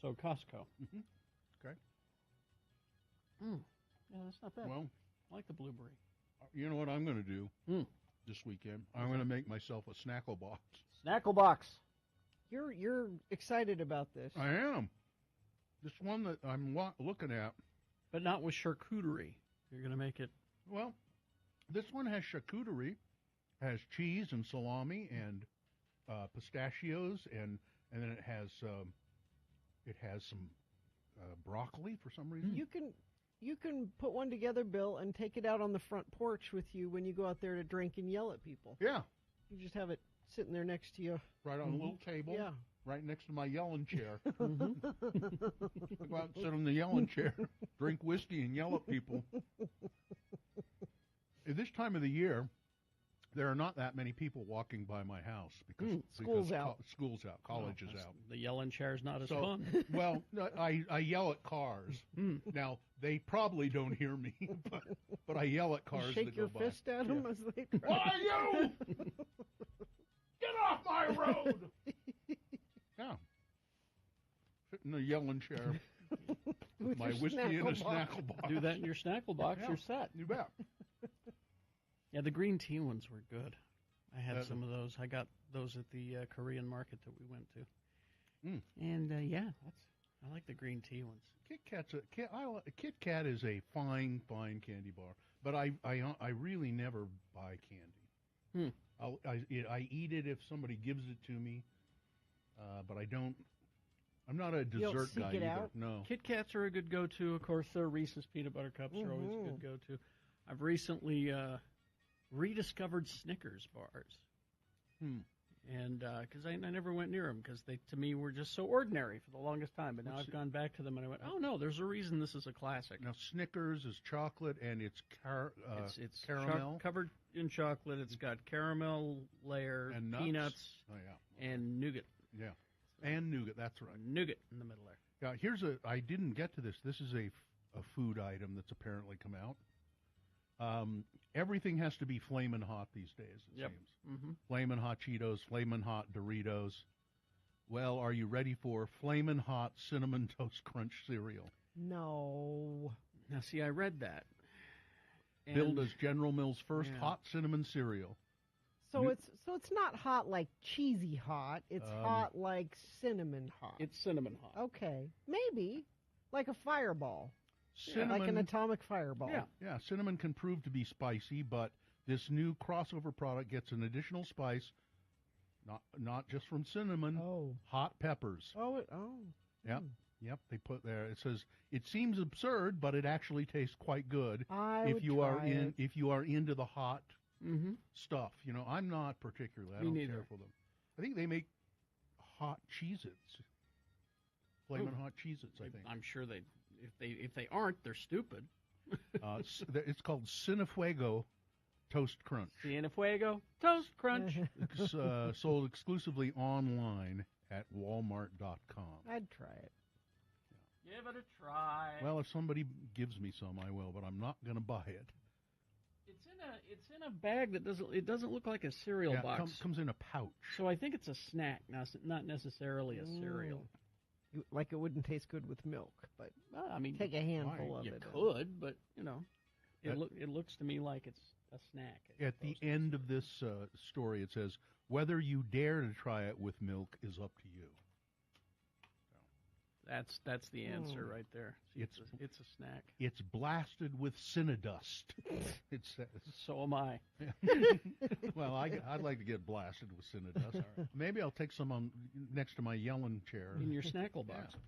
So Costco. Okay. Yeah, that's not bad. Well, I like the blueberry. you know what I'm going to do this weekend? I'm going to make myself a Snackle box. Snackle box. You're excited about this. I am. This one that I'm looking at. But not with charcuterie. You're going to make it. Well, this one has charcuterie, has cheese and salami and pistachios, and then it has some broccoli for some reason. You can put one together, Bill, and take it out on the front porch with you when you go out there to drink and yell at people. Yeah. You just have it sitting there next to you. Right on a little table. Yeah. Right next to my yelling chair. Go out and sit on the yelling chair, drink whiskey, and yell at people. At this time of the year, there are not that many people walking by my house because School's out. School's out. College is out. The yelling chair's not as So, fun. well, I yell at cars. Now, they probably don't hear me, but I yell at cars Shake that your go by. fist at them as they drive. What are you? Get off my road! Yeah. Sit in the yelling chair with my your whiskey in a snackle box. snackle box. Do that in your snackle box, Yeah. you're set. You bet. Yeah, the green tea ones were good. I had some of those. I got those at the Korean market that we went to. And I like the green tea ones. Kit Kat is a fine candy bar, but I really never buy candy. I eat it if somebody gives it to me, but I don't. I'm not a dessert guy either. Out? No. Kit Kats are a good go-to. Of course, their Reese's peanut butter cups are always a good go-to. I've recently rediscovered Snickers bars. And because I never went near them because they, to me, were just so ordinary for the longest time. But now I've gone back to them and I went, oh, no, there's a reason this is a classic. Now, Snickers is chocolate and it's caramel. Covered in chocolate. It's got caramel layer, and nuts. Peanuts, and nougat. Yeah, and nougat, that's right. Nougat in the middle there. Yeah, I didn't get to this. This is a food item that's apparently come out. Everything has to be flamin' hot these days, it seems. Flamin' hot Cheetos, flamin' hot Doritos. Well, are you ready for flamin' hot Cinnamon Toast Crunch cereal? No. Now, see, I read that. Billed as General Mills' first hot cinnamon cereal. So it's not hot like cheesy hot. It's hot like cinnamon hot. It's cinnamon hot. Okay, maybe like a fireball. Cinnamon, like an atomic fireball. Yeah, cinnamon can prove to be spicy, but this new crossover product gets an additional spice, not just from cinnamon, hot peppers. Yep, they put there. It says it seems absurd, but it actually tastes quite good if you are into the hot stuff. You know, I'm not particularly. I don't care for them. I think they make hot Cheez-Its. Flamin' hot Cheez-Its, I think. I'm sure they. If they aren't, they're stupid. It's called Cinefuego Toast Crunch. Cinefuego Toast Crunch. It's sold exclusively online at Walmart.com. I'd try it. Give it a try. Well, if somebody gives me some, I will, but I'm not going to buy it. It's in a bag that doesn't look like a cereal box. It comes in a pouch. So I think it's a snack, not necessarily a cereal. Like it wouldn't taste good with milk, but I mean, take a handful of it. You could, but it looks to me like it's a snack. At the end of this story, it says, "Whether you dare to try it with milk is up to you." That's the answer right there. It's a snack. It's blasted with Cinedust. It says. So am I. Well, I'd like to get blasted with Cinedust. Right. Maybe I'll take some on next to my Yellen chair. In your snackle box. Yeah.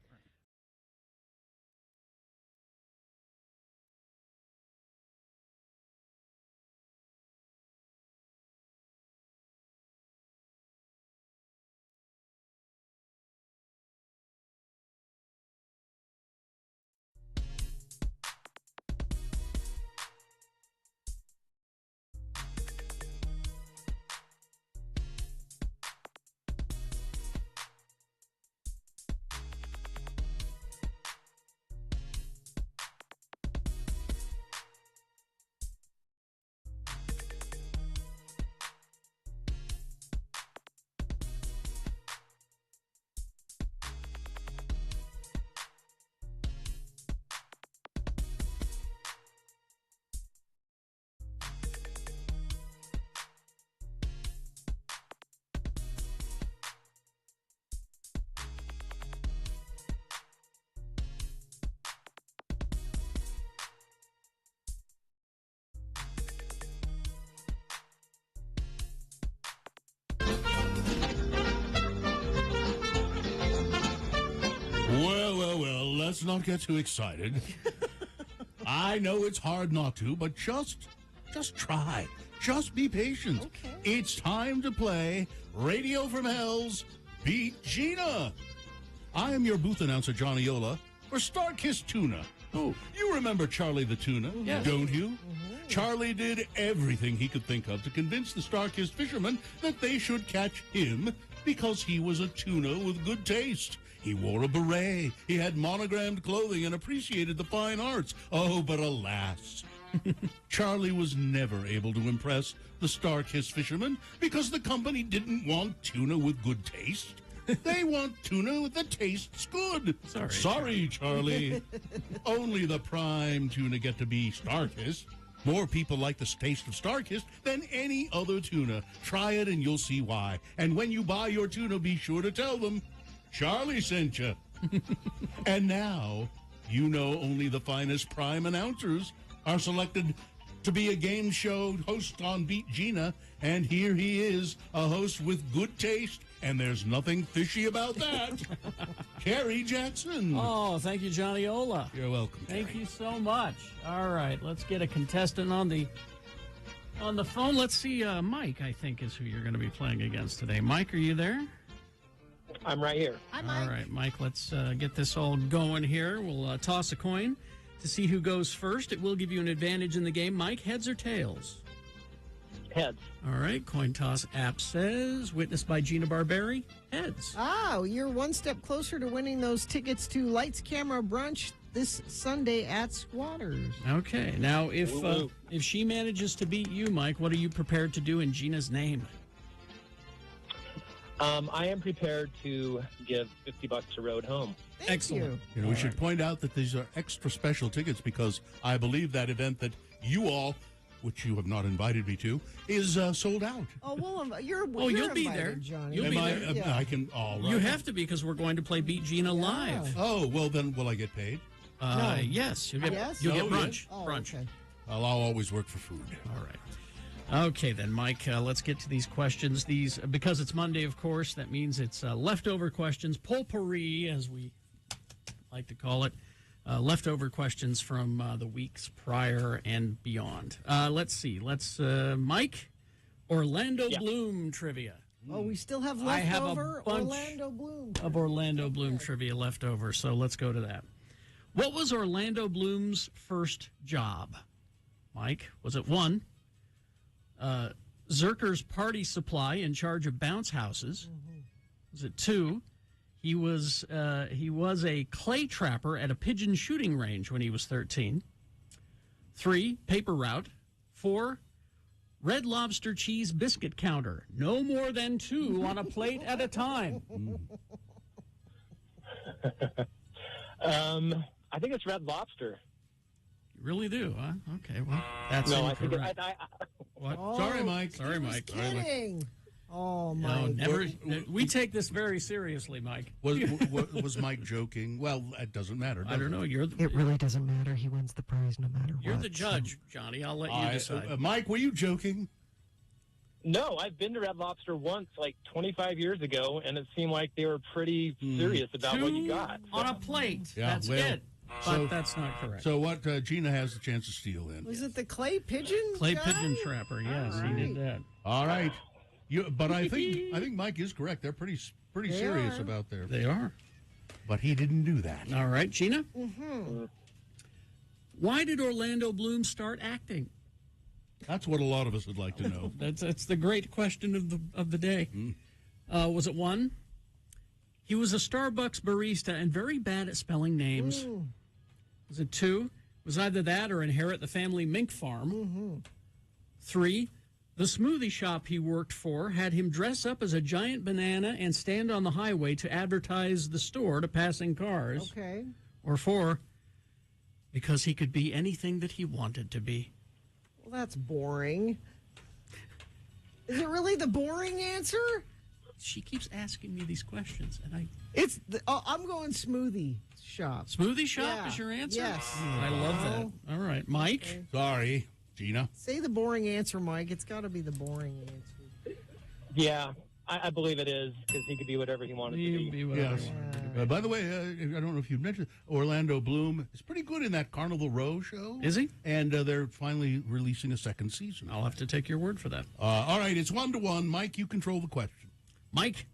Well, let's not get too excited. I know it's hard not to, but just try. Just be patient. Okay. It's time to play Radio from Hell's Beat Gina. I am your booth announcer, Johnny Yola, for Starkist Tuna. Oh, you remember Charlie the Tuna, don't you? Mm-hmm. Charlie did everything he could think of to convince the Starkist fishermen that they should catch him because he was a tuna with good taste. He wore a beret, he had monogrammed clothing, and appreciated the fine arts. Oh, but alas, Charlie was never able to impress the Starkist fishermen because the company didn't want tuna with good taste. They want tuna that tastes good. Sorry, Charlie. Only the prime tuna get to be Starkist. More people like the taste of Starkist than any other tuna. Try it and you'll see why. And when you buy your tuna, be sure to tell them Charlie sent you. And now, you know only the finest prime announcers are selected to be a game show host on Beat Gina, and here he is, a host with good taste, and there's nothing fishy about that. Kerry Jackson. Oh, thank you, Johnny Ola. You're welcome. Thank you so much. All right, let's get a contestant on the phone. Let's see, Mike, I think, is who you're going to be playing against today. Mike, are you there? I'm right here. Hi, Mike. All right, Mike, let's get this all going here. We'll toss a coin to see who goes first. It will give you an advantage in the game. Mike, heads or tails? Heads. All right, coin toss app says, witnessed by Gina Barberi, heads. Oh, you're one step closer to winning those tickets to Lights Camera Brunch this Sunday at Squatters. Okay, now if she manages to beat you, Mike, what are you prepared to do in Gina's name? I am prepared to give $50 to Road Home. Excellent. You know, we should point out that these are extra special tickets because I believe that event that you all, which you have not invited me to, is sold out. Oh, well, you'll be invited, there. Johnny. You'll be there. Yeah. I can. All right. You have to be because we're going to play Beat Gina live. Oh, well, then will I get paid? No. Yes, you'll get brunch. Oh, brunch. Okay. I'll always work for food. All right. Okay, then, Mike, let's get to these questions. These, because it's Monday, of course, that means it's leftover questions, potpourri, as we like to call it, leftover questions from the weeks prior and beyond. Let's see. Mike, Orlando Bloom trivia. Oh, we still have I have leftover a bunch Orlando Bloom. of Orlando Bloom trivia left over, so let's go to that. What was Orlando Bloom's first job? Mike, was it 1, Zerker's Party Supply in charge of bounce houses? Was it 2, he was a clay trapper at a pigeon shooting range when he was 13? 3, paper route. 4, Red Lobster cheese biscuit counter. No more than 2 on a plate at a time. I think it's Red Lobster. You really do, huh? Okay, well, that's no, incorrect. I What? Oh, Sorry, Mike. Sorry, Mike. Kidding. Oh, No, Mike. never. We take this very seriously, Mike. Was Mike joking? Well, it doesn't matter. I don't know. It really doesn't matter. He wins the prize no matter what. You're the judge, Johnny. I'll let you decide. Mike, were you joking? No, I've been to Red Lobster once, like 25 years ago, and it seemed like they were pretty serious about what you got. On a plate. Yeah, That's well, it. But that's not correct. So what Gina has the chance to steal in. Was it the clay pigeon? Clay guy? pigeon trapper. Yes, he did that. All right. But I think Mike is correct. They're pretty serious about their. They are. But he didn't do that. All right, Gina. Mm-hmm. Why did Orlando Bloom start acting? That's what a lot of us would like to know. That's the great question of the day. Was it 1? He was a Starbucks barista and very bad at spelling names. Was it 2? It was either that or inherit the family mink farm. 3, the smoothie shop he worked for had him dress up as a giant banana and stand on the highway to advertise the store to passing cars. Okay. Or 4, because he could be anything that he wanted to be. Well, that's boring. Is it really the boring answer? She keeps asking me these questions, and I'm going smoothie shop. Smoothie shop is your answer? Yes. I love that. All right, Mike. Okay. Sorry, Gina. Say the boring answer, Mike. It's got to be the boring answer. Yeah, I believe it is, because he could be whatever he wanted to be. Yes. By the way, I don't know if you've mentioned Orlando Bloom is pretty good in that Carnival Row show. Is he? And they're finally releasing a second season. I'll have to take your word for that. All right, it's 1-1. Mike, you control the question. Mike,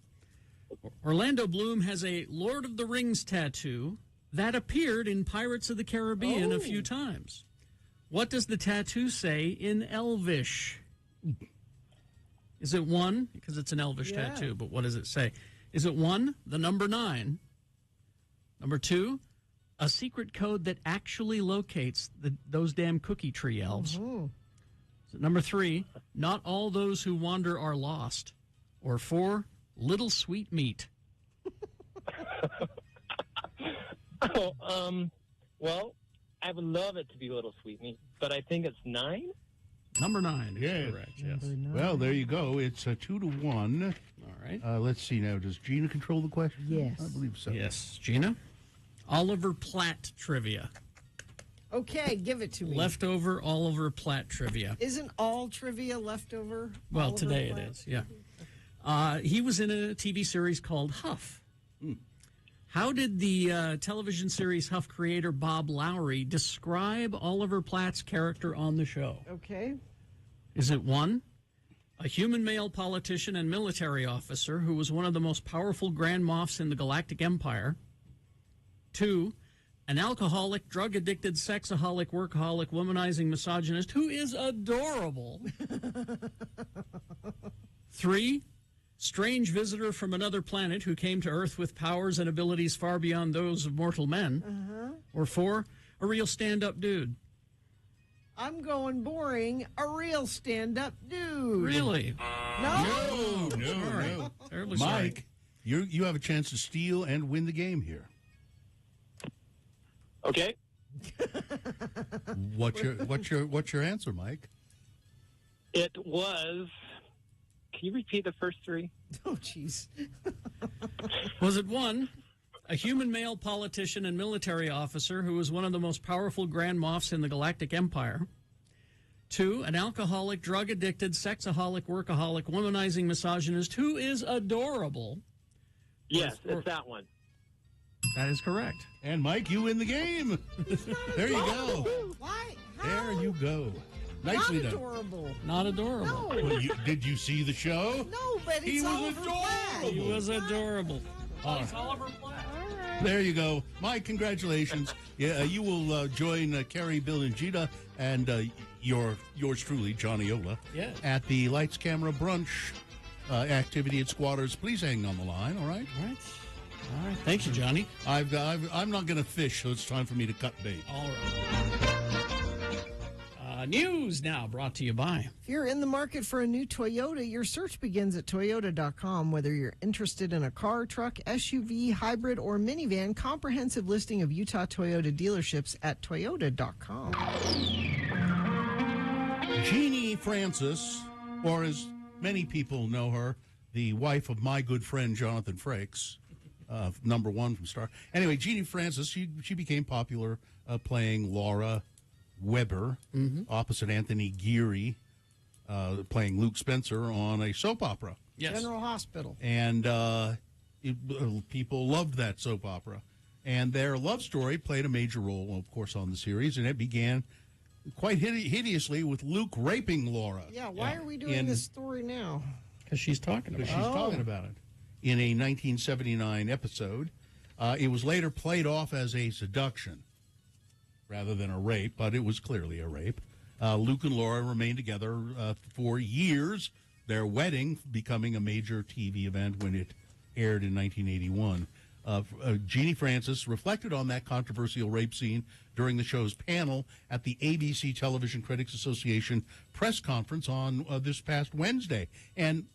Orlando Bloom has a Lord of the Rings tattoo that appeared in Pirates of the Caribbean a few times. What does the tattoo say in Elvish? Is it 1? Because it's an Elvish tattoo, but what does it say? Is it 1, the number 9? Number 2, a secret code that actually locates those damn cookie tree elves? Is it number 3, not all those who wander are lost? Or 4, little sweet meat? Well, I would love it to be Little Sweet Meat, but I think it's 9. Number 9 is Yes. correct. Yes. Well, there you go. It's 2-1. All right. Let's see now. Does Gina control the question? Yes. I believe so. Yes. Gina? Oliver Platt trivia. Okay, give it to me. Leftover Oliver Platt trivia. Isn't all trivia leftover? Well, Oliver today Platt? it is, yeah. He was in a TV series called Huff. How did the television series Huff creator Bob Lowry describe Oliver Platt's character on the show? Okay. Is it 1, a human male politician and military officer who was one of the most powerful Grand Moffs in the Galactic Empire? 2, an alcoholic, drug-addicted, sexaholic, workaholic, womanizing misogynist who is adorable? 3, strange visitor from another planet who came to Earth with powers and abilities far beyond those of mortal men? Or 4, a real stand-up dude? I'm going boring. A real stand-up dude. Really? No. No. Terribly sorry. Mike, you have a chance to steal and win the game here. Okay. What's your answer, Mike? It was. Can you repeat the first 3? Oh, jeez. Was it 1, a human male politician and military officer who was one of the most powerful Grand Moffs in the Galactic Empire? 2, an alcoholic, drug-addicted, sexaholic, workaholic, womanizing misogynist who is adorable? Yes, it's that one. That is correct. And Mike, you win the game. There you go. Why? There you go. Nicely Not done. adorable. Not adorable. No. Well, did you see the show? No, but it's He was Oliver Platt. He was adorable. It's Oliver Platt. There you go. Mike, congratulations. Yeah, you will join Carrie, Bill, and Gina and yours truly, Johnny Ola, Yes. at the Lights Camera Brunch activity at Squatters. Please hang on the line, all right? All right. All right. Thank you, Johnny. I'm not going to fish, so it's time for me to cut bait. All right. News now brought to you by. If you're in the market for a new Toyota, your search begins at Toyota.com. Whether you're interested in a car, truck, SUV, hybrid, or minivan, comprehensive listing of Utah Toyota dealerships at Toyota.com. Jeannie Francis, or as many people know her, the wife of my good friend Jonathan Frakes, number 1 from Star. Anyway, Jeannie Francis, she became popular playing Laura Weber opposite Anthony Geary, playing Luke Spencer on a soap opera. Yes. General Hospital. And people loved that soap opera. And their love story played a major role, of course, on the series, and it began quite hideously with Luke raping Laura. Yeah, why are we doing this story now? Because she's talking about it. She's talking about it in a 1979 episode. It was later played off as a seduction rather than a rape, but it was clearly a rape. Luke and Laura remained together for years, their wedding becoming a major TV event when it aired in 1981. Jeannie Francis reflected on that controversial rape scene during the show's panel at the ABC Television Critics Association press conference on this past Wednesday. And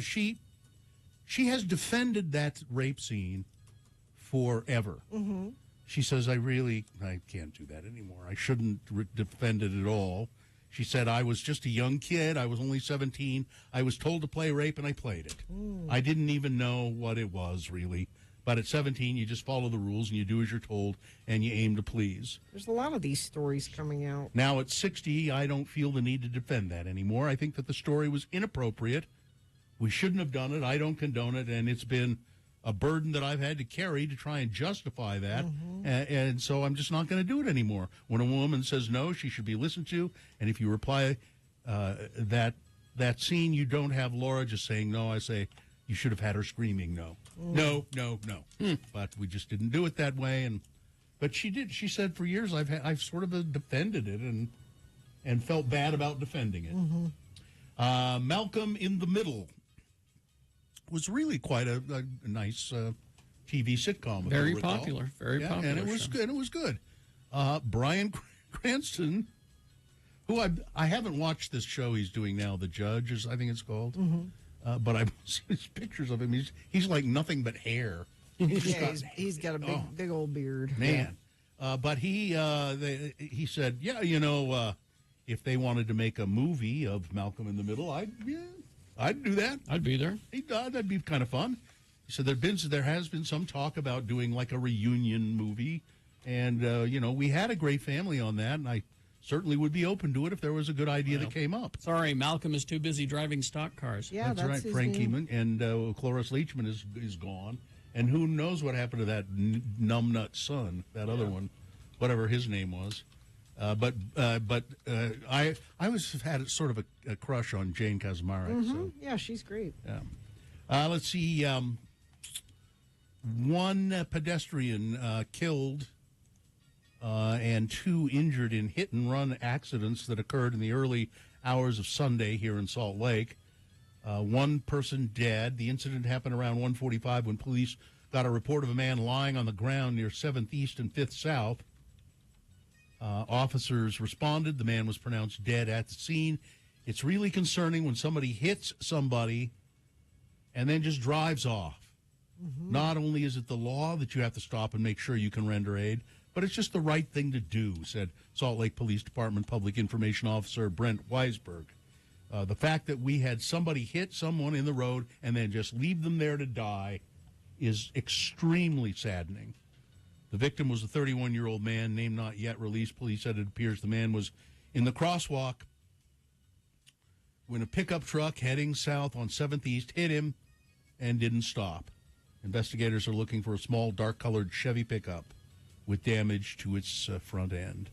she has defended that rape scene forever. Mm-hmm. She says, I can't do that anymore. I shouldn't defend it at all. She said, I was just a young kid. I was only 17. I was told to play rape, and I played it. I didn't even know what it was, really. But at 17, you just follow the rules, and you do as you're told, and you aim to please. There's a lot of these stories coming out. Now, at 60, I don't feel the need to defend that anymore. I think that the story was inappropriate. We shouldn't have done it. I don't condone it, and it's been a burden that I've had to carry to try and justify that. And so I'm just not going to do it anymore. When a woman says no, she should be listened to. And if you reply that scene, you don't have Laura just saying no. I say you should have had her screaming no. No. But we just didn't do it that way. But she did. She said for years I've sort of defended it and felt bad about defending it. Malcolm in the Middle was really quite a nice TV sitcom. Very popular, very popular. And it was good. It was good. Bryan Cranston, who I haven't watched this show he's doing now, The Judge, I think it's called. But I've seen his pictures of him. He's like nothing but hair. He's got a big old beard. Man. But he said, if they wanted to make a movie of Malcolm in the Middle, I'd do that. I'd be there. That'd be kind of fun. He said there has been some talk about doing like a reunion movie, and we had a great family on that, and I certainly would be open to it if there was a good idea that came up. Sorry, Malcolm is too busy driving stock cars. Yeah, that's right. Frank Heeman and Cloris Leachman is gone, and who knows what happened to that numbnut son, that other one, whatever his name was. But I always had sort of a crush on Jane Kaczmarek. So. Yeah, she's great. Yeah. Let's see. One pedestrian killed and 2 injured in hit-and-run accidents that occurred in the early hours of Sunday here in Salt Lake. One person dead. The incident happened around 1:45 when police got a report of a man lying on the ground near 7th East and 5th South. Officers responded. The man was pronounced dead at the scene. It's really concerning when somebody hits somebody and then just drives off. Not only is it the law that you have to stop and make sure you can render aid, but it's just the right thing to do, said Salt Lake Police Department Public Information Officer Brent Weisberg. The fact that we had somebody hit someone in the road and then just leave them there to die is extremely saddening. The victim was a 31-year-old man, name not yet released. Police said it appears the man was in the crosswalk when a pickup truck heading south on 7th East hit him and didn't stop. Investigators are looking for a small, dark-colored Chevy pickup with damage to its front end.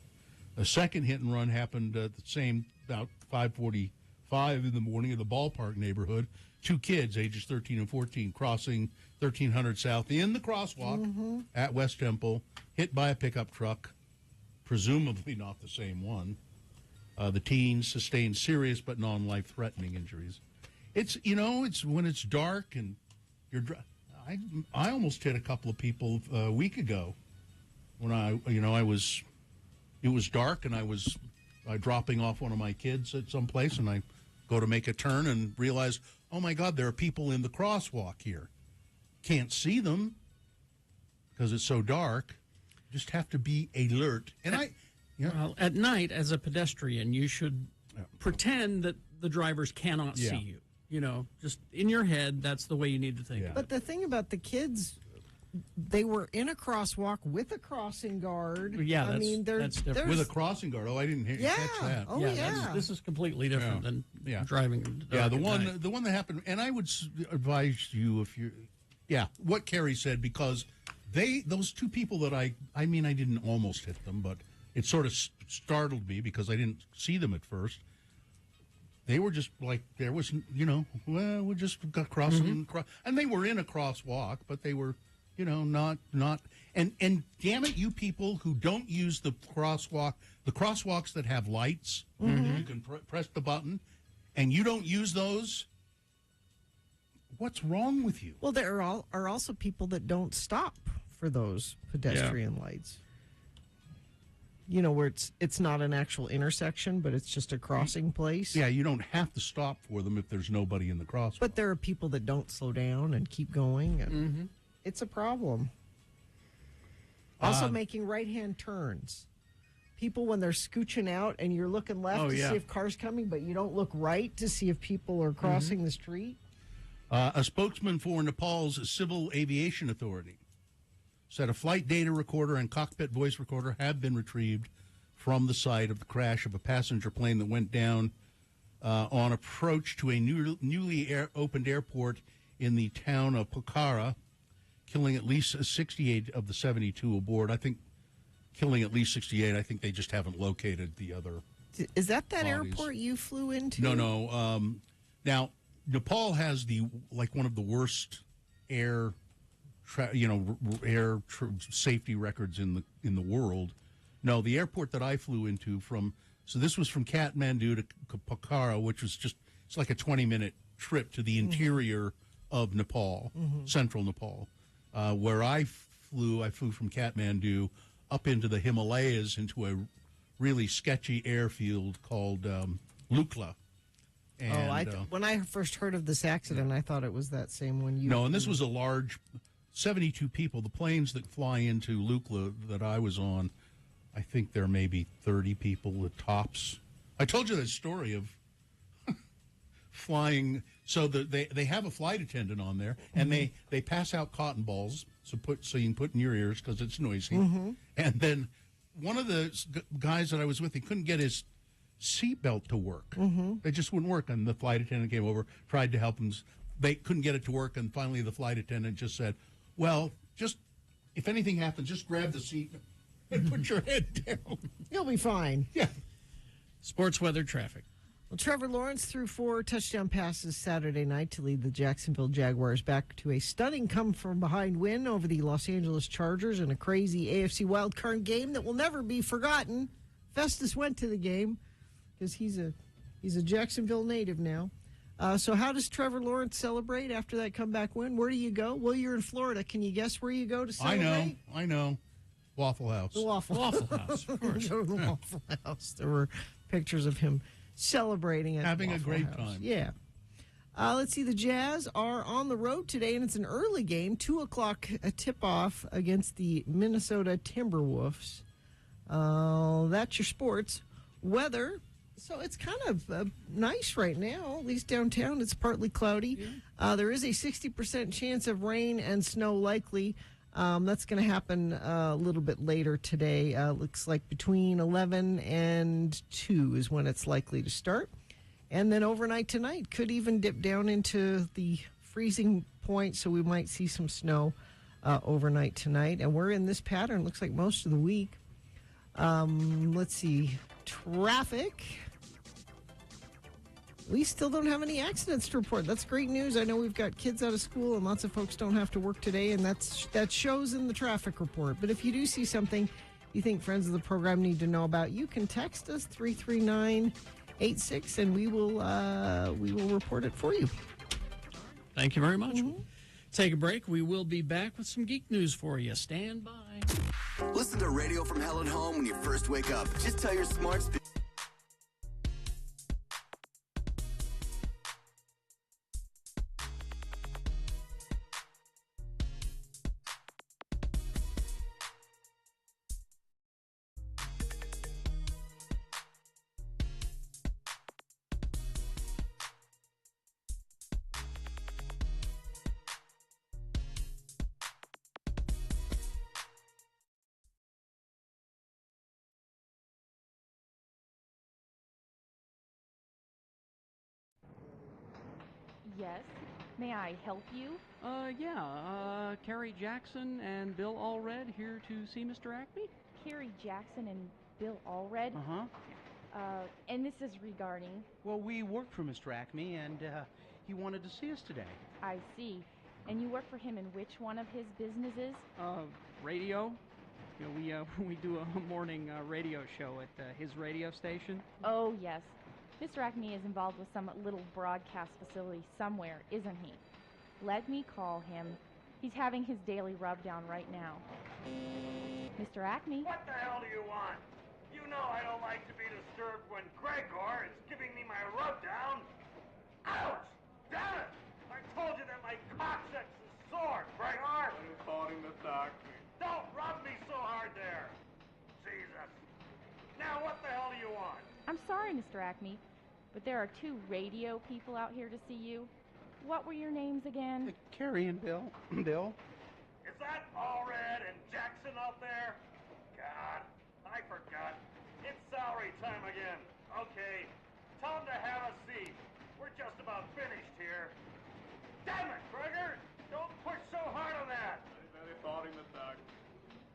A second hit-and-run happened at the same, about 5:45 in the morning in the Ballpark neighborhood. 2 kids, ages 13 and 14, crossing 1300 South in the crosswalk at West Temple, hit by a pickup truck, presumably not the same one. The teens sustained serious but non-life-threatening injuries. It's when it's dark and you're I almost hit a couple of people a week ago when it was dark and I was dropping off one of my kids at some place, and I go to make a turn and realize, oh my God, there are people in the crosswalk here. Can't see them because it's so dark. Just have to be alert. And well, at night, as a pedestrian, you should pretend that the drivers cannot see you. Just in your head, that's the way you need to think. But the thing about the kids, they were in a crosswalk with a crossing guard. Yeah, that's different. With a crossing guard. Oh, I didn't catch that. Oh, yeah. This is completely different than driving. The one that happened, and I would advise you what Carrie said, because those 2 people that I didn't almost hit them, but it sort of startled me because I didn't see them at first. They were just like, there was, we just got crossing, and they were in a crosswalk, but they were, not, and damn it, you people who don't use the crosswalks that have lights, you can press the button, and you don't use those. What's wrong with you? Well, there are also people that don't stop for those pedestrian lights. Where it's not an actual intersection, but it's just a crossing place. Yeah, you don't have to stop for them if there's nobody in the crosswalk. But there are people that don't slow down and keep going, and it's a problem. Also, making right-hand turns. People, when they're scooching out and you're looking left to see if cars coming, but you don't look right to see if people are crossing the street. A spokesman for Nepal's Civil Aviation Authority said a flight data recorder and cockpit voice recorder have been retrieved from the site of the crash of a passenger plane that went down on approach to a newly opened airport in the town of Pokhara, killing at least 68 of the 72 aboard. I think killing at least 68. I think they just haven't located the other. Is that bodies. airport you flew into? No. Now, Nepal has one of the worst air safety records in the world. No, the airport that I flew into this was from Kathmandu to Pokhara, which was it's like a 20-minute trip to the interior of Nepal, central Nepal. Where I flew from Kathmandu up into the Himalayas into a really sketchy airfield called Lukla. And, when I first heard of this accident, I thought it was that same one you... No, and this was a large... 72 people. The planes that fly into Lukla that I was on, I think there may be 30 people at tops. I told you that story of flying. So they have a flight attendant on there, and they pass out cotton balls so you can put in your ears because it's noisy. And then one of the guys that I was with, he couldn't get his seatbelt to work. It just wouldn't work, and the flight attendant came over, tried to help him. They couldn't get it to work, and finally the flight attendant just said, "Well, just if anything happens, just grab the seat and put your head down. You'll be fine." Yeah. Sports weather traffic. Well, Trevor Lawrence threw 4 touchdown passes Saturday night to lead the Jacksonville Jaguars back to a stunning come-from-behind win over the Los Angeles Chargers in a crazy AFC wildcard game that will never be forgotten. Festus went to the game because he's a Jacksonville native now. So how does Trevor Lawrence celebrate after that comeback win? Where do you go? Well, you're in Florida. Can you guess where you go to celebrate? I know. Waffle House. The Waffle House, of course. Go to the Waffle House. There were pictures of him celebrating at having the a Waffle great House. time. Yeah. Let's see. The Jazz are on the road today, and it's an early game, 2:00 tip-off against the Minnesota Timberwolves. That's your sports. Weather. So it's kind of nice right now, at least downtown. It's partly cloudy. There is a 60% chance of rain and snow likely. That's going to happen a little bit later today. Looks like between 11 and 2 is when it's likely to start. And then overnight tonight could even dip down into the freezing point, so we might see some snow overnight tonight. And we're in this pattern, looks like most of the week. Let's see. Traffic. We still don't have any accidents to report. That's great news. I know we've got kids out of school and lots of folks don't have to work today, and that shows in the traffic report. But if you do see something you think friends of the program need to know about, you can text us 33986 and we will report it for you. Thank you very much. Take a break. We will be back with some geek news for you. Stand by. Listen to Radio from Hell and Home when you first wake up. Just tell your smart speaker. Yes. May I help you? Carrie Jackson and Bill Allred here to see Mr. Acme? Carrie Jackson and Bill Allred? And this is regarding... Well, we work for Mr. Acme, and he wanted to see us today. I see. And you work for him in which one of his businesses? Radio. You know, we do a morning radio show at his radio station. Oh, yes. Mr. Acme is involved with some little broadcast facility somewhere, isn't he? Let me call him. He's having his daily rub-down right now. Mr. Acme? What the hell do you want? You know I don't like to be disturbed when Gregor is giving me my rub-down. Ouch! Damn it! I told you that my coccyx is sore, Gregor! I thought he Mr. Acme. Don't rub me so hard there! Jesus! Now what the hell do you want? I'm sorry, Mr. Acme, but there are 2 radio people out here to see you. What were your names again? Carrie and Bill. Bill? Is that Allred and Jackson out there? God, I forgot. It's salary time again. Okay, tell them to have a seat. We're just about finished here. Damn it, Gregor! Don't push so hard on that! Very sorry, Mr. Acme.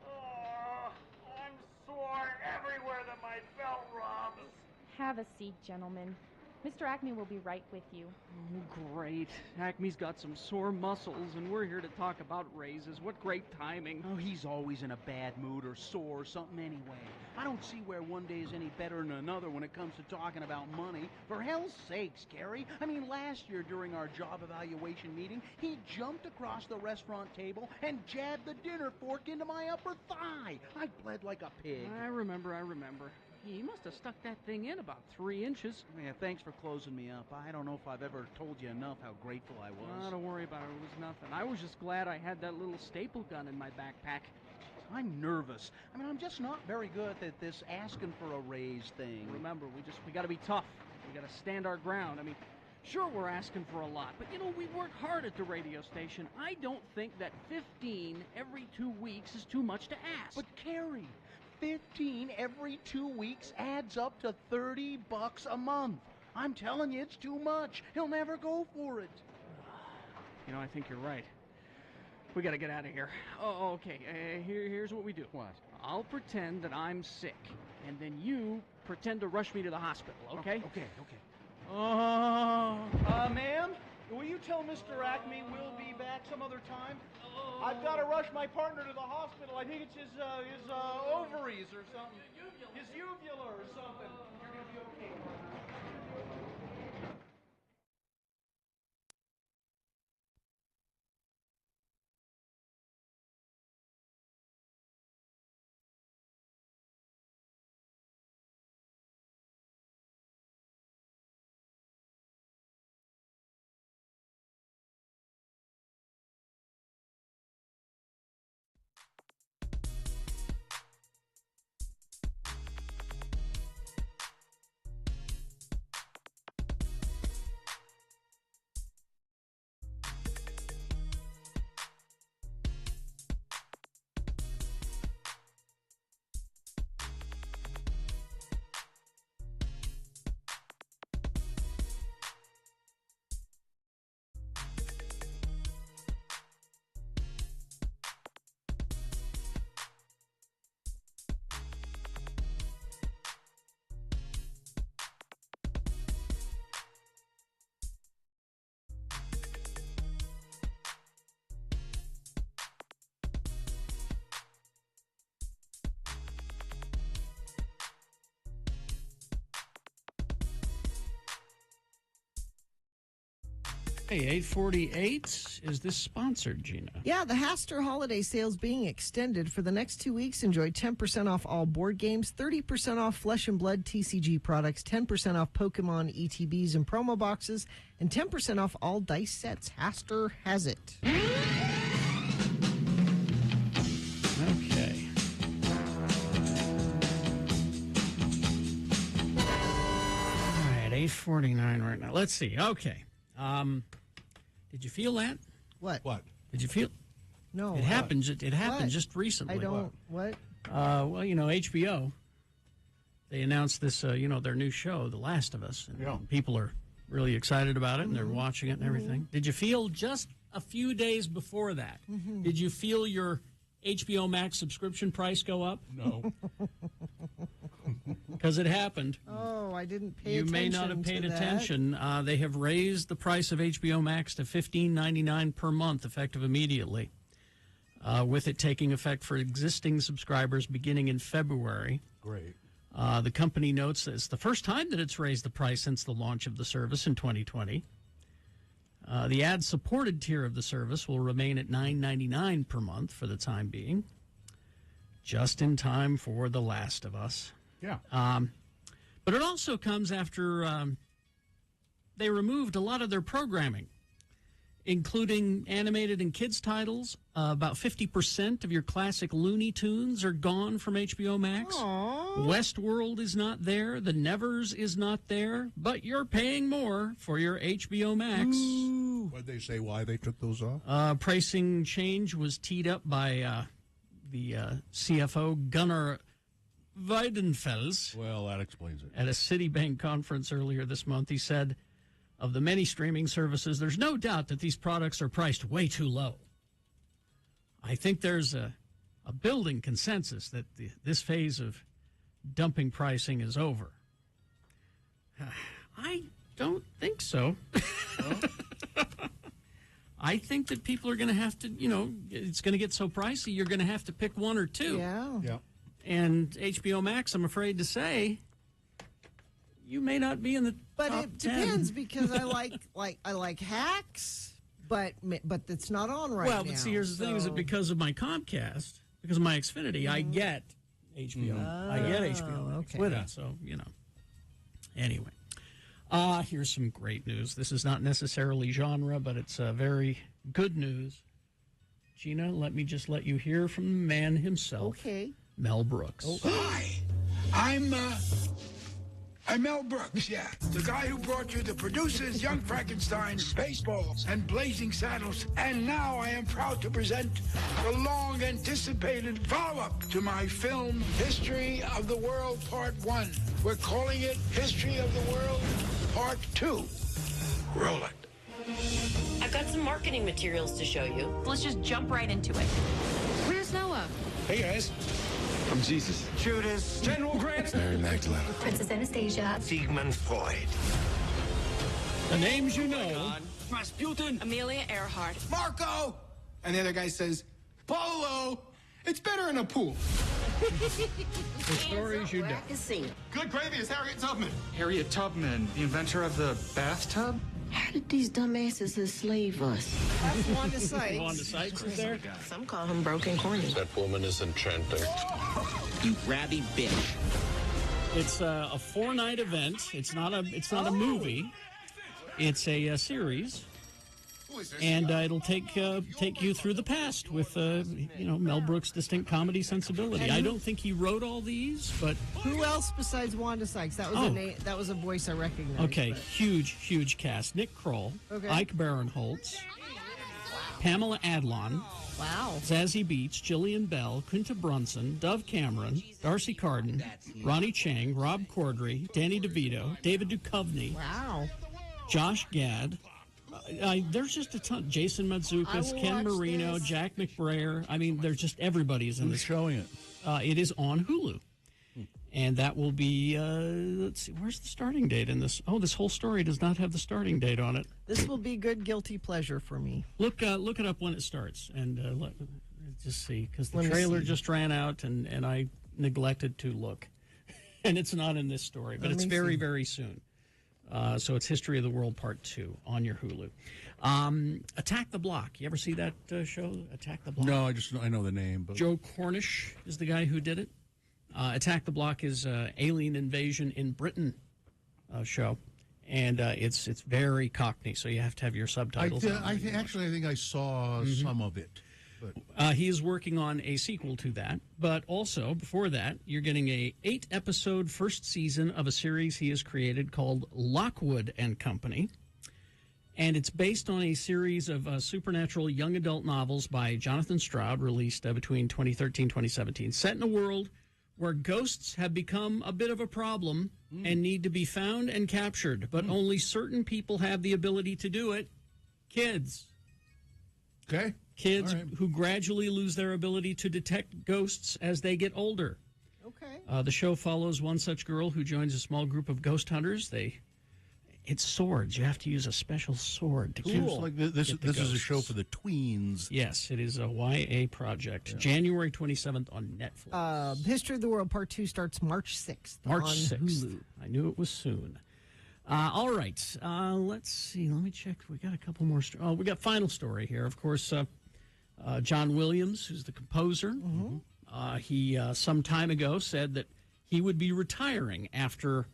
Oh, I'm sore everywhere that my belt rubs. Have a seat, gentlemen. Mr. Acme will be right with you. Oh, great. Acme's got some sore muscles, and we're here to talk about raises. What great timing. Oh, he's always in a bad mood or sore or something anyway. I don't see where one day is any better than another when it comes to talking about money. For hell's sakes, Carrie. I mean, last year during our job evaluation meeting, he jumped across the restaurant table and jabbed the dinner fork into my upper thigh. I bled like a pig. I remember. He must have stuck that thing in about 3 inches. Yeah, thanks for closing me up. I don't know if I've ever told you enough how grateful I was. Don't worry about it. It was nothing. I was just glad I had that little staple gun in my backpack. I'm nervous. I mean, I'm just not very good at this asking for a raise thing. Remember, we got to be tough. We got to stand our ground. I mean, sure, we're asking for a lot, but we work hard at the radio station. I don't think that 15 every 2 weeks is too much to ask. But Carrie, 15 every 2 weeks adds up to $30 a month. I'm telling you, it's too much. He'll never go for it. I think you're right. We got to get out of here. Oh, okay. Here's what we do. What? I'll pretend that I'm sick, and then you pretend to rush me to the hospital, okay? Okay. Oh. Ma'am, will you tell Mr. Acme we'll be back some other time? I've got to rush my partner to the hospital. I think it's his ovaries or something. His uvula or something. You're going to be okay, partner. Hey, 848. Is this sponsored, Gina? Yeah, the Hastur holiday sales being extended for the next 2 weeks. Enjoy 10% off all board games, 30% off Flesh and Blood TCG products, 10% off Pokemon ETBs and promo boxes, and 10% off all dice sets. Hastur has it. Okay. All right, 849 right now. Let's see. Okay. Did you feel that? What? Did you feel? No. It happened. It happened just recently. I don't. What? Well, HBO. They announced this. Their new show, The Last of Us. And people are really excited about it, and they're watching it and everything. Did you feel just a few days before that? Did you feel your HBO Max subscription price go up? No. Because it happened. Oh, I didn't pay You attention. may not have paid to that. attention. They have raised the price of HBO Max to $15.99 per month, effective immediately, with it taking effect for existing subscribers beginning in February. Great. The company notes that it's the first time that it's raised the price since the launch of the service in 2020. The ad-supported tier of the service will remain at $9.99 per month for the time being, just in time for The Last of Us. Yeah. But it also comes after they removed a lot of their programming, including animated and kids titles. About 50% of your classic Looney Tunes are gone from HBO Max. Aww. Westworld is not there. The Nevers is not there. But you're paying more for your HBO Max. What'd they say why they took those off? Pricing change was teed up by the CFO, Gunnar Weidenfels. Well, that explains it. At a Citibank conference earlier this month, he said, of the many streaming services, there's no doubt that these products are priced way too low. I think there's a building consensus that this phase of dumping pricing is over. I don't think so. I think that people are going to have to, it's going to get so pricey, you're going to have to pick one or two. Yeah. And HBO Max, I'm afraid to say, you may not be in the But top it 10. depends because I like Hacks, but it's not on right now. Well, but see, here's the thing: is that because of my Comcast, because of my Xfinity, I get HBO. I get HBO Max with it. So Anyway, here's some great news. This is not necessarily genre, but it's very good news. Gina, let me just let you hear from the man himself. Okay. Mel Brooks. Hi, I'm Mel Brooks, yeah. The guy who brought you The Producers, Young Frankenstein, Spaceballs, and Blazing Saddles. And now I am proud to present the long-anticipated follow-up to my film, History of the World Part 1. We're calling it History of the World Part 2. Roll it. I've got some marketing materials to show you. Let's just jump right into it. Where's Noah? Hey, guys. I'm Jesus. Judas. General Grant. Mary Magdalene. Princess Anastasia. Sigmund Freud. The names you know. Rasputin. Amelia Earhart. Marco. And the other guy says, Polo. It's better in a pool. The stories you know. Good gravy is Harriet Tubman. Harriet Tubman, the inventor of the bathtub? How did these dumbasses enslave us? That's Wanda Sykes. Wanda Sykes is there. Some call him broken corny. That woman is enchanting. You grabby bitch. It's a 4-night event. It's not a movie. It's a series. And it'll take you through the past with Mel Brooks' distinct comedy sensibility. I don't think he wrote all these, but who else besides Wanda Sykes? That was a name. That was a voice I recognized. Okay, huge cast. Nick Kroll, Ike Barinholtz, Pamela Adlon, Zazie Beetz, Jillian Bell, Kunta Brunson, Dove Cameron, Darcy Carden, Ronnie Chang, Rob Corddry, Danny DeVito, David Duchovny, Josh Gad. There's just a ton. Jason Mantzoukas, Ken Marino, Jack McBrayer. I mean, there's just everybody's in this. Showing it? It is on Hulu. And that will be, let's see, where's the starting date in this? Oh, this whole story does not have the starting date on it. This will be good guilty pleasure for me. Look it up when it starts and just see, because the trailer just ran out and I neglected to look. And it's not in this story, but it's very, very soon. So it's History of the World Part 2 on your Hulu. Attack the Block. You ever see that show, Attack the Block? No, I know the name. But Joe Cornish is the guy who did it. Attack the Block is Alien Invasion in Britain show. And it's very Cockney, so you have to have your subtitles. I think I saw some of it. He is working on a sequel to that, but also before that, you're getting a 8-episode first season of a series he has created called Lockwood and Company, and it's based on a series of supernatural young adult novels by Jonathan Stroud, released between 2013 and 2017, set in a world where ghosts have become a bit of a problem and need to be found and captured, but only certain people have the ability to do it. Kids. Okay. Kids who gradually lose their ability to detect ghosts as they get older. Okay. The show follows one such girl who joins a small group of ghost hunters. It's swords. You have to use a special sword to Seems like this is a show for the tweens. Yes, it is a YA project. Yeah. January 27th on Netflix. History of the World Part 2 starts March 6th. March on 6th. Hulu. I knew it was soon. All right. Let's see. Let me check. We got a couple more. We got final story here. Of course, John Williams, who's the composer, he some time ago said that he would be retiring after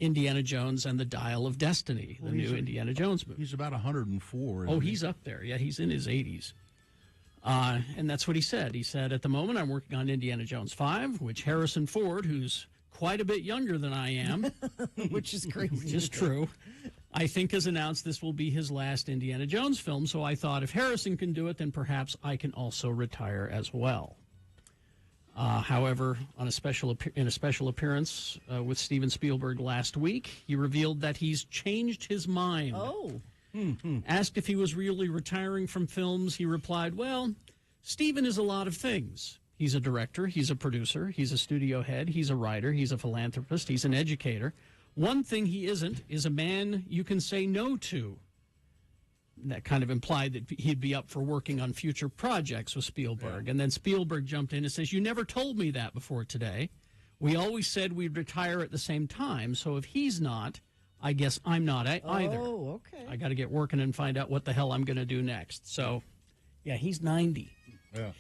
Indiana Jones and the Dial of Destiny, the new Indiana Jones movie. He's about 104. Oh, he's up there. Yeah, he's in his 80s. And that's what he said. He said, at the moment, I'm working on Indiana Jones 5, which Harrison Ford, who's quite a bit younger than I am, which is crazy, which is true, I think has announced this will be his last Indiana Jones film. So I thought if Harrison can do it, then perhaps I can also retire as well. However, in a special appearance with Steven Spielberg last week, he revealed that he's changed his mind. Oh. Asked if he was really retiring from films, he replied, well, Steven is a lot of things. He's a director, he's a producer, he's a studio head, he's a writer, he's a philanthropist, he's an educator. One thing he isn't is a man you can say no to. And that kind of implied that he'd be up for working on future projects with Spielberg. Yeah. And then Spielberg jumped in and says, you never told me that before today. We always said we'd retire at the same time, so if he's not, I guess I'm not either. Oh, okay. I got to get working and find out what the hell I'm going to do next. So, yeah, he's 90. Yeah.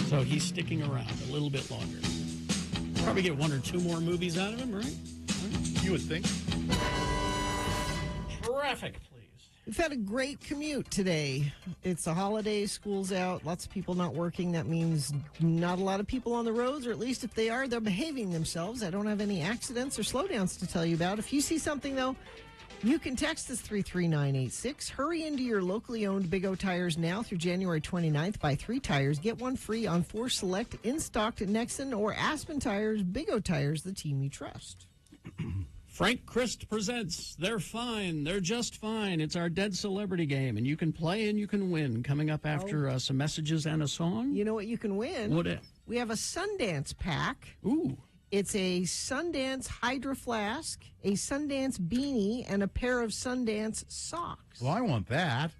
So he's sticking around a little bit longer. Probably get 1 or 2 more movies out of him, right? You would think. Traffic, please. We've had a great commute today. It's a holiday, school's out, lots of people not working. That means not a lot of people on the roads, or at least if they are, they're behaving themselves. I don't have any accidents or slowdowns to tell you about. If you see something, though, you can text us 33986. Hurry into your locally owned Big O Tires now through January 29th. Buy 3 tires, get 1 free on 4 select in-stock Nexen or Aspen tires. Big O Tires, the team you trust. Frank Christ presents They're Fine, They're Just Fine. It's our Dead Celebrity game, and you can play and you can win. Coming up after some messages and a song. You know what you can win? What? We have a Sundance pack. Ooh. It's a Sundance Hydro Flask, a Sundance beanie, and a pair of Sundance socks. Well, I want that.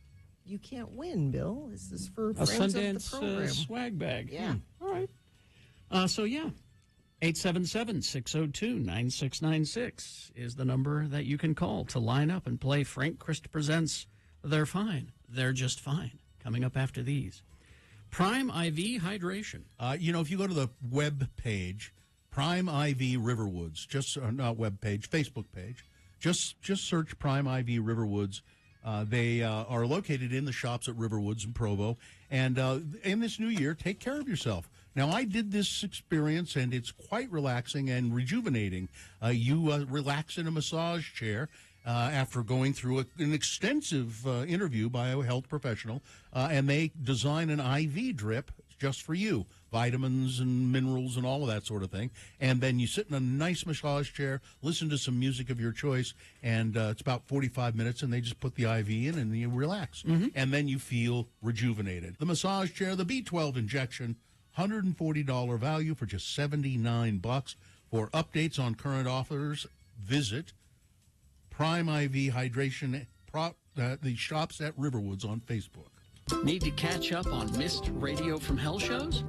You can't win, Bill. This is for A friends Sundance of the program. swag bag. Yeah. All right. So, yeah. 877-602-9696 is the number that you can call to line up and play Frank Christ Presents They're Fine, They're Just Fine. Coming up after these. Prime IV Hydration. If you go to the web page, Prime IV Riverwoods, not web page, Facebook page, just search Prime IV Riverwoods. They are located in the shops at Riverwoods in Provo. And in this new year, take care of yourself. Now, I did this experience, and it's quite relaxing and rejuvenating. You relax in a massage chair after going through an extensive interview by a health professional, and they design an IV drip just for you, vitamins and minerals and all of that sort of thing. And then you sit in a nice massage chair, listen to some music of your choice, and it's about 45 minutes, and they just put the IV in, and you relax. And then you feel rejuvenated. The massage chair, the B12 injection, $140 value for just $79. For updates on current offers, visit Prime IV Hydration, the shops at Riverwoods on Facebook. Need to catch up on missed Radio from Hell shows?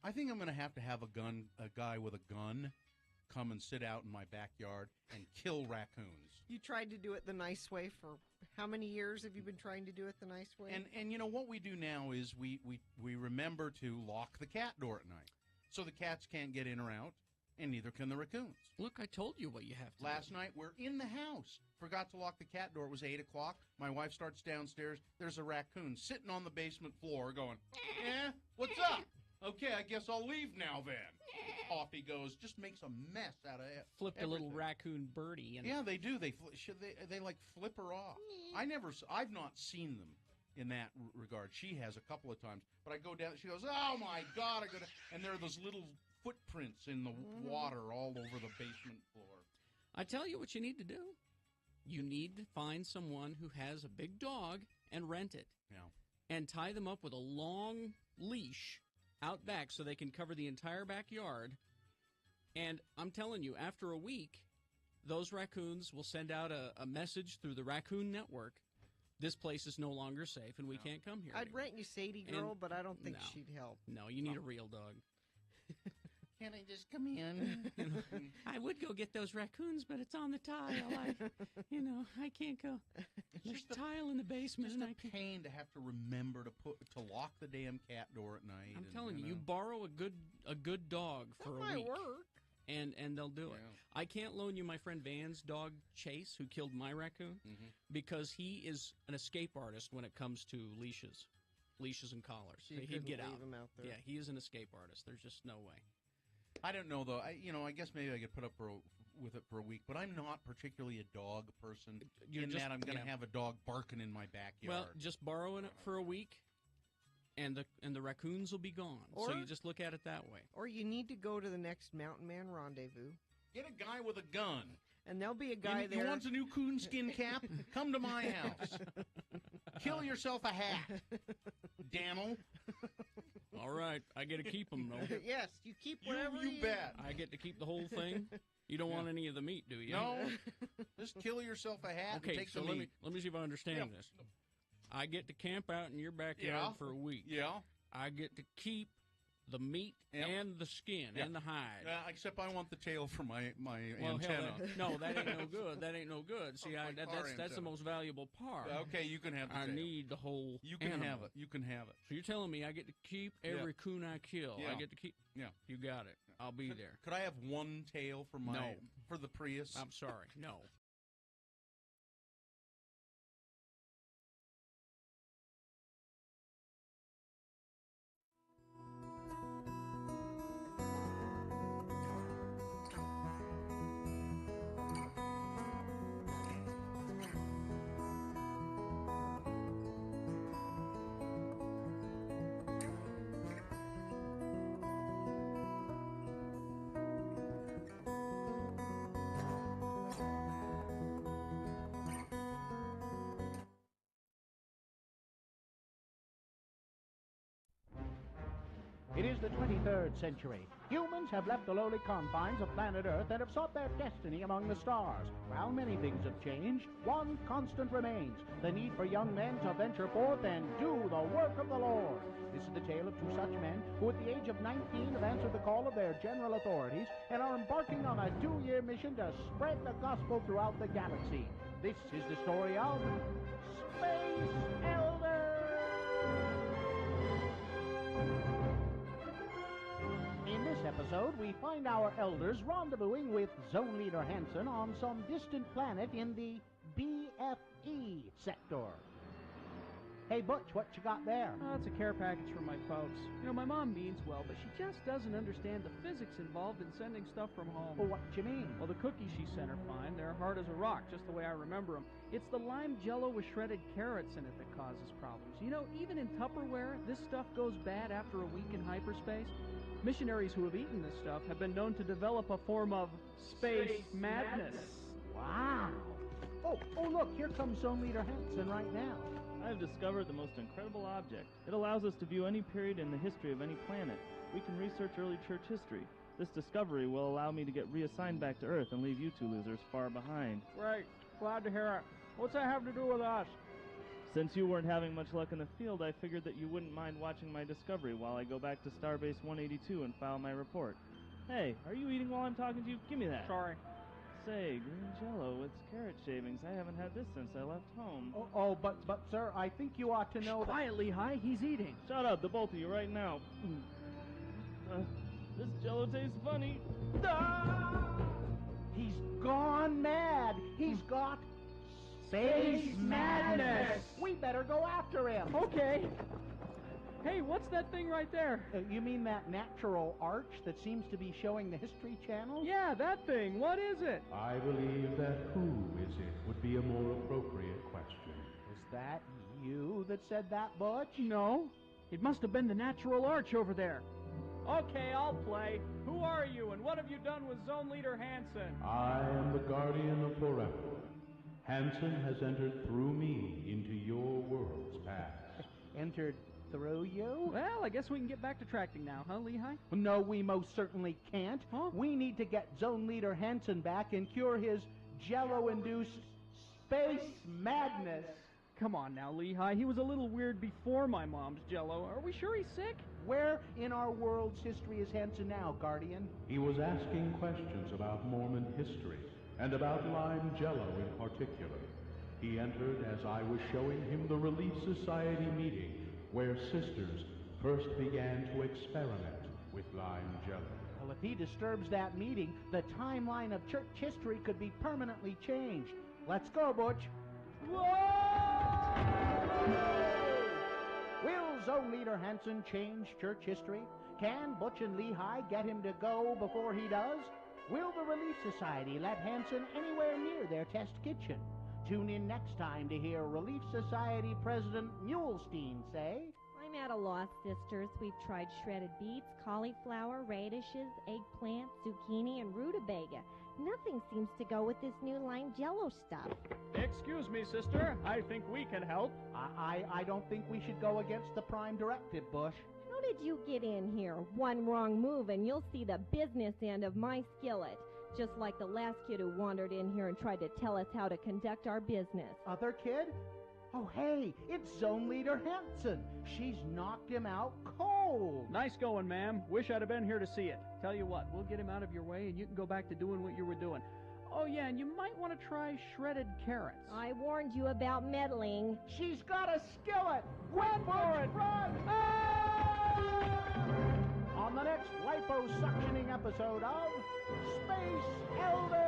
I think I'm going to have a guy with a gun come and sit out in my backyard and kill raccoons. You tried to do it the nice way for how many years have you been trying to do it the nice way? And you know what we do now is we remember to lock the cat door at night, so the cats can't get in or out, and neither can the raccoons. Look, I told you what you have to Last do. night, we're in the house. Forgot to lock the cat door. It was 8 o'clock. My wife starts downstairs. There's a raccoon sitting on the basement floor going, what's up? Okay, I guess I'll leave now then. Off he goes. Just makes a mess out of it. Flipped a little raccoon birdie. Yeah, they do. They like flip her off. I've not seen them in that regard. She has a couple of times. But I go down, she goes, oh my God, and there are those little footprints in the water all over the basement floor. I tell you what you need to do. You need to find someone who has a big dog and rent it. Yeah. And tie them up with a long leash out back so they can cover the entire backyard. And I'm telling you, after a week, those raccoons will send out a message through the Raccoon Network. This place is no longer safe, and we can't come here I'd anymore. rent you Sadie Girl, but I don't think she'd help. No, you need a real dog. Can't I just come in? I would go get those raccoons, but it's on the tile. I can't go. There's tile in the basement. It's just a pain to have to remember to lock the damn cat door at night. I'm telling you, you borrow a good dog for a week. Work. And they'll do it. I can't loan you my friend Van's dog, Chase, who killed my raccoon, because he is an escape artist when it comes to leashes and collars. So He'd get leave him out there. Yeah, he is an escape artist. There's just no way. I don't know, though. I guess maybe I could put up with it for a week, but I'm not particularly a dog person that I'm going to have a dog barking in my backyard. Well, just borrow it for a week, and the raccoons will be gone. Or, so you just look at it that way. Or you need to go to the next Mountain Man Rendezvous. Get a guy with a gun. And there'll be a guy there. You want a new coonskin cap? Come to my house. Kill yourself a hat, Daniel. All right, I get to keep them, though. Yes, you keep whatever you bet. I get to keep the whole thing? You don't want any of the meat, do you? No. Just kill yourself a hat and take the meat. Let me see if I understand this. I get to camp out in your backyard for a week. Yeah. I get to keep The meat and the skin and the hide. Except I want the tail for my Well, antenna. no, that ain't no good. That ain't no good. See, that's the most valuable part. Okay, you can have the I tail. need the whole You can animal. have it. You can have it. So you're telling me I get to keep every coon I kill? Yeah. I get to keep? Yeah. You got it. I'll be there. Could I have one tail for for the Prius? I'm sorry. No. It is the 23rd century. Humans have left the lowly confines of planet Earth and have sought their destiny among the stars. While many things have changed, one constant remains: the need for young men to venture forth and do the work of the Lord. This is the tale of two such men who at the age of 19 have answered the call of their general authorities and are embarking on a 2-year mission to spread the gospel throughout the galaxy. This is the story of Space Elders! In this episode, we find our elders rendezvousing with Zone Leader Hansen on some distant planet in the BFE sector. Hey, Butch, what you got there? Oh, it's a care package for my folks. You know, my mom means well, but she just doesn't understand the physics involved in sending stuff from home. Well, what you mean? Well, the cookies she sent are fine. They're hard as a rock, just the way I remember them. It's the lime jello with shredded carrots in it that causes problems. You know, even in Tupperware, this stuff goes bad after a week in hyperspace. Missionaries who have eaten this stuff have been known to develop a form of space madness. Wow. Oh, look, here comes Zone Leader Hansen right now. I've discovered the most incredible object. It allows us to view any period in the history of any planet. We can research early church history. This discovery will allow me to get reassigned back to Earth and leave you two losers far behind. Great. Glad to hear it. What's that have to do with us? Since you weren't having much luck in the field, I figured that you wouldn't mind watching my discovery while I go back to Starbase 182 and file my report. Hey, are you eating while I'm talking to you? Give me that. Sorry. Say, green jello with carrot shavings. I haven't had this since I left home. But sir, I think you ought to know that... Quietly, Hi. He's eating. Shut up, the both of you, right now. This jello tastes funny. He's gone mad. He's got space madness. We better go after him. Okay. Hey, what's that thing right there? You mean that natural arch that seems to be showing the History Channel? Yeah, that thing. What is it? I believe that who is it would be a more appropriate question. Is that you that said that, Butch? No. It must have been the natural arch over there. Okay, I'll play. Who are you, and what have you done with Zone Leader Hansen? I am the guardian of Forever. Hansen has entered through me into your world's past. Entered through you? Well, I guess we can get back to tracking now, huh, Lehigh? No, we most certainly can't. Huh? We need to get Zone Leader Hansen back and cure his jello-induced space madness. Come on now, Lehigh. He was a little weird before my mom's jello. Are we sure he's sick? Where in our world's history is Hansen now, Guardian? He was asking questions about Mormon history and about lime jello in particular. He entered as I was showing him the Relief Society meeting where sisters first began to experiment with lime jello. Well, if he disturbs that meeting, the timeline of church history could be permanently changed. Let's go, Butch. Whoa! Will Zone Leader Hansen change church history? Can Butch and Lehigh get him to go before he does? Will the Relief Society let Hansen anywhere near their test kitchen? Tune in next time to hear Relief Society President Mulestein say... I'm at a loss, sisters. We've tried shredded beets, cauliflower, radishes, eggplant, zucchini, and rutabaga. Nothing seems to go with this new lime jello stuff. Excuse me, sister. I think we can help. I don't think we should go against the Prime Directive, Bush. How did you get in here? One wrong move and you'll see the business end of my skillet. Just like the last kid who wandered in here and tried to tell us how to conduct our business. Other kid? Oh, hey, it's Zone Leader Hanson. She's knocked him out cold. Nice going, ma'am. Wish I'd have been here to see it. Tell you what, we'll get him out of your way and you can go back to doing what you were doing. Oh, yeah, and you might want to try shredded carrots. I warned you about meddling. She's got a skillet. Wait for it. Run! On the next liposuctioning episode of Space Elders.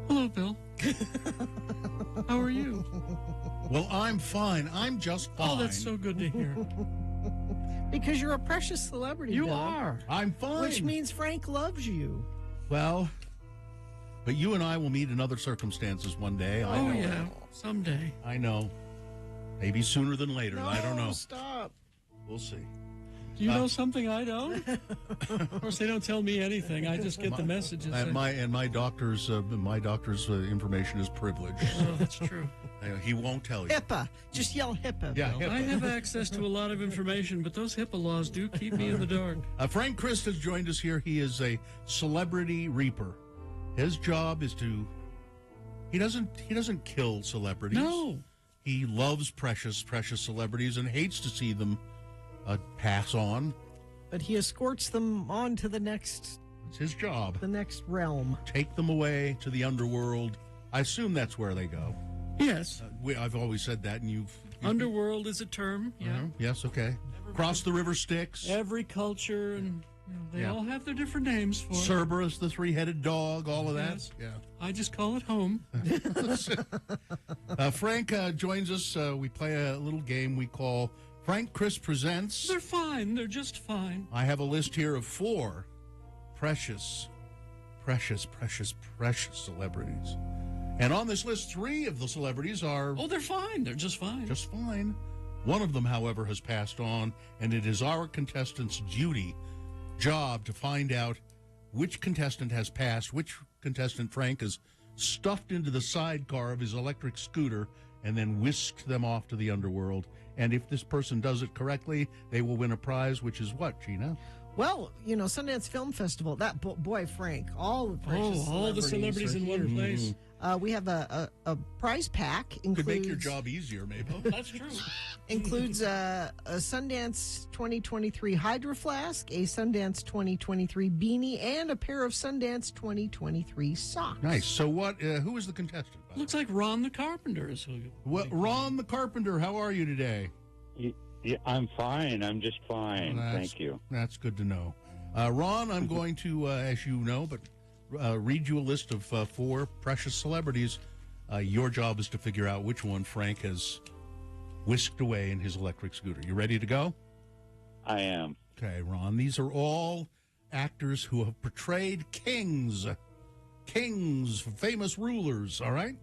Hello, Bill. How are you? Well, I'm fine. I'm just fine. Oh, that's so good to hear. Because you're a precious celebrity, You Bill. are. I'm fine. Which means Frank loves you. Well, but you and I will meet in other circumstances one day. I Oh, know yeah, that. someday. I know. Maybe sooner than later. I don't know. Stop. We'll see. Do you know something I don't? Of course, they don't tell me anything. I just get the messages. My doctor's information is privileged. Oh, that's true. He won't tell you. HIPAA. Just yell HIPAA. Yeah, Bill. HIPAA. I have access to a lot of information, but those HIPAA laws do keep me in the dark. Frank Christ has joined us here. He is a celebrity reaper. His job is to. He doesn't kill celebrities. No. He loves precious celebrities and hates to see them pass on. But he escorts them on to the next. It's his job. The next realm. Take them away to the underworld. I assume that's where they go. Yes. I've always said that, and you've Underworld is a term. Yeah. Yes, okay. Cross the river Styx. Every culture, and they all have their different names for it. Cerberus, the three-headed dog, all of that. Yes. Yeah. I just call it home. Frank joins us. We play a little game we call Frank Chris Presents. They're fine. They're just fine. I have a list here of 4 precious celebrities. And on this list, 3 of the celebrities are... Oh, they're fine. They're just fine. Just fine. One of them, however, has passed on, and it is our contestant's job to find out which contestant has passed, which contestant Frank has stuffed into the sidecar of his electric scooter and then whisked them off to the underworld. And if this person does it correctly, they will win a prize, which is what, Gina? Well, Sundance Film Festival. That boy, Frank. All the precious all the celebrities in one place. We have a prize pack. Could make your job easier, maybe. Oh, that's true. Includes a Sundance 2023 Hydro Flask, a Sundance 2023 beanie, and a pair of Sundance 2023 socks. Nice. So who is the contestant? Looks like Ron the Carpenter is who. Ron the Carpenter, how are you today? Yeah, I'm fine. I'm just fine. Thank you. That's good to know. Ron, I'm going to, as you know, read you a list of 4 precious celebrities. Your job is to figure out which one Frank has whisked away in his electric scooter. You ready to go? I am. Okay, Ron. These are all actors who have portrayed kings, famous rulers, all right?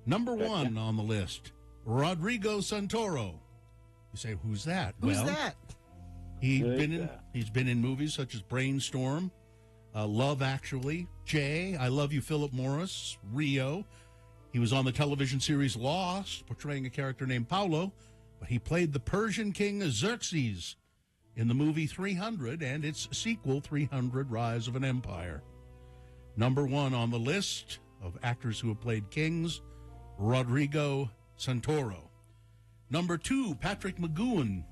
Number 1 on the list, Rodrigo Santoro. You say, who's that? Who's that? He's been in movies such as Brainstorm, Love Actually, Jay, I Love You, Philip Morris, Rio. He was on the television series Lost, portraying a character named Paulo, but he played the Persian king Xerxes in the movie 300 and its sequel, 300 Rise of an Empire. Number 1 on the list of actors who have played kings, Rodrigo Santoro. Number 2, Patrick McGoohan.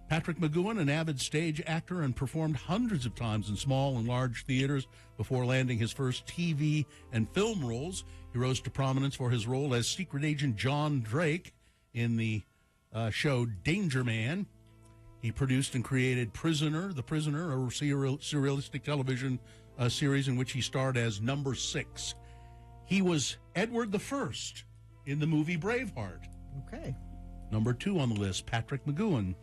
Patrick McGoohan, an avid stage actor and performed hundreds of times in small and large theaters before landing his first TV and film roles. He rose to prominence for his role as Secret Agent John Drake in the show Danger Man. He produced and created The Prisoner, a surrealistic television series in which he starred as Number 6. He was Edward I in the movie Braveheart. Okay. Number 2 on the list, Patrick McGoohan.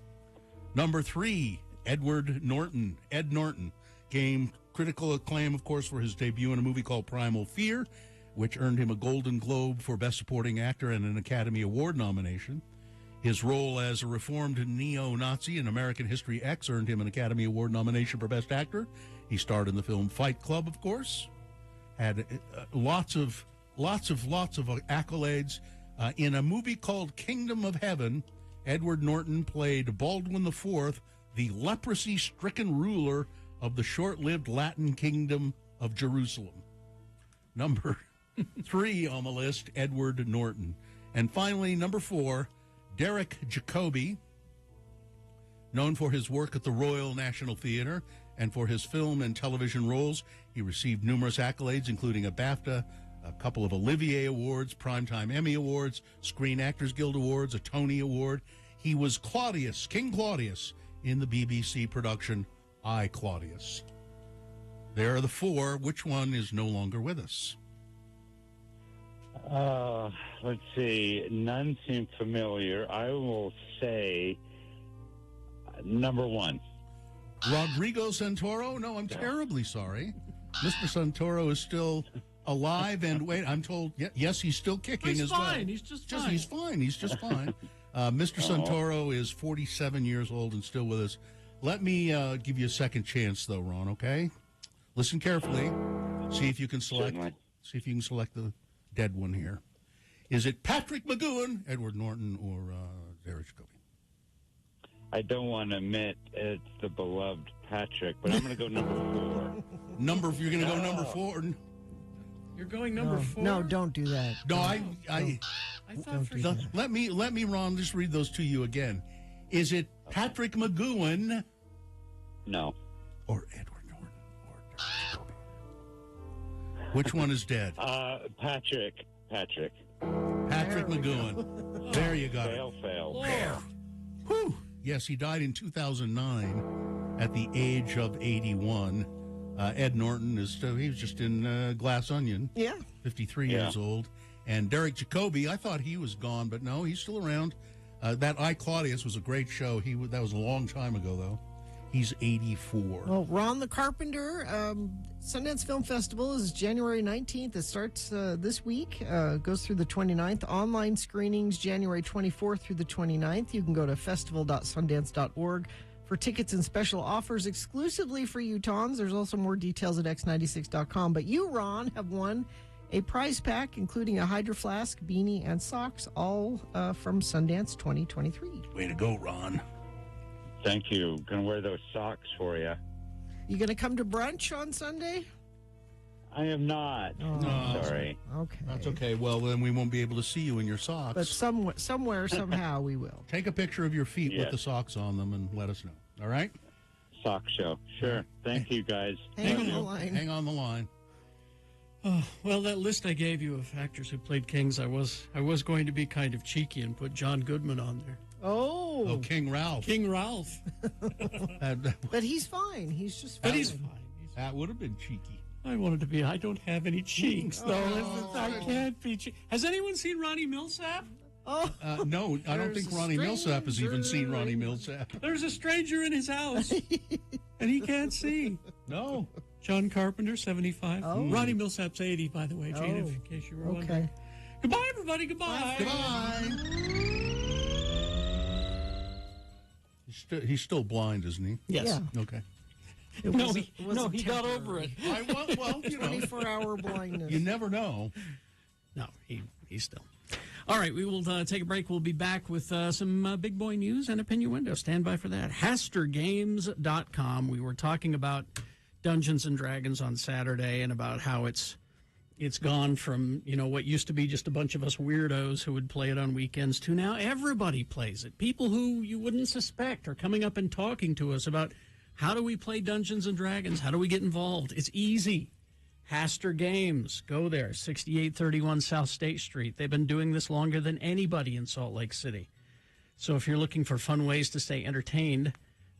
Number 3, Edward Norton. Ed Norton gained critical acclaim, of course, for his debut in a movie called Primal Fear, which earned him a Golden Globe for Best Supporting Actor and an Academy Award nomination. His role as a reformed neo-Nazi in American History X earned him an Academy Award nomination for Best Actor. He starred in the film Fight Club, of course. Had lots of accolades. In a movie called Kingdom of Heaven, Edward Norton played Baldwin IV, the leprosy-stricken ruler of the short-lived Latin kingdom of Jerusalem. Number 3 on the list, Edward Norton. And finally, number 4, Derek Jacobi, known for his work at the Royal National Theatre and for his film and television roles. He received numerous accolades, including a BAFTA, a couple of Olivier Awards, Primetime Emmy Awards, Screen Actors Guild Awards, a Tony Award. He was Claudius, King Claudius, in the BBC production I, Claudius. There are the 4. Which one is no longer with us? Let's see. None seem familiar. I will say number 1. Rodrigo Santoro? No, I'm terribly sorry. Mr. Santoro is still alive, and wait, I'm told, yes, he's still kicking as well. He's just fine. He's fine. He's just fine. Mr. Santoro is 47 years old and still with us. Let me give you a second chance, though, Ron. Okay, listen carefully. See if you can select. See if you can select the dead one here. Is it Patrick McGoohan, Edward Norton, or Derek Jacobi? I don't want to admit it's the beloved Patrick, but I'm going to go number 4. You're going to go number 4. You're going number 4? No, don't do that. No, I thought for sure. Let me, Ron, just read those to you again. Is it Patrick McGoohan? No. Or Edward Norton? Or Derek Jacobi? Which one is dead? Patrick. Patrick McGoohan. There you go. Fail. Whew. Yes, he died in 2009 at the age of 81. Ed Norton he was just in Glass Onion. Yeah. 53 years old. And Derek Jacobi, I thought he was gone, but no, he's still around. That I, Claudius was a great show. That was a long time ago, though. He's 84. Well, Ron the Carpenter, Sundance Film Festival is January 19th. It starts this week, goes through the 29th. Online screenings January 24th through the 29th. You can go to festival.sundance.org for tickets and special offers exclusively for Utahns. There's also more details at x96.com. But you, Ron, have won a prize pack, including a Hydro Flask, beanie, and socks, all from Sundance 2023. Way to go, Ron. Thank you. Gonna wear those socks for you. You gonna come to brunch on Sunday? I am not. No, sorry. Okay. That's okay. Well, then we won't be able to see you in your socks. But somewhere, somehow, we will. Take a picture of your feet with the socks on them and let us know. All right? Sock show. Sure. Thank you, guys. Hang on the line. Hang on the line. Oh, well, that list I gave you of actors who played kings, I was going to be kind of cheeky and put John Goodman on there. Oh, King Ralph. King Ralph. But he's fine. He's just fine. But he's fine. That would have been cheeky. I wanted to be. I don't have any cheeks, though. I can't be cheeky. Has anyone seen Ronnie Millsap? No, I don't think Ronnie Millsap has even seen Ronnie Millsap. There's a stranger in his house, and he can't see. No. John Carpenter, 75. Oh. Ronnie Millsap's 80, by the way, Gina, in case you were wondering. Goodbye, everybody. Goodbye. Goodbye. he's still blind, isn't he? Yes. Yeah. Okay. He got over it. Well, 24-hour blindness. You never know. No, he's still. All right, we will take a break. We'll be back with some big boy news and opinion window. Stand by for that. HasterGames.com. We were talking about Dungeons and Dragons on Saturday and about how it's gone from, what used to be just a bunch of us weirdos who would play it on weekends to now everybody plays it. People who you wouldn't suspect are coming up and talking to us about how do we play Dungeons and Dragons? How do we get involved? It's easy. Haster Games. Go there, 6831 South State Street. They've been doing this longer than anybody in Salt Lake City. So if you're looking for fun ways to stay entertained,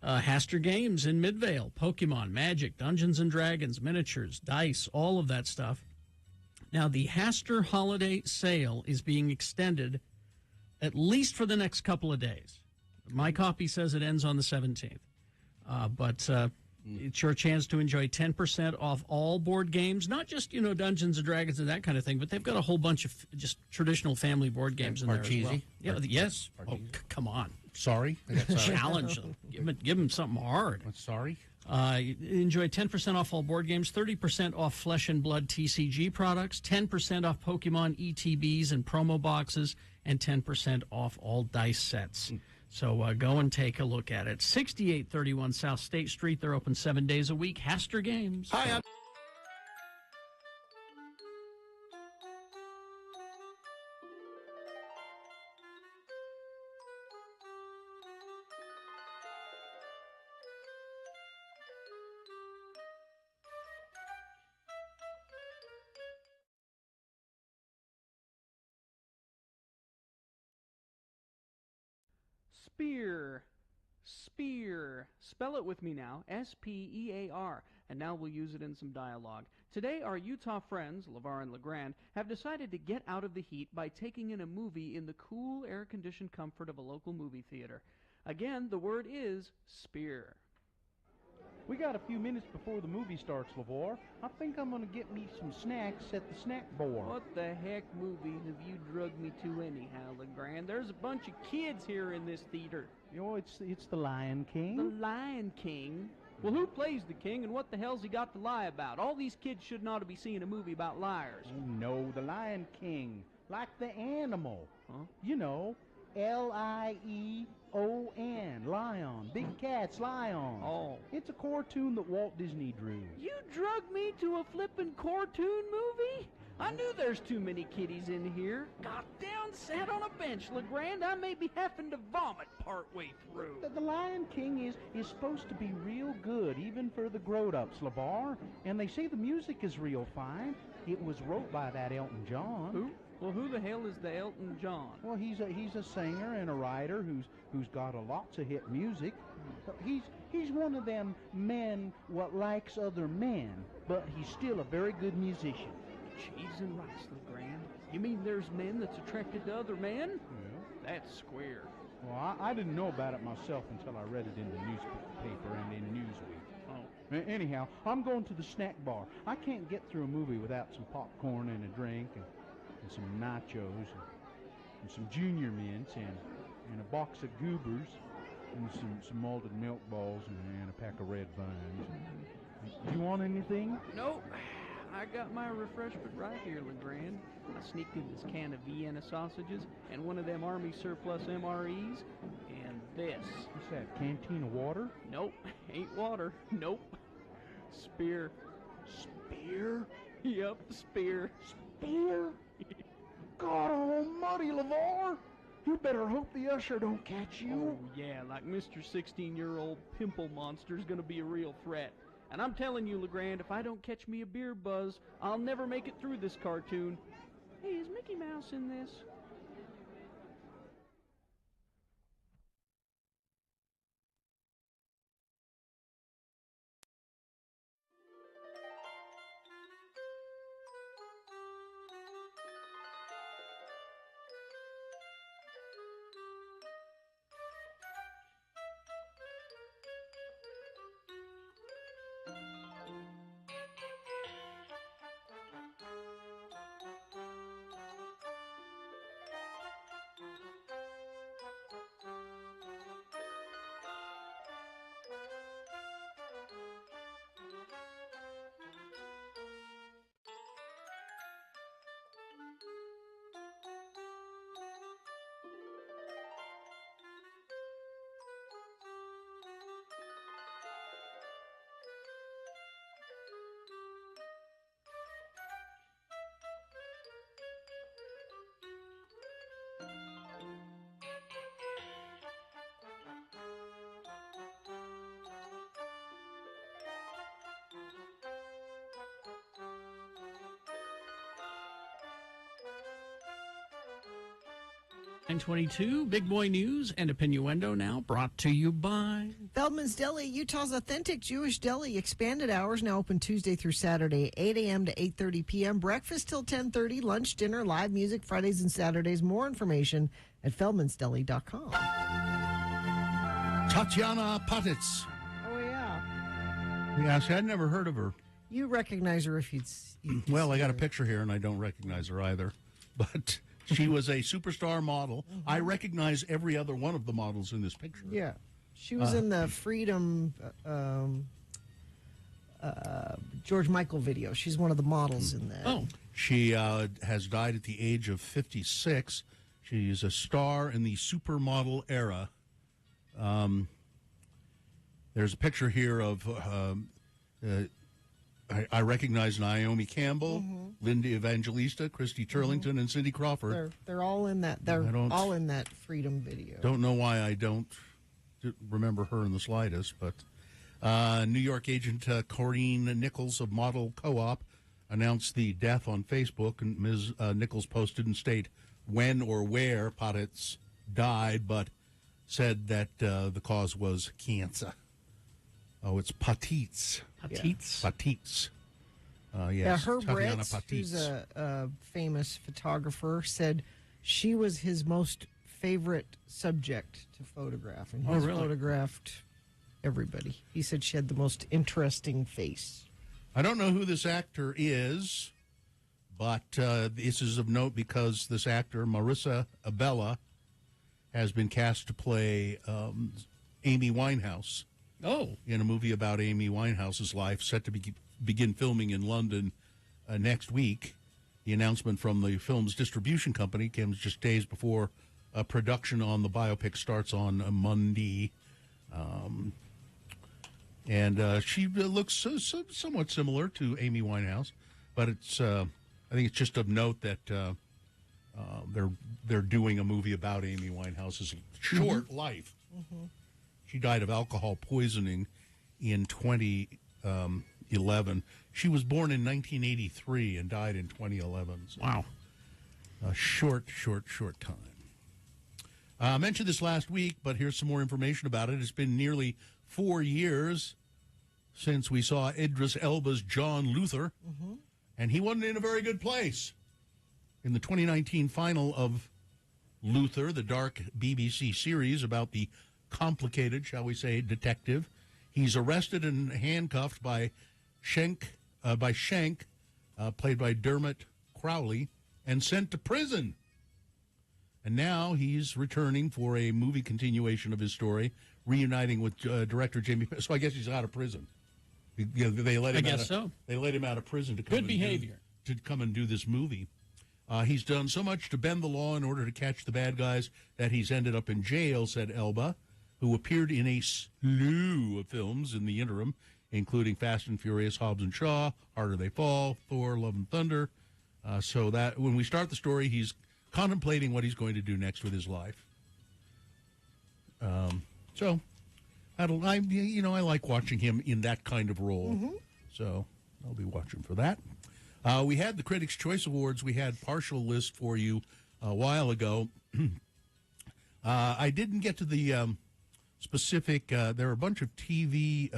Haster Games in Midvale, Pokemon, Magic, Dungeons and Dragons, miniatures, dice, all of that stuff. Now, the Haster Holiday Sale is being extended at least for the next couple of days. My copy says it ends on the 17th. But it's your chance to enjoy 10% off all board games, not just, Dungeons and Dragons and that kind of thing, but they've got a whole bunch of just traditional family board games in there as well. Yeah, yes. Oh, come on. Sorry? Challenge them. Give them something hard. Sorry? Enjoy 10% off all board games, 30% off Flesh and Blood TCG products, 10% off Pokemon ETBs and promo boxes, and 10% off all dice sets. So go and take a look at it. 6831 South State Street. They're open 7 days a week. Haster Games. Hi, Spear. Spell it with me now. S-P-E-A-R. And now we'll use it in some dialogue. Today, our Utah friends, LeVar and LeGrand, have decided to get out of the heat by taking in a movie in the cool, air-conditioned comfort of a local movie theater. Again, the word is spear. We got a few minutes before the movie starts, LeVar. I think I'm going to get me some snacks at the snack bar. What the heck movie have you drugged me to anyhow, LeGrand? There's a bunch of kids here in this theater. It's The Lion King. The Lion King? Well, who plays the king, and what the hell's he got to lie about? All these kids shouldn't ought to be seeing a movie about liars. Oh, no, The Lion King. Like the animal. Huh? L-I-E-O-N, lion. Big cats, lion. Oh. It's a cartoon that Walt Disney drew. You drugged me to a flippin' cartoon movie? I knew there's too many kiddies in here. Got down, sat on a bench, LeGrand. I may be having to vomit partway through. The Lion King is supposed to be real good, even for the grown-ups, LeVar. And they say the music is real fine. It was wrote by that Elton John. Who? Well, who the hell is the Elton John? Well, he's a singer and a writer who's got lots of hit music. He's one of them men what likes other men, but he's still a very good musician. Cheese and rice, LeGrand. You mean there's men that's attracted to other men? Yeah. That's square. Well, I didn't know about it myself until I read it in the newspaper and in Newsweek. Oh. Anyhow, I'm going to the snack bar. I can't get through a movie without some popcorn and a drink and some nachos and some Junior Mints and a box of Goobers and some malted milk balls and a pack of red vines. You want anything? Nope. I got my refreshment right here, LeGrand. I sneaked in this can of Vienna sausages and one of them Army surplus MREs, and this. What's that, canteen of water? Nope, ain't water. Nope. Spear. Spear? Yep, spear. Spear? God almighty, LeVar! You better hope the usher don't catch you. Oh, yeah, like Mr. 16-year-old pimple monster's gonna be a real threat. And I'm telling you, LeGrand, if I don't catch me a beer buzz, I'll never make it through this cartoon. Hey, is Mickey Mouse in this? 9:22, Big Boy News and Opinioendo now brought to you by Feldman's Deli, Utah's authentic Jewish deli. Expanded hours now open Tuesday through Saturday, 8 a.m. to 8:30 p.m. Breakfast till 10:30. Lunch, dinner, live music Fridays and Saturdays. More information at feldmansdeli.com. Tatiana Patitz. Oh, yeah. Yeah, see, I'd never heard of her. You recognize her if you'd Well, I got a picture here, and I don't recognize her either. But she was a superstar model. I recognize every other one of the models in this picture. Yeah. She was in the Freedom George Michael video. She's one of the models in that. Oh. She has died at the age of 56. She's a star in the supermodel era. There's a picture here of... I recognize Naomi Campbell, Linda Evangelista, Christy Turlington, and Cindy Crawford. They're all in that. They're all in that Freedom video. Don't know why I don't remember her in the slightest, but New York agent Corrine Nichols of Model Co-op announced the death on Facebook, and Ms. Nichols posted and state when or where Patitz died, but said that the cause was cancer. Oh, it's Patitz. Patitz? Patitz. Yes. Yeah, Herb Tatiana Ritz, Patitz. who's a famous photographer, said she was his most favorite subject to photograph. And he's photographed everybody. He said she had the most interesting face. I don't know who this actor is, but this is of note because this actor, Marissa Abella, has been cast to play Amy Winehouse. Oh. In a movie about Amy Winehouse's life, set to begin filming in London next week. The announcement from the film's distribution company comes just days before production on the biopic starts on Monday. And she looks somewhat similar to Amy Winehouse, but it's I think it's just of note that they're doing a movie about Amy Winehouse's short life. Mm-hmm. She died of alcohol poisoning in 2011. She was born in 1983 and died in 2011. So wow. A short time. I mentioned this last week, but here's some more information about it. It's been nearly 4 years since we saw Idris Elba's John Luther, and he wasn't in a very good place. In the 2019 final of Luther, the dark BBC series about the complicated, shall we say, detective, he's arrested and handcuffed by Shank, played by Dermot Crowley, and sent to prison. And now he's returning for a movie continuation of his story, reuniting with director Jamie. So I guess he's out of prison. They let him. They let him out of prison to come good behavior to come and do this movie. He's done so much to bend the law in order to catch the bad guys that he's ended up in jail, said Elba, who appeared in a slew of films in the interim, including Fast and Furious, Hobbs and Shaw, Harder They Fall, Thor, Love and Thunder. So that when we start the story, he's contemplating what he's going to do next with his life. So I like watching him in that kind of role. So I'll be watching for that. We had the Critics' Choice Awards. We had partial list for you a while ago. I didn't get to the specific. There are a bunch of TV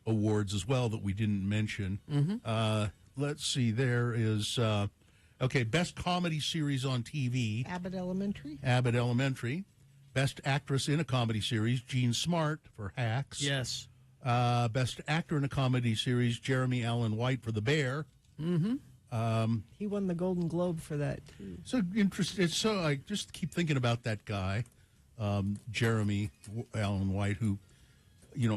awards as well that we didn't mention. Let's see. There is Best Comedy Series on TV. Abbott Elementary. Abbott Elementary. Best Actress in a Comedy Series. Jean Smart for Hacks. Yes. Best Actor in a Comedy Series. Jeremy Allen White for The Bear. He won the Golden Globe for that too. So interesting. So I just keep thinking about that guy, Jeremy Allen White, who,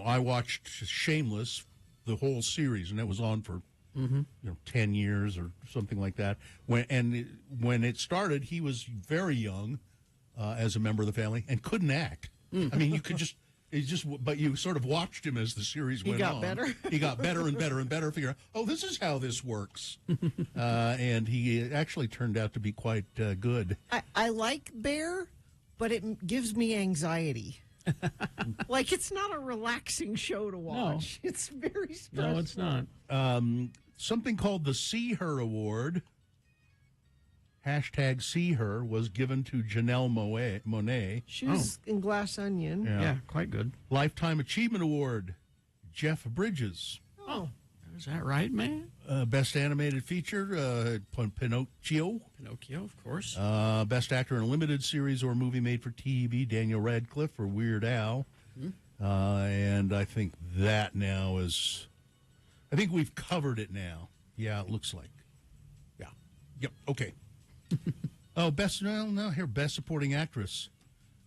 I watched Shameless, the whole series, and it was on for 10 years or something like that. When it started, he was very young as a member of the family and couldn't act. I mean, you could just. But you sort of watched him as the series went on. He got better? He got better and better and better. Figure out, this is how this works. And he actually turned out to be quite good. I like Bear, but it gives me anxiety. Like, it's not a relaxing show to watch. No. It's very stressful. No, it's not. Something called the See Her Award Hashtag See Her was given to Janelle Monáe. She was in Glass Onion. Yeah, quite good. Lifetime Achievement Award, Jeff Bridges. Oh, is that right, man? Best Animated Feature, Pinocchio. Pinocchio, of course. Best Actor in a Limited Series or Movie Made for TV, Daniel Radcliffe for Weird Al. And I think that now is... I think we've covered it now. Yeah, it looks like. Yeah. Yep, okay. Best Supporting Actress.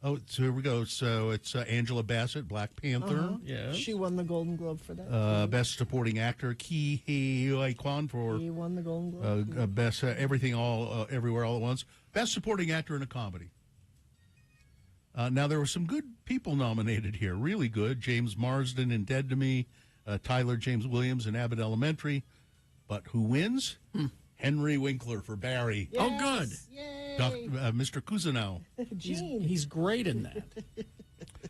Oh, so here we go. So it's Angela Bassett, Black Panther. Yes. She won the Golden Globe for that. Best Supporting Actor, Ki Huy Kwan for... He won the Golden Globe. Best Everything Everywhere All at Once. Best Supporting Actor in a Comedy. Now, there were some good people nominated here. Really good. James Marsden in Dead to Me. Tyler James Williams in Abbott Elementary. But who wins? Henry Winkler for Barry. Yes. Oh, good. Yay. Mr. Cousineau. He's great in that.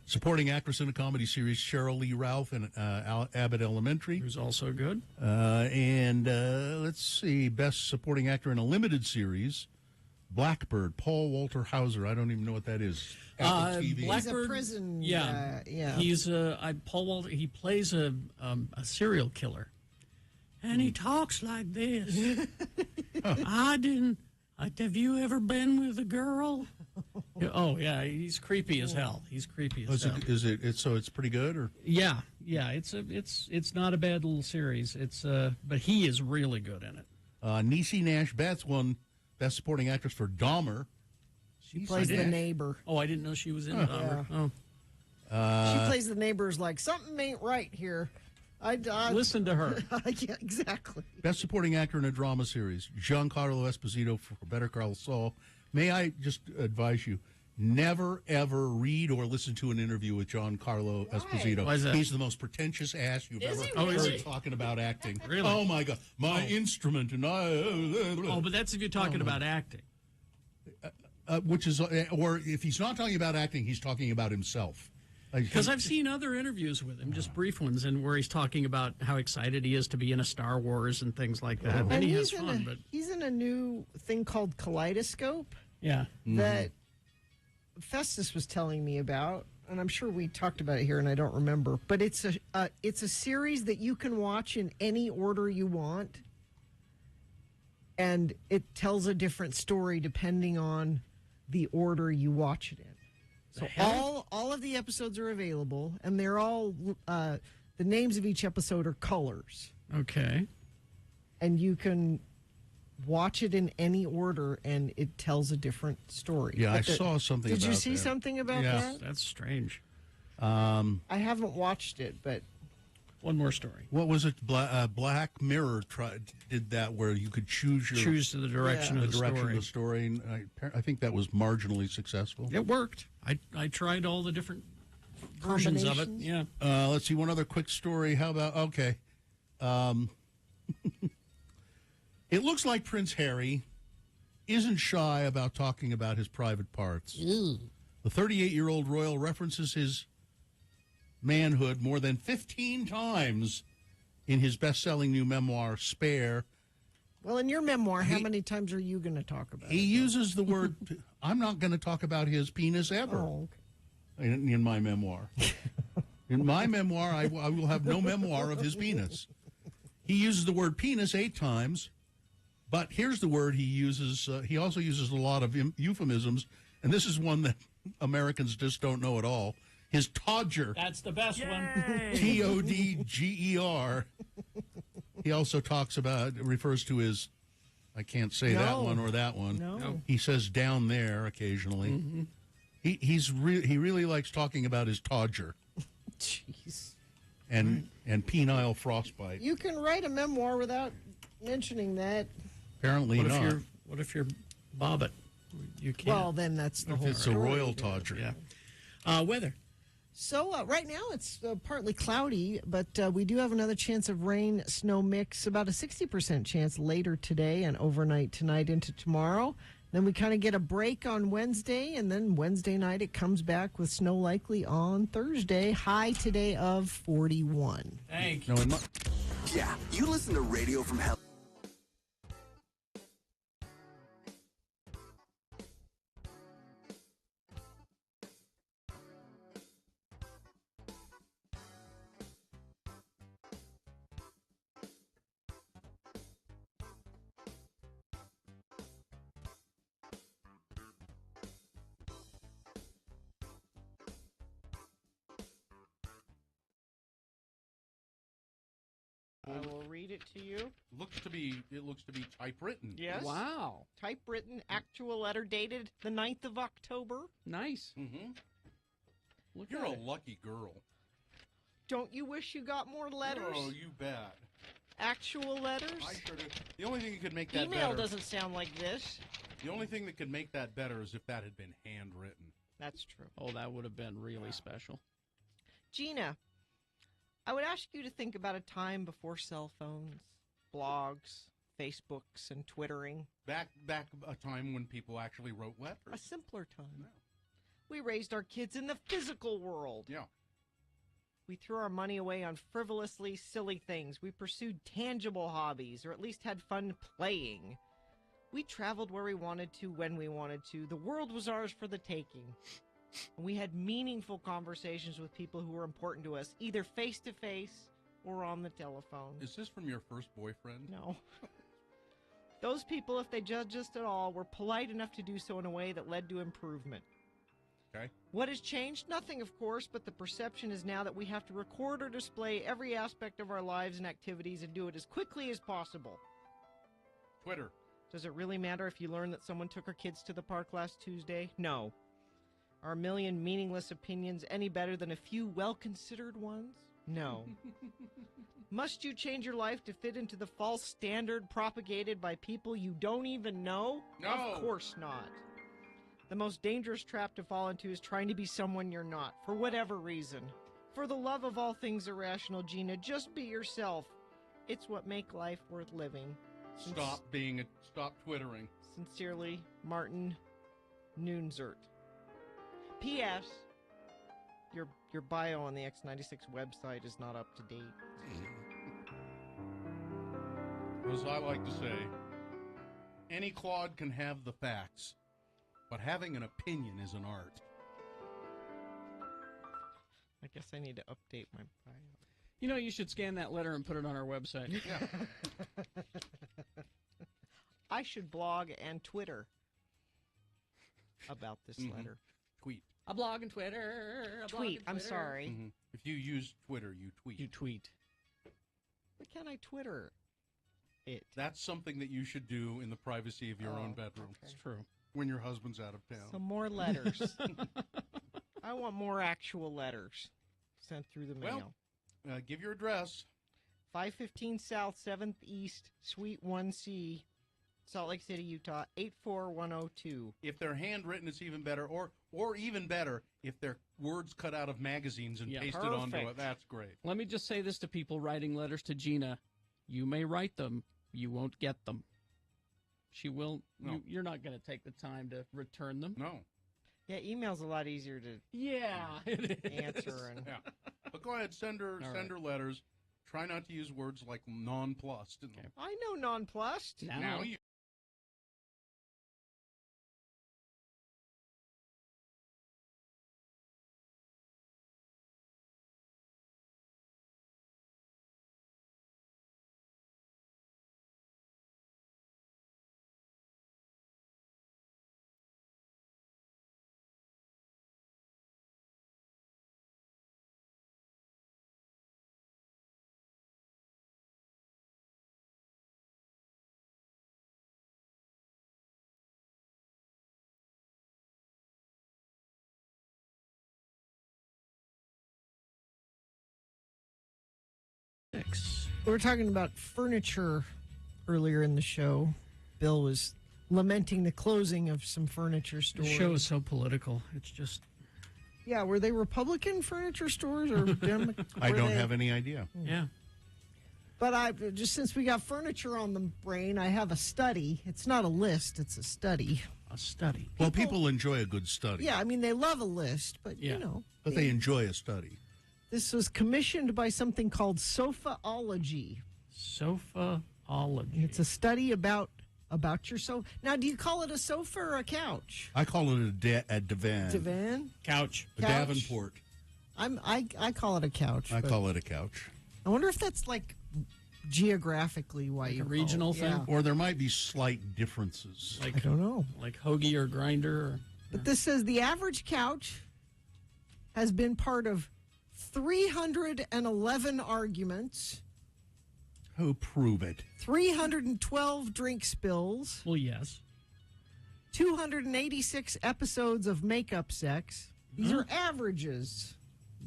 Supporting Actress in a Comedy Series, Cheryl Lee Ralph in Abbott Elementary. Who's also good. And let's see, Best Supporting Actor in a Limited Series, Blackbird, Paul Walter Hauser. I don't even know what that is. Apple TV. He's a prison. Yeah. Yeah. He's Paul Walter. He plays a serial killer. And he talks like this. Have you ever been with a girl? Oh, yeah, he's creepy as hell. He's creepy as hell. So it's pretty good, or? Yeah, it's not a bad little series. But he is really good in it. Niecy Nash Betts won Best Supporting Actress for Dahmer. She plays the neighbor. Oh, I didn't know she was in Dahmer. Yeah. Oh. She plays the neighbor's like, something ain't right here. I listen to her. Yeah, exactly. Best Supporting Actor in a Drama Series, Giancarlo Esposito for Better Call Saul. May I just advise you, never, ever read or listen to an interview with Giancarlo Esposito. Why is that? He's the most pretentious ass you've ever heard talking about acting. Really? Oh, my God. My instrument and I... Oh, but that's if you're talking about acting. Which is... or if he's not talking about acting, he's talking about himself. Because I've seen other interviews with him, just brief ones, and where he's talking about how excited he is to be in a Star Wars and things like that. And he has fun. But he's in a new thing called Kaleidoscope. Yeah. That Festus was telling me about, and I'm sure we talked about it here, and I don't remember. But it's a series that you can watch in any order you want, and it tells a different story depending on the order you watch it in. So all of the episodes are available, and they're all the names of each episode are colors. Okay. And you can watch it in any order, and it tells a different story. Yeah, I saw something about that. Did you see something about that? That's strange. I haven't watched it, but... One more story. What was it? Black Mirror did that, where you could choose the direction of the story. And I think that was marginally successful. It worked. I tried all the different versions of it. Yeah. Let's see, one other quick story. How about, okay. It looks like Prince Harry isn't shy about talking about his private parts. The 38-year-old royal references his manhood more than 15 times in his best-selling new memoir, Spare. Well, in your memoir, how many times are you going to talk about it? He uses the word, I'm not going to talk about his penis ever in my memoir. In my memoir, I will have no memoir of his penis. He uses the word penis 8 times, but here's the word he uses. He also uses a lot of euphemisms, and this is one that Americans just don't know at all. His todger. That's the best one. Todger. He also refers to his, I can't say that one or that one. No. He says down there occasionally. Mm-hmm. He really likes talking about his todger. Jeez. And penile frostbite. You can write a memoir without mentioning that. Apparently not. What if you're Bobbit? You can't. Well, then that's the whole It's story. a royal todger. Yeah. Weather. So right now it's partly cloudy, but we do have another chance of rain, snow mix, about a 60% chance later today and overnight tonight into tomorrow. Then we kind of get a break on Wednesday, and then Wednesday night it comes back with snow likely on Thursday. High today of 41. Thank you. Yeah, you listen to Radio from Hell. read it to you. It looks to be typewritten. Yes. Wow. Typewritten, actual letter dated the 9th of October. Nice. Mm-hmm. Look You're at a it. lucky girl. Don't you wish you got more letters? Oh, you bet. Actual letters? I sure do. The only thing that could make that Email better. doesn't sound like this. The only thing that could make that better is if that had been handwritten. That's true. Oh, that would have been really special. Gina, I would ask you to think about a time before cell phones, blogs, Facebooks, and Twittering. Back a time when people actually wrote letters. A simpler time. Yeah. We raised our kids in the physical world. Yeah. We threw our money away on frivolously silly things. We pursued tangible hobbies, or at least had fun playing. We traveled where we wanted to, when we wanted to. The world was ours for the taking. And we had meaningful conversations with people who were important to us, either face-to-face or on the telephone. Is this from your first boyfriend? No. Those people, if they judged us at all, were polite enough to do so in a way that led to improvement. Okay. What has changed? Nothing, of course, but the perception is now that we have to record or display every aspect of our lives and activities and do it as quickly as possible. Twitter. Does it really matter if you learn that someone took our kids to the park last Tuesday? No. Are a million meaningless opinions any better than a few well-considered ones? No. Must you change your life to fit into the false standard propagated by people you don't even know? No. Of course not. The most dangerous trap to fall into is trying to be someone you're not, for whatever reason. For the love of all things irrational, Gina, just be yourself. It's what makes life worth living. Stop twittering. Sincerely, Martin Noonzert. P.S. Your bio on the X96 website is not up to date. As I like to say, any clod can have the facts, but having an opinion is an art. I guess I need to update my bio. You know, you should scan that letter and put it on our website. Yeah. I should blog and Twitter about this letter. Tweet. A blog and Twitter. Tweet. I'm sorry. Mm-hmm. If you use Twitter, you tweet. You tweet. Why can't I Twitter it? That's something that you should do in the privacy of your own bedroom. Okay. It's true. When your husband's out of town. Some more letters. I want more actual letters sent through the mail. Well, give your address. 515 South 7th East, Suite 1C, Salt Lake City, Utah, 84102. If they're handwritten, it's even better. Or even better, if they're words cut out of magazines and pasted onto it. That's great. Let me just say this to people writing letters to Gina. You may write them. You won't get them. She will. No. You're not going to take the time to return them. No. Yeah, email's a lot easier to it is. answer. And Yeah. But go ahead, send her letters. Try not to use words like nonplussed. Okay. I know nonplussed. Now you. We were talking about furniture earlier in the show. Bill was lamenting the closing of some furniture The stores. show is so political. It's just. Yeah, were they Republican furniture stores or Democrat? I don't have any idea. Yeah. But I just since we got furniture on the brain, I have a study. It's not a list; it's a study. A study. Well, people enjoy a good study. Yeah, I mean they love a list, but you know. But they enjoy a study. This was commissioned by something called Sofaology. Sofaology. It's a study about your sofa. Now, do you call it a sofa or a couch? I call it a divan. Divan? Couch. A Davenport. I call it a couch. I call it a couch. I wonder if that's like geographically why you a regional call it. thing? Yeah. Or there might be slight differences. Like, I don't know. Like Hoagie or Grinder. But this says the average couch has been part of 311 arguments Oh, prove it. 312 drink spills. Well, yes. 286 episodes of makeup sex. These are averages.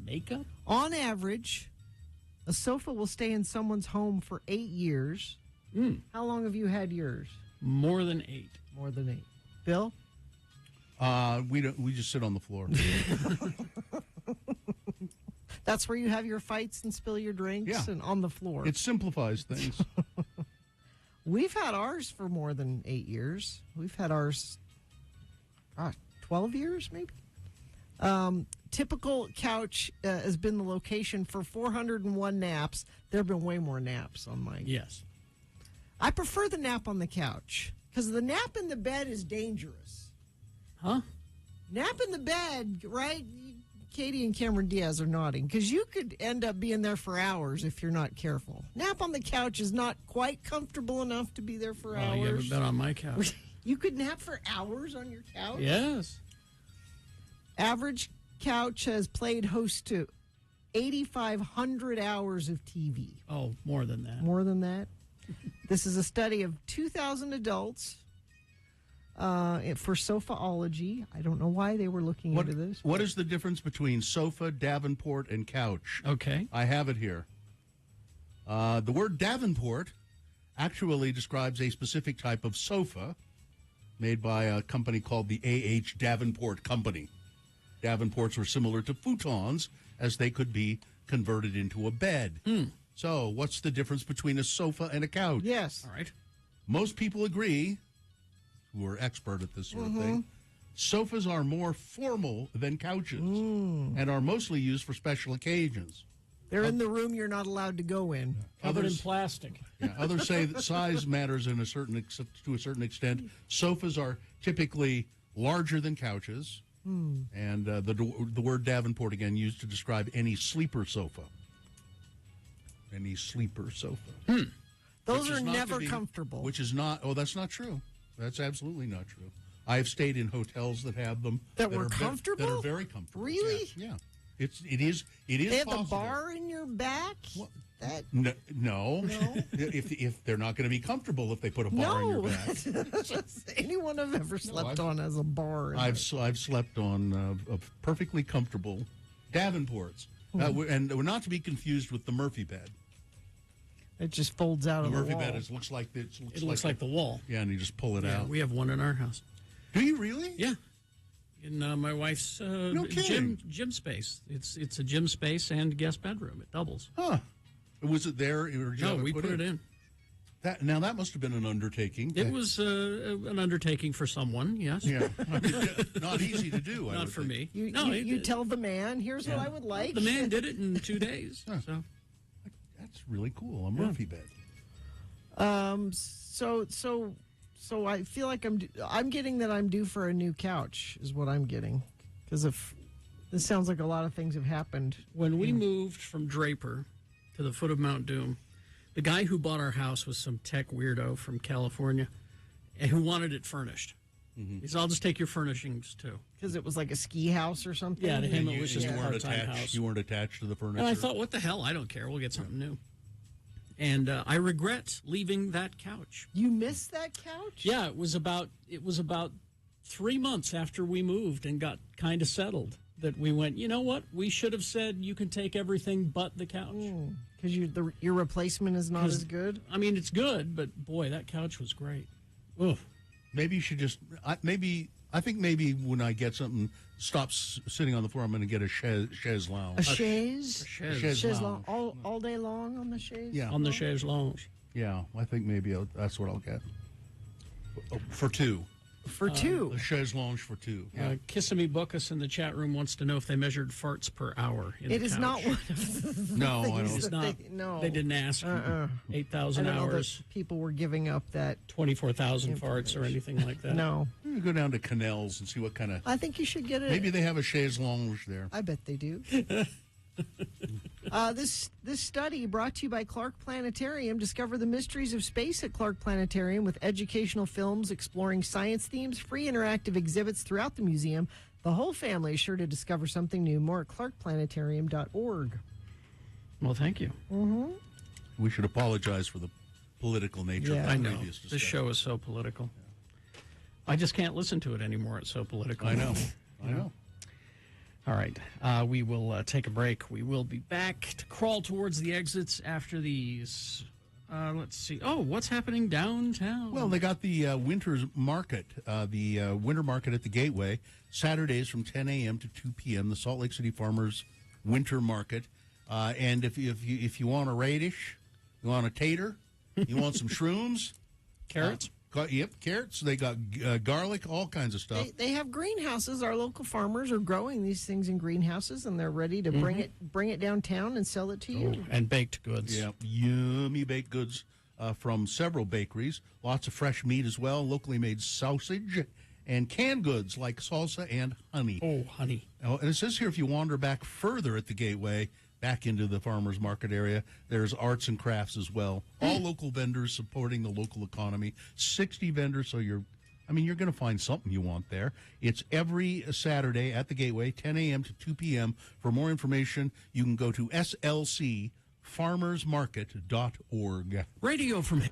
Makeup? On average, a sofa will stay in someone's home for 8 years. How long have you had yours? More than 8. More than 8. Bill? We don't. We just sit on the floor. That's where you have your fights and spill your drinks and on the floor. It simplifies things. We've had ours for more than 8 years. We've had ours, 12 years maybe. Typical couch has been the location for 401 naps. There have been way more naps on mine. Yes. I prefer the nap on the couch because the nap in the bed is dangerous. Huh? Nap in the bed, right? Katie and Cameron Diaz are nodding because you could end up being there for hours if you're not careful. Nap on the couch is not quite comfortable enough to be there for hours. You haven't been on my couch. You could nap for hours on your couch? Yes. Average couch has played host to 8,500 hours of TV. Oh, more than that. More than that? This is a study of 2,000 adults for Sofaology. I don't know why they were looking into this. What is the difference between sofa, Davenport, and couch? Okay. I have it here. The word Davenport actually describes a specific type of sofa made by a company called the A.H. Davenport Company. Davenports were similar to futons as they could be converted into a bed. So what's the difference between a sofa and a couch? Yes. All right. Most people agree, who are expert at this sort of thing, sofas are more formal than couches and are mostly used for special occasions. They're in the room you're not allowed to go in. Covered in plastic. Yeah, others say that size matters to a certain extent. Sofas are typically larger than couches, and the word Davenport again used to describe any sleeper sofa. Any sleeper sofa. Those are never comfortable. Which is not. Oh, that's not true. That's absolutely not true. I have stayed in hotels that have them that were are comfortable. That are very comfortable. Really? Yeah. It is. They have possible. the bar in your back. That no. if they're not going to be comfortable if they put a bar in your back. Anyone I've ever slept on has a bar. I've slept on perfectly comfortable Davenports, and we're not to be confused with the Murphy bed. It just folds out of the wall. The Murphy bed looks like the wall. Yeah, and you just pull it out. We have one in our house. Do you really? Yeah. In my wife's gym space. It's a gym space and guest bedroom. It doubles. Huh. Was it there? Or did you no, we put it in. That must have been an undertaking. It was an undertaking for someone, yes. Yeah. Not easy to do. Not for me. You tell the man, here's what I would like. The man did it in 2 days. So that's really cool. A Murphy bed. So I feel like I'm getting that I'm due for a new couch is what I'm getting, because if this sounds like a lot of things have happened. When we moved from Draper to the foot of Mount Doom, the guy who bought our house was some tech weirdo from California, and who wanted it furnished. He said, "I'll just take your furnishings too," because it was like a ski house or something. Yeah, to him it was just a part-time house. You weren't attached to the furniture. And I thought, what the hell? I don't care. We'll get something new. And I regret leaving that couch. You missed that couch? Yeah, it was about 3 months after we moved and got kind of settled that we went, you know what? We should have said you can take everything but the couch. Because your replacement is not as good? I mean, it's good, but boy, that couch was great. Ugh. Maybe you should just, I think maybe when I get something, stop sitting on the floor, I'm going to get a chaise lounge. A chaise? A chaise lounge. All day long on the chaise? Yeah. On the chaise lounge. Yeah, I think maybe that's what I'll get. For two. For two? A chaise lounge for two. Yeah. Kissimmee Bookus in the chat room wants to know if they measured farts per hour. It is not one of the No, I don't. It's not. No. They didn't ask. 8,000 hours. People were giving up that 24,000 farts or anything like that. No. You go down to Canals and see what kind of. I think you should get it. Maybe they have a chaise lounge there. I bet they do. This study brought to you by Clark Planetarium. Discover the mysteries of space at Clark Planetarium with educational films exploring science themes, free interactive exhibits throughout the museum. The whole family is sure to discover something new. More at clarkplanetarium.org. Well, thank you. we should apologize for the political nature of I the know. previous discussion. This show is so political. I just can't listen to it anymore. It's so political. I know. I know. All right. We will take a break. We will be back to crawl towards the exits after these. Let's see. Oh, what's happening downtown? Well, they got the winter's market, the winter market at the Gateway, Saturdays from 10 a.m. to 2 p.m., the Salt Lake City Farmers Winter Market. And if you want a radish, you want a tater, you want some shrooms. Carrots? Yep, carrots. They got garlic, all kinds of stuff. They have greenhouses. Our local farmers are growing these things in greenhouses, and they're ready to bring it downtown and sell it to you. And baked goods. Yeah, yummy baked goods from several bakeries. Lots of fresh meat as well, locally made sausage, and canned goods like salsa and honey. Oh, honey. Oh, and it says here if you wander back further at the Gateway, back into the farmers market area, there's arts and crafts as well. All local vendors supporting the local economy. 60 vendors, so you're going to find something you want there. It's every Saturday at the Gateway, 10 a.m. to 2 p.m. For more information, you can go to slcfarmersmarket.org. Radio from...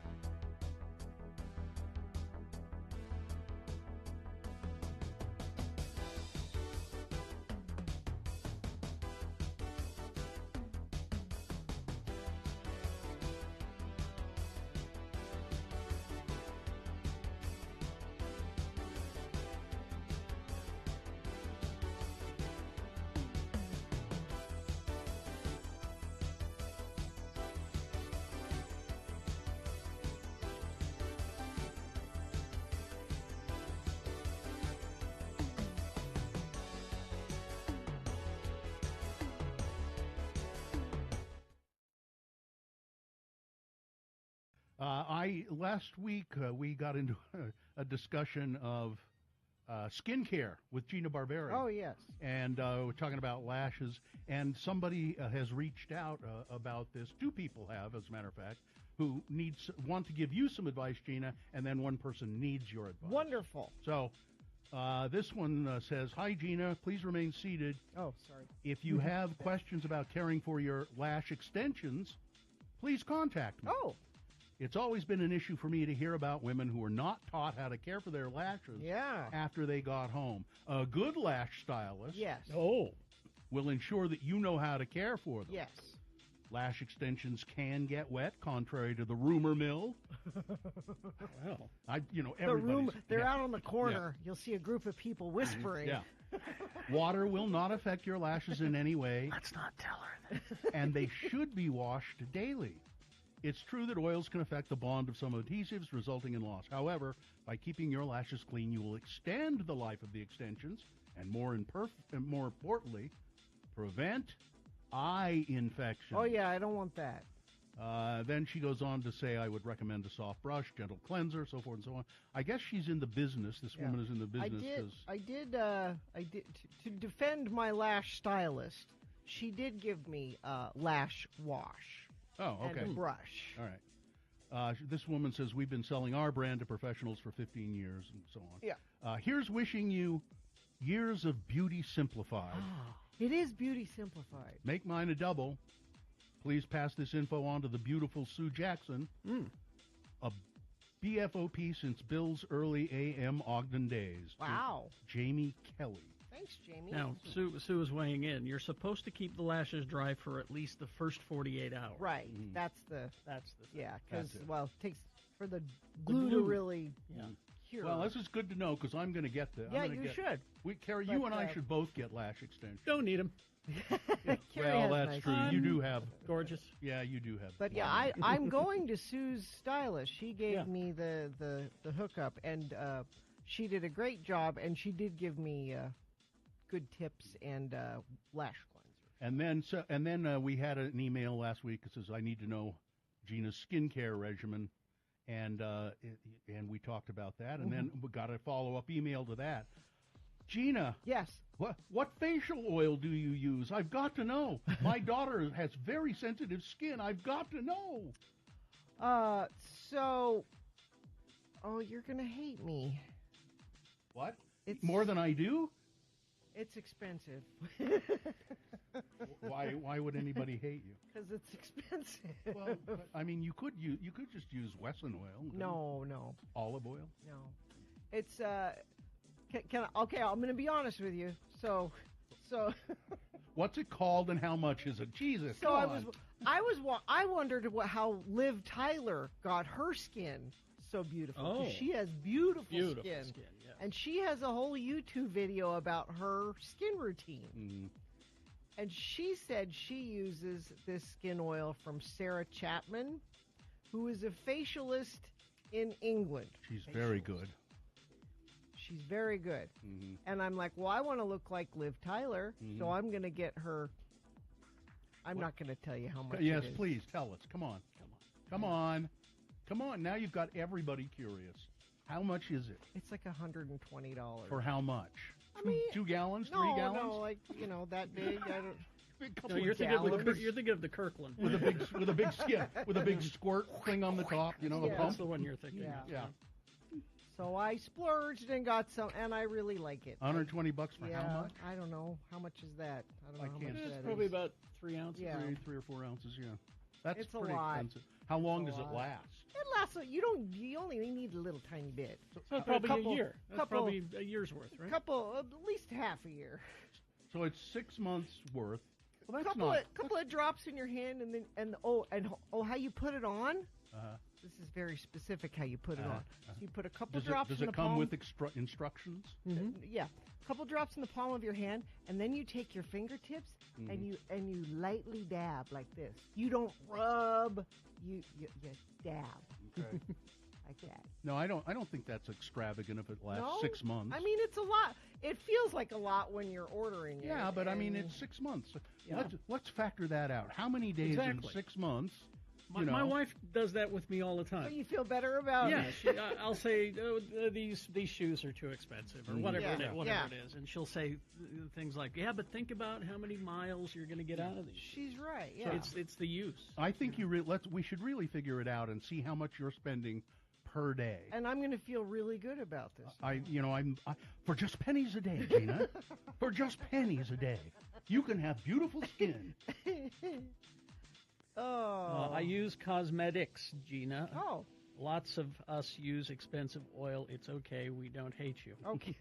Last week we got into a discussion of skincare with Gina Barberi. Oh, yes. And we're talking about lashes, and somebody has reached out about this. Two people have, as a matter of fact, who want to give you some advice, Gina, and then one person needs your advice. Wonderful. So this one says, "Hi, Gina. Please remain seated. Oh, sorry. If you have questions about caring for your lash extensions, please contact me. Oh. It's always been an issue for me to hear about women who were not taught how to care for their lashes after they got home. A good lash stylist will ensure that you know how to care for them. Yes. Lash extensions can get wet, contrary to the rumor mill. Well, they're out on the corner. Yeah. You'll see a group of people whispering. Yeah. Water will not affect your lashes in any way. Let's not tell her that. And they should be washed daily. It's true that oils can affect the bond of some adhesives, resulting in loss. However, by keeping your lashes clean, you will extend the life of the extensions, and more importantly, prevent eye infection. Oh, yeah, I don't want that. Then she goes on to say, I would recommend a soft brush, gentle cleanser, so forth and so on. I guess she's in the business. This woman is in the business. I did to defend my lash stylist, she did give me lash wash. Oh, okay. And a brush. All right. This woman says, we've been selling our brand to professionals for 15 years and so on. Yeah. Here's wishing you years of beauty simplified. It is beauty simplified. Make mine a double. Please pass this info on to the beautiful Sue Jackson, a BFOP since Bill's early AM Ogden days. Wow. Jamie Kelly. Thanks, Jamie. Now, Sue is weighing in. You're supposed to keep the lashes dry for at least the first 48 hours. Right. That's the thing. Yeah, because, it takes for the glue to really cure. Well, this is good to know because I'm going to get the. Yeah, you should. Carrie, you and I should both get lash extensions. Don't need them. Well, that's nice. True. You do have. Gorgeous. Yeah, you do have. But yeah, I'm going to Sue's stylist. She gave me the hookup, and she did a great job, and she did give me good tips and lash cleanser. And then we had an email last week that says, I need to know Gina's skincare regimen, and we talked about that, and then we got a follow-up email to that. Gina. Yes. What facial oil do you use? I've got to know. My daughter has very sensitive skin. I've got to know. You're going to hate me. What? More than I do? It's expensive. Why would anybody hate you? Because it's expensive. Well, but, I mean, you could just use Wesson oil. No. Olive oil? No. It's okay, I'm going to be honest with you. So what's it called and how much is it? Jesus. So I wondered how Liv Tyler got her skin so beautiful. 'Cause she has beautiful skin. Yeah. And she has a whole YouTube video about her skin routine. Mm-hmm. And she said she uses this skin oil from Sarah Chapman, who is a facialist in England. She's very good. She's very good. Mm-hmm. And I'm like, well, I want to look like Liv Tyler, so I'm going to get her. I'm not going to tell you how much. Yes, it is. please tell us. Come on. Now you've got everybody curious. How much is it? It's like $120. For how much? I mean, 2 gallons? No, 3 gallons? No, like that big. I don't. No, you're thinking of the Kirkland with a big squirt thing on the top. You know, the pump. That's the one you're thinking of. Yeah. So I splurged and got some, and I really like it. $120 for how much? I don't know. How much is that? I don't know how much that is. It's probably about 3 ounces. Yeah. 3 or 4 ounces, yeah. That's It's a pretty lot. expensive. How long does it last? It lasts. You only need a little tiny bit. So probably a year. That's probably a year's worth, right? At least half a year. So it's 6 months worth. Well, that's couple of drops in your hand, and how you put it on. This is very specific how you put it on. So you put a couple drops. Does in it the come palm. with instructions? Mm-hmm. Yeah, a couple drops in the palm of your hand, and then you take your fingertips and you lightly dab like this. You don't rub. You dab. Okay. Like that. No, I don't think that's extravagant if it lasts 6 months. I mean, it's a lot. It feels like a lot when you're ordering it. Yeah, but I mean, it's 6 months. Yeah. Let's factor that out. How many days in 6 months? My wife does that with me all the time. So you feel better about it? Yeah, I'll say these shoes are too expensive or whatever it is, and she'll say things like, "Yeah, but think about how many miles you're going to get out of these." She's right. Yeah, so it's the use. I think we should really figure it out and see how much you're spending per day. And I'm going to feel really good about this. I'm for just pennies a day, Gina. For just pennies a day, you can have beautiful skin. I use cosmetics, Gina. Oh. Lots of us use expensive oil. It's okay. We don't hate you. Okay.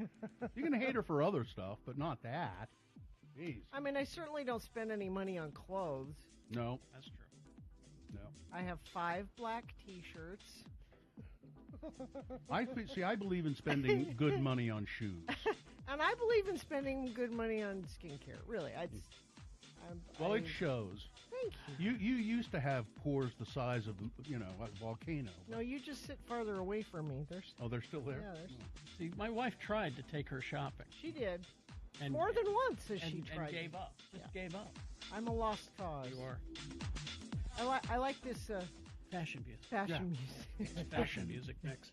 You can hate her for other stuff, but not that. Jeez. I mean, I certainly don't spend any money on clothes. No. That's true. No. I have 5 black T-shirts. I believe in spending good money on shoes. And I believe in spending good money on skincare. Really, it shows. Thank you. You used to have pores the size of a volcano. No, you just sit farther away from me. They're still there. Yeah, See, my wife tried to take her shopping. She did. And, more than once she tried. And gave up. Gave up. I'm a lost cause. You are. I like this fashion music. Fashion music. Fashion music mix.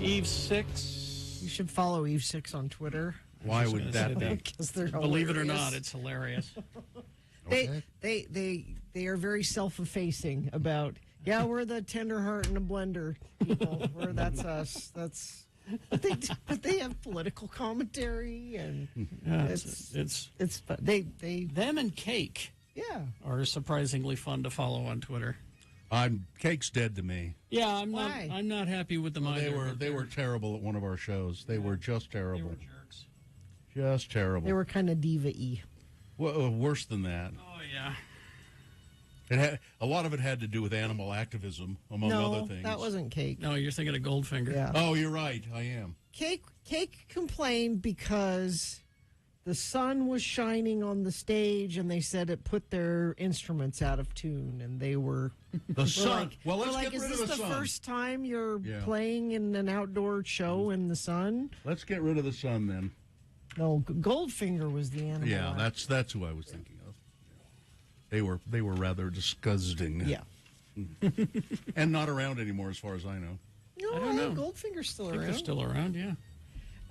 Eve 6. You should follow Eve 6 on Twitter. Why would that be? Because they're Believe it or hilarious. not, it's hilarious. They are very self-effacing about, yeah, we're the tender heart in a blender people. That's us. But they have political commentary and it's fun. Them and Cake are surprisingly fun to follow on Twitter. Cake's dead to me. Yeah, I'm not happy with them either. They were terrible at one of our shows. They were just terrible. They were jerks. Just terrible. They were kind of diva-y. Well, worse than that. Oh yeah. A lot of it had to do with animal activism, among other things. That wasn't Cake. No, you're thinking of Goldfinger. Yeah. Oh, you're right. I am. Cake complained because the sun was shining on the stage, and they said it put their instruments out of tune, and they were sun. Well, let's like, get rid is of this the the sun. first time you're playing in an outdoor show in the sun? Let's get rid of the sun then. No, Goldfinger was the animal. Yeah, that's who I was thinking of. They were rather disgusting. Yeah. And not around anymore, as far as I know. No, I don't know. Goldfinger's still I think around. they're still around, yeah.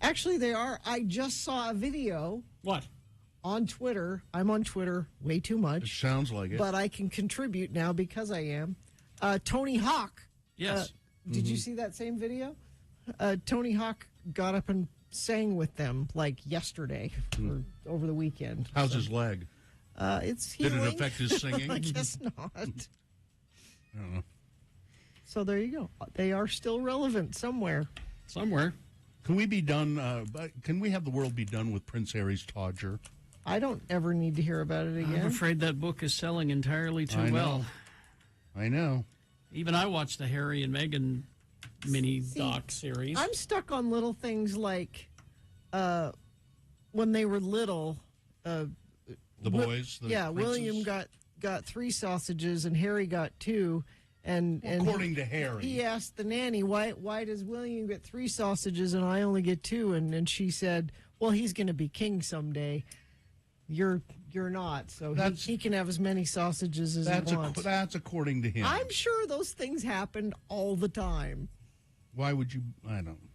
Actually, they are. I just saw a video. What? On Twitter. I'm on Twitter way too much. It sounds like it. But I can contribute now because I am. Tony Hawk. Yes. Did you see that same video? Tony Hawk got up and sang with them like yesterday or over the weekend. How's his leg? It's healing. Did it affect his singing? I guess not. I don't know. So there you go. They are still relevant somewhere. Somewhere. Can we be done? Can we have the world be done with Prince Harry's Todger? I don't ever need to hear about it again. I'm afraid that book is selling entirely too well. I know. Even I watched the Harry and Meghan mini doc series. I'm stuck on little things like when they were little. The boys. William got 3 sausages and Harry got 2. And according to Harry, he asked the nanny, why does William get 3 sausages and I only get 2? And she said, well, he's going to be king someday. You're not, so he can have as many sausages as he wants. That's according to him. I'm sure those things happened all the time. Why would you? I don't.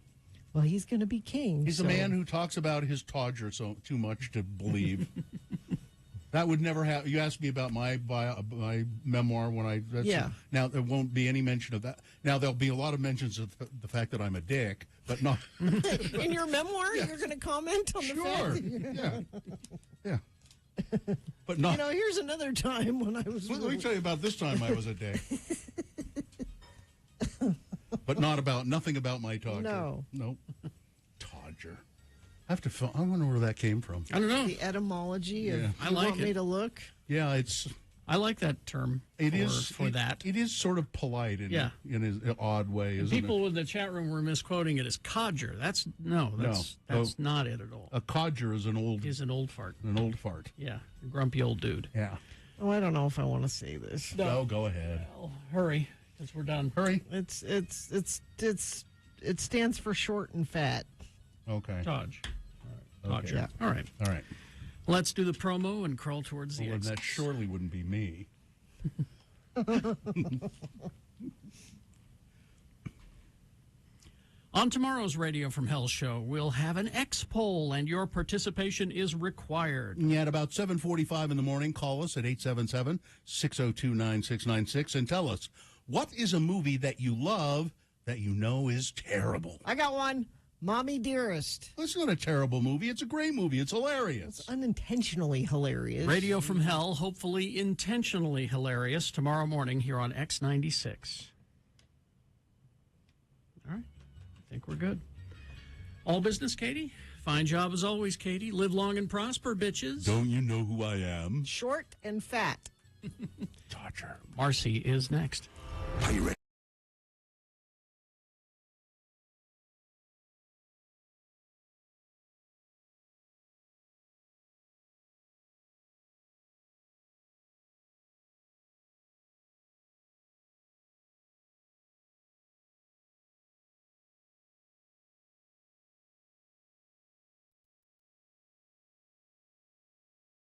Well, he's going to be king. He's a man who talks about his Todger too much to believe. That would never happen. You asked me about my memoir when I. Now there won't be any mention of that. Now there'll be a lot of mentions of the fact that I'm a dick, but not. In your memoir, you're going to comment on the fact that yeah. But not. Here's another time when I was. Let me tell you about this time I was a dick. But nothing about my Todger. No. Todger. I wonder where that came from. I don't know. The etymology of I like want me to look? Yeah, I like that term. For that. It is sort of polite in an odd way, isn't People in the chat room were misquoting it as codger. That's not it at all. A codger is an old fart. An old fart. Yeah, a grumpy old dude. Yeah. Oh, I don't know if I want to say this. No, go ahead. Well, hurry, because we're done. Hurry. It stands for short and fat. Okay. Todge. Okay. Yeah. All right. Let's do the promo and crawl towards the exit. That surely wouldn't be me. On tomorrow's Radio from Hell show, we'll have an X poll, and your participation is required. Yeah, at about 7:45 in the morning, call us at 877-602-9696 and tell us, what is a movie that you love that you know is terrible? I got one. Mommy Dearest. It's not a terrible movie. It's a great movie. It's hilarious. It's unintentionally hilarious. Radio from Hell, hopefully intentionally hilarious, tomorrow morning here on X96. All right. I think we're good. All business, Katie? Fine job as always, Katie. Live long and prosper, bitches. Don't you know who I am? Short and fat. Dodger. Marcy is next. Are you ready?